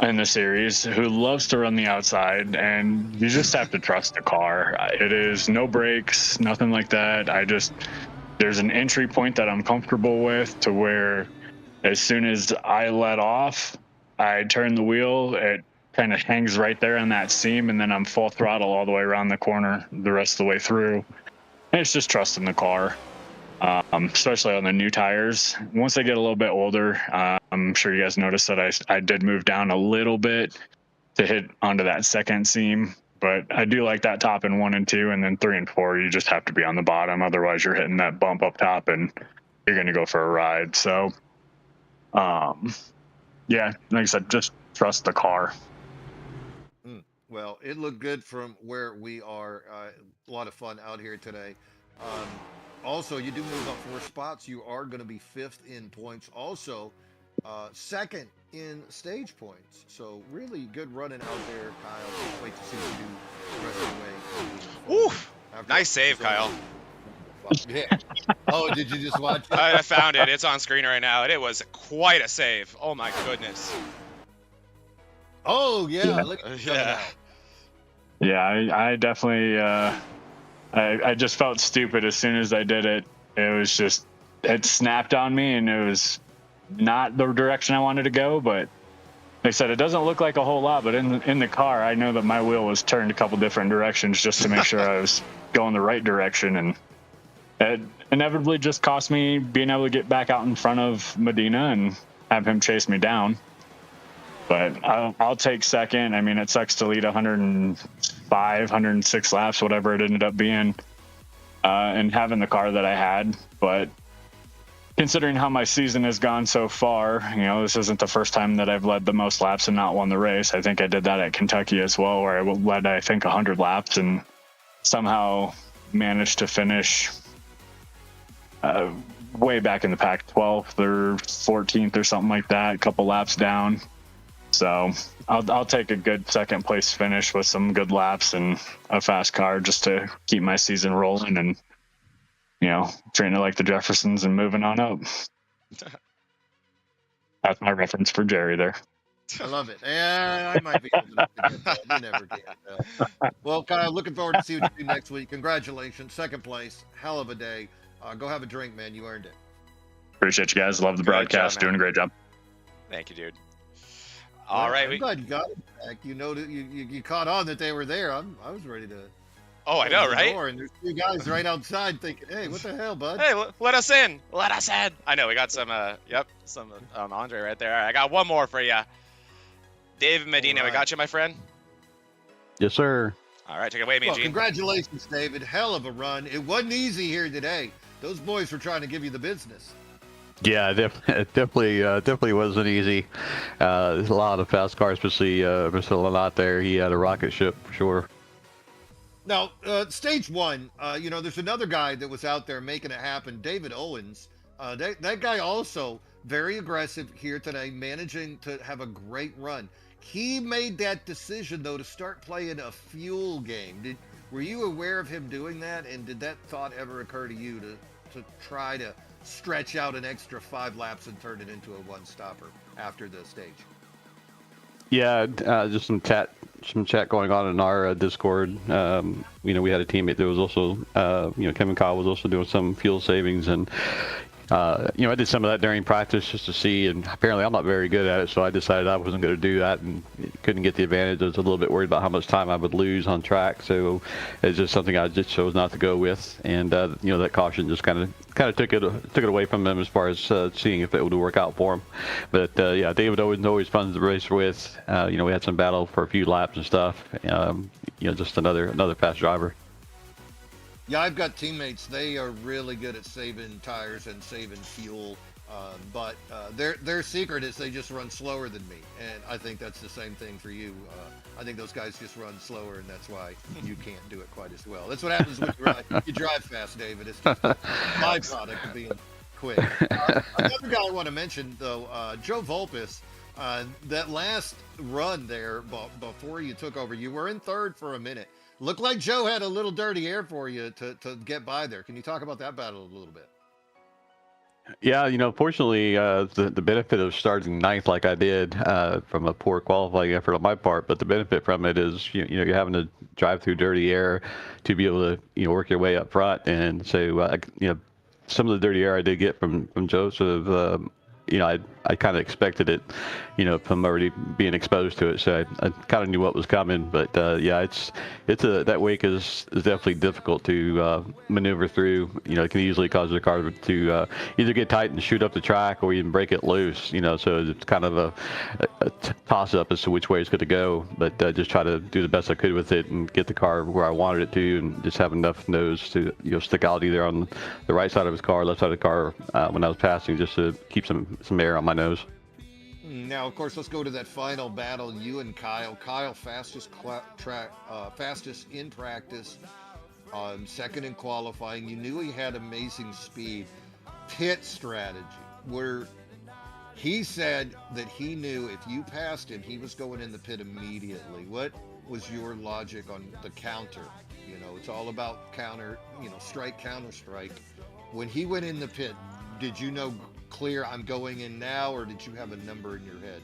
in the series who loves to run the outside, and you just have to trust the car. It is no brakes, nothing like that. There's an entry point that I'm comfortable with to where as soon as I let off, I turn the wheel, it kind of hangs right there on that seam, and then I'm full throttle all the way around the corner the rest of the way through. And it's just trusting the car, especially on the new tires. Once they get a little bit older, I'm sure you guys noticed that I did move down a little bit to hit onto that second seam, but I do like that top in 1 and 2, and then 3 and 4, you just have to be on the bottom. Otherwise, you're hitting that bump up top, and you're going to go for a ride. So, yeah, like I said, just trust the car. Well, it looked good from where we are. A lot of fun out here today. Also, you do move up 4 spots. You are going to be 5th in points. Also, 2nd in stage points. So really good running out there, Kyle. Can't wait to see what you do the rest of the way. Oof. Nice save, Kyle. Yeah. Oh, did you just watch it? I found it. It's on screen right now. And it was quite a save. Oh, my goodness. Oh, yeah. Look at Yeah. Yeah, I definitely, I just felt stupid as soon as I did it. It snapped on me, and it was not the direction I wanted to go. But like I said, it doesn't look like a whole lot, but in the car, I know that my wheel was turned a couple different directions just to make sure I was going the right direction. And it inevitably just cost me being able to get back out in front of Medina and have him chase me down. But I'll take 2nd. I mean, it sucks to lead 105, 106 laps, whatever it ended up being, and having the car that I had. But considering how my season has gone so far, you know, this isn't the first time that I've led the most laps and not won the race. I think I did that at Kentucky as well, where I led, I think, 100 laps and somehow managed to finish way back in the pack, 12th or 14th or something like that, a couple laps down. So I'll take a good 2nd place finish with some good laps and a fast car just to keep my season rolling and, you know, treating it like the Jeffersons and moving on up. That's my reference for Jerry there. I love it. Yeah, I might be able to get that. You never can. Well, Kyle, looking forward to see what you do next week. Congratulations. 2nd place. Hell of a day. Go have a drink, man. You earned it. Appreciate you guys. Love the broadcast. Job, doing a great job. Thank you, dude. All right. I'm glad you got it back. You know that you caught on that they were there. I was ready to. Oh, I know, right? And there's 2 guys right outside thinking, "Hey, what the hell, bud? Hey, let us in. Let us in. I know we got some. Some Andre right there. All right, I got one more for you. David Medina, we got you, my friend. Yes, sir. All right, take it away, Mean Well, Gene. congratulations, David. Hell of a run. It wasn't easy here today. Those boys were trying to give you the business. Yeah, it definitely wasn't easy. There's a lot of fast cars, especially Mr. Lanat there. He had a rocket ship for sure. Now, stage 1, you know, there's another guy that was out there making it happen, David Owens. That guy also very aggressive here today, managing to have a great run. He made that decision, though, to start playing a fuel game. Were you aware of him doing that? And did that thought ever occur to you to try to stretch out an extra 5 laps and turn it into a 1-stopper after the stage? Yeah, just some some chat going on in our Discord. We had a teammate that was also, Kevin Kyle was also doing some fuel savings, and I did some of that during practice just to see, and apparently I'm not very good at it, so I decided I wasn't going to do that and couldn't get the advantage. I was a little bit worried about how much time I would lose on track, so it's just something I just chose not to go with, and that caution just kind of took it away from him as far as seeing if it would work out for him. But David always fun to race with. We had some battle for a few laps and stuff. Just another fast driver. Yeah, I've got teammates. They are really good at saving tires and saving fuel, but their secret is they just run slower than me, and I think that's the same thing for you. I think those guys just run slower, and that's why you can't do it quite as well. That's what happens when you drive fast, David. It's just a byproduct of being quick. Another guy I want to mention, though, Joe Volpis. That last run there before you took over, you were in third for a minute. Looked like Joe had a little dirty air for you to get by there. Can you talk about that battle a little bit? Yeah, fortunately, the benefit of starting ninth like I did from a poor qualifying effort on my part, but the benefit from it is you're having to drive through dirty air to be able to work your way up front, and so some of the dirty air I did get from Joseph. I kind of expected it, from already being exposed to it. So I kind of knew what was coming. But that wake is definitely difficult to maneuver through. It can easily cause the car to either get tight and shoot up the track, or even break it loose. So it's kind of a toss up as to which way it's going to go. But just try to do the best I could with it and get the car where I wanted it to, and just have enough nose to stick out either on the right side of his car, left side of the car when I was passing, just to keep some air on my nose. Now, of course, let's go to that final battle. You and Kyle. Kyle, fastest in practice, second in qualifying. You knew he had amazing speed. Pit strategy, where he said that he knew if you passed him, he was going in the pit immediately. What was your logic on the counter? It's all about counter, strike, counter strike. When he went in the pit, did you know clear, I'm going in now, or did you have a number in your head?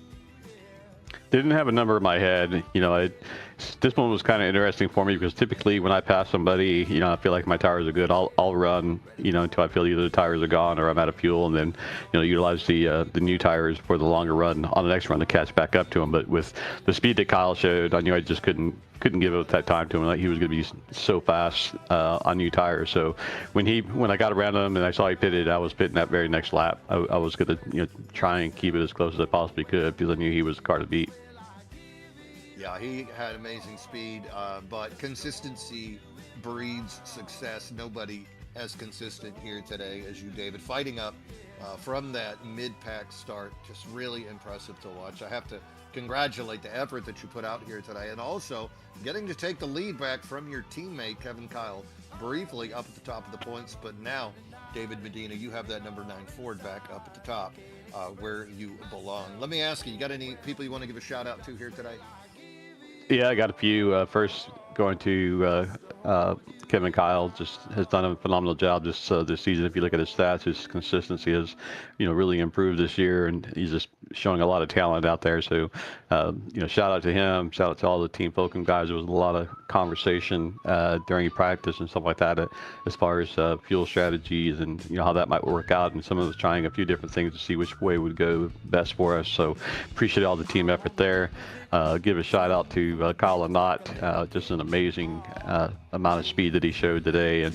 Didn't have a number in my head. This one was kind of interesting for me because typically when I pass somebody, I feel like my tires are good. I'll run, until I feel either the tires are gone or I'm out of fuel, and then, utilize the new tires for the longer run on the next run to catch back up to them. But with the speed that Kyle showed, I knew I just couldn't give it that time to him. Like, he was going to be so fast on new tires. So when I got around him and I saw he pitted, I was pitting that very next lap. I was going to try and keep it as close as I possibly could because I knew he was the car to beat. Yeah, he had amazing speed, but consistency breeds success. Nobody as consistent here today as you, David. Fighting up from that mid-pack start, just really impressive to watch. I have to congratulate the effort that you put out here today, and also getting to take the lead back from your teammate, Kevin Kyle, briefly up at the top of the points. But now, David Medina, you have that number 9 Ford back up at the top where you belong. Let me ask you, got any people you want to give a shout out to here today? Yeah, I got a few. First, going to Kevin Kyle, just has done a phenomenal job this season. If you look at his stats, his consistency has, really improved this year, and he's just showing a lot of talent out there. So, shout out to him. Shout out to all the Team Fulcrum guys. There was a lot of conversation during practice and stuff like that as far as fuel strategies and how that might work out. And some of us trying a few different things to see which way would go best for us. So, appreciate all the team effort there. Give a shout out to Kyle and Knott, just an amazing amount of speed that he showed today,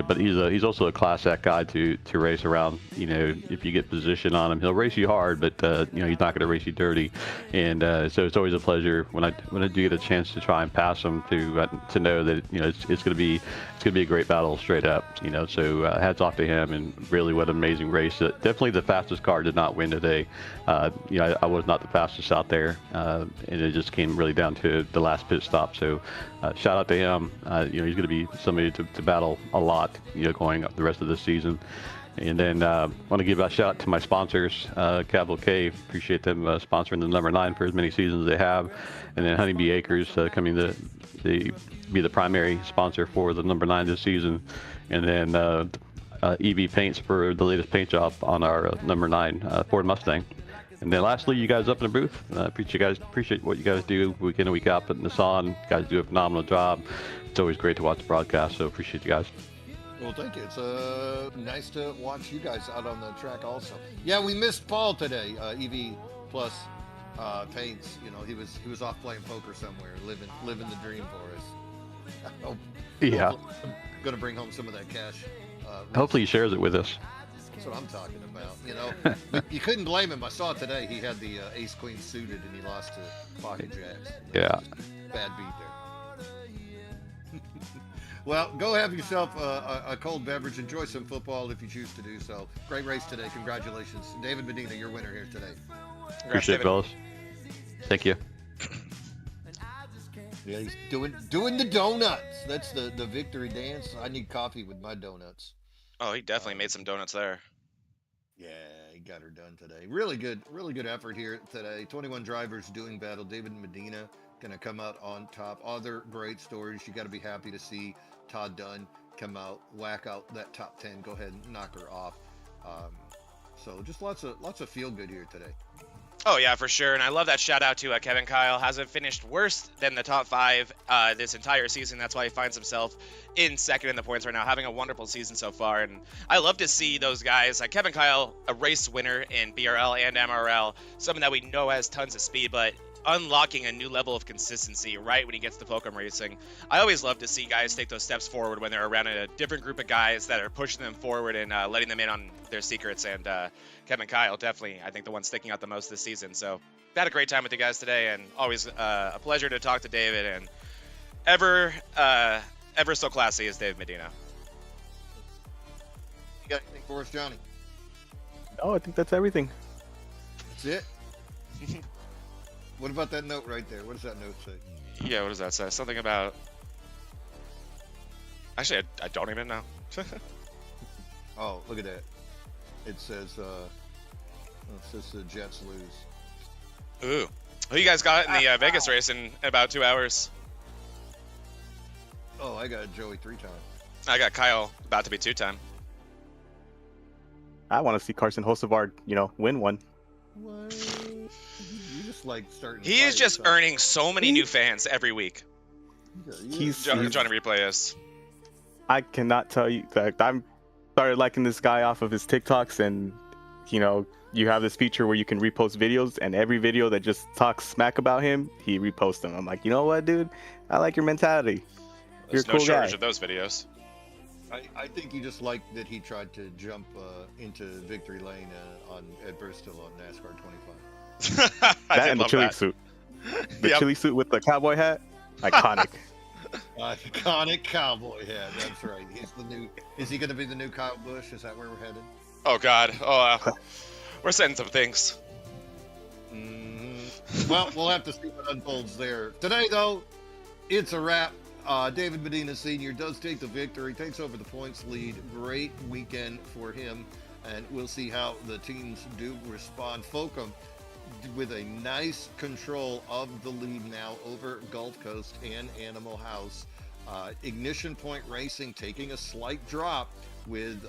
but he's also a class act guy to race around. If you get position on him, he'll race you hard, but he's not going to race you dirty. And so it's always a pleasure when I do get a chance to try and pass him to know that it's going to be a great battle straight up. So hats off to him, and really what an amazing race. Definitely the fastest car did not win today. I was not the fastest out there, and it just came really down to the last pit stop. So shout out to him. He's going to be somebody to battle a lot, going up the rest of the season. And then want to give a shout out to my sponsors, Capital K. Appreciate them sponsoring the number 9 for as many seasons as they have. And then Honeybee Acres coming to be the primary sponsor for the number 9 this season. And then EV Paints for the latest paint job on our number 9 Ford Mustang. And then lastly, you guys up in the booth, appreciate what you guys do week in and week out, putting this on. You guys do a phenomenal job. It's always great to watch the broadcast, so appreciate you guys. Well, thank you. It's nice to watch you guys out on the track also. Yeah, we missed Paul today. EV Plus Paints. You know, he was off playing poker somewhere, living the dream for us. Yeah. I'm gonna bring home some of that cash. Hopefully he shares it with us. That's what I'm talking about. You know, but you couldn't blame him. I saw it today. He had the ace queen suited and he lost to pocket jacks. Yeah. Bad beat there. Well, go have yourself a cold beverage. Enjoy some football if you choose to do so. Great race today. Congratulations. David Medina, your winner here today. Appreciate it, fellas. Thank you. Yeah, he's doing the donuts. That's the victory dance. I need coffee with my donuts. Oh, he definitely made some donuts there. Yeah, he got her done today. Really good effort here today. 21 drivers doing battle. David Medina gonna come out on top. Other great stories. You got to be happy to see Todd Dunn come out, whack out that top 10, go ahead and knock her off. So just lots of feel good here today. Oh yeah, for sure. And I love that shout out to Kevin Kyle. Hasn't finished worse than the top 5 this entire season. That's why he finds himself in second in the points right now, having a wonderful season so far. And I love to see those guys. Kevin Kyle, a race winner in BRL and MRL, someone that we know has tons of speed, but unlocking a new level of consistency right when he gets to Fulcrum racing. I always love to see guys take those steps forward when they're around a different group of guys that are pushing them forward and letting them in on their secrets. And Kevin Kyle, definitely, I think the one sticking out the most this season. So had a great time with you guys today, and always a pleasure to talk to David, and ever so classy as Dave Medina. You got anything for us, Johnny? Oh, I think that's everything. That's it? What about that note right there? What does that note say? Yeah, what does that say? Something about... Actually, I don't even know. Oh, look at that. It says the Jets lose. Ooh. Who you guys got in the Vegas race in about 2 hours? Oh, I got Joey 3 times. I got Kyle about to be 2-time. I want to see Carson Hocevar, win one. What? You just like starting. He is just earning so many new fans every week. He's Johnny Replay is. I cannot tell you that I'm started liking this guy off of his TikToks, and you have this feature where you can repost videos, and every video that just talks smack about him, he reposts them. I'm like, you know what, dude? I like your mentality. You're There's a cool no shortage guy. of those videos. I think you just like that he tried to jump into victory lane at Bristol on NASCAR 25. That and the chili suit. The chili suit with the cowboy hat, iconic. Iconic cowboy hat. That's right. He's the new. Is he going to be the new Kyle Busch? Is that where we're headed? Oh God. We're saying some things. Well, we'll have to see what unfolds there. Today, though, it's a wrap. David Medina Sr. does take the victory, takes over the points lead. Great weekend for him, and we'll see how the teams do respond. Fulcrum with a nice control of the lead now over Gulf Coast and Animal House. Ignition Point Racing taking a slight drop with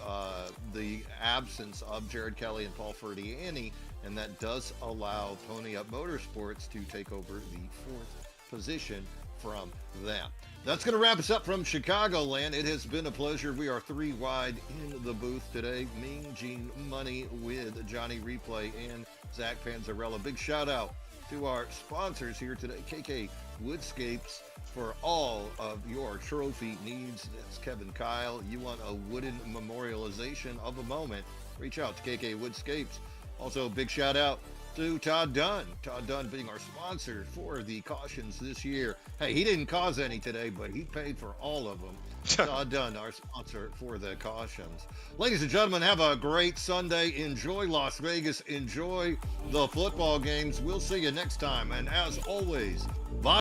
the absence of Jared Kelly and Paul Ferdiani, and that does allow Pony Up Motorsports to take over the 4th position from them. That's going to wrap us up from Chicagoland. It has been a pleasure. We are 3 wide in the booth today. Mean Gene Money with Johnny Replay and Zach Panzarella. Big shout out to our sponsors here today, KK Woodscapes, for all of your trophy needs. That's Kevin Kyle. You want a wooden memorialization of a moment, reach out to KK Woodscapes. Also, big shout out to Todd Dunn. Todd Dunn being our sponsor for the cautions this year. Hey, he didn't cause any today, but he paid for all of them. Todd Dunn, our sponsor for the cautions. Ladies and gentlemen, have a great Sunday. Enjoy Las Vegas. Enjoy the football games. We'll see you next time. And as always, bye.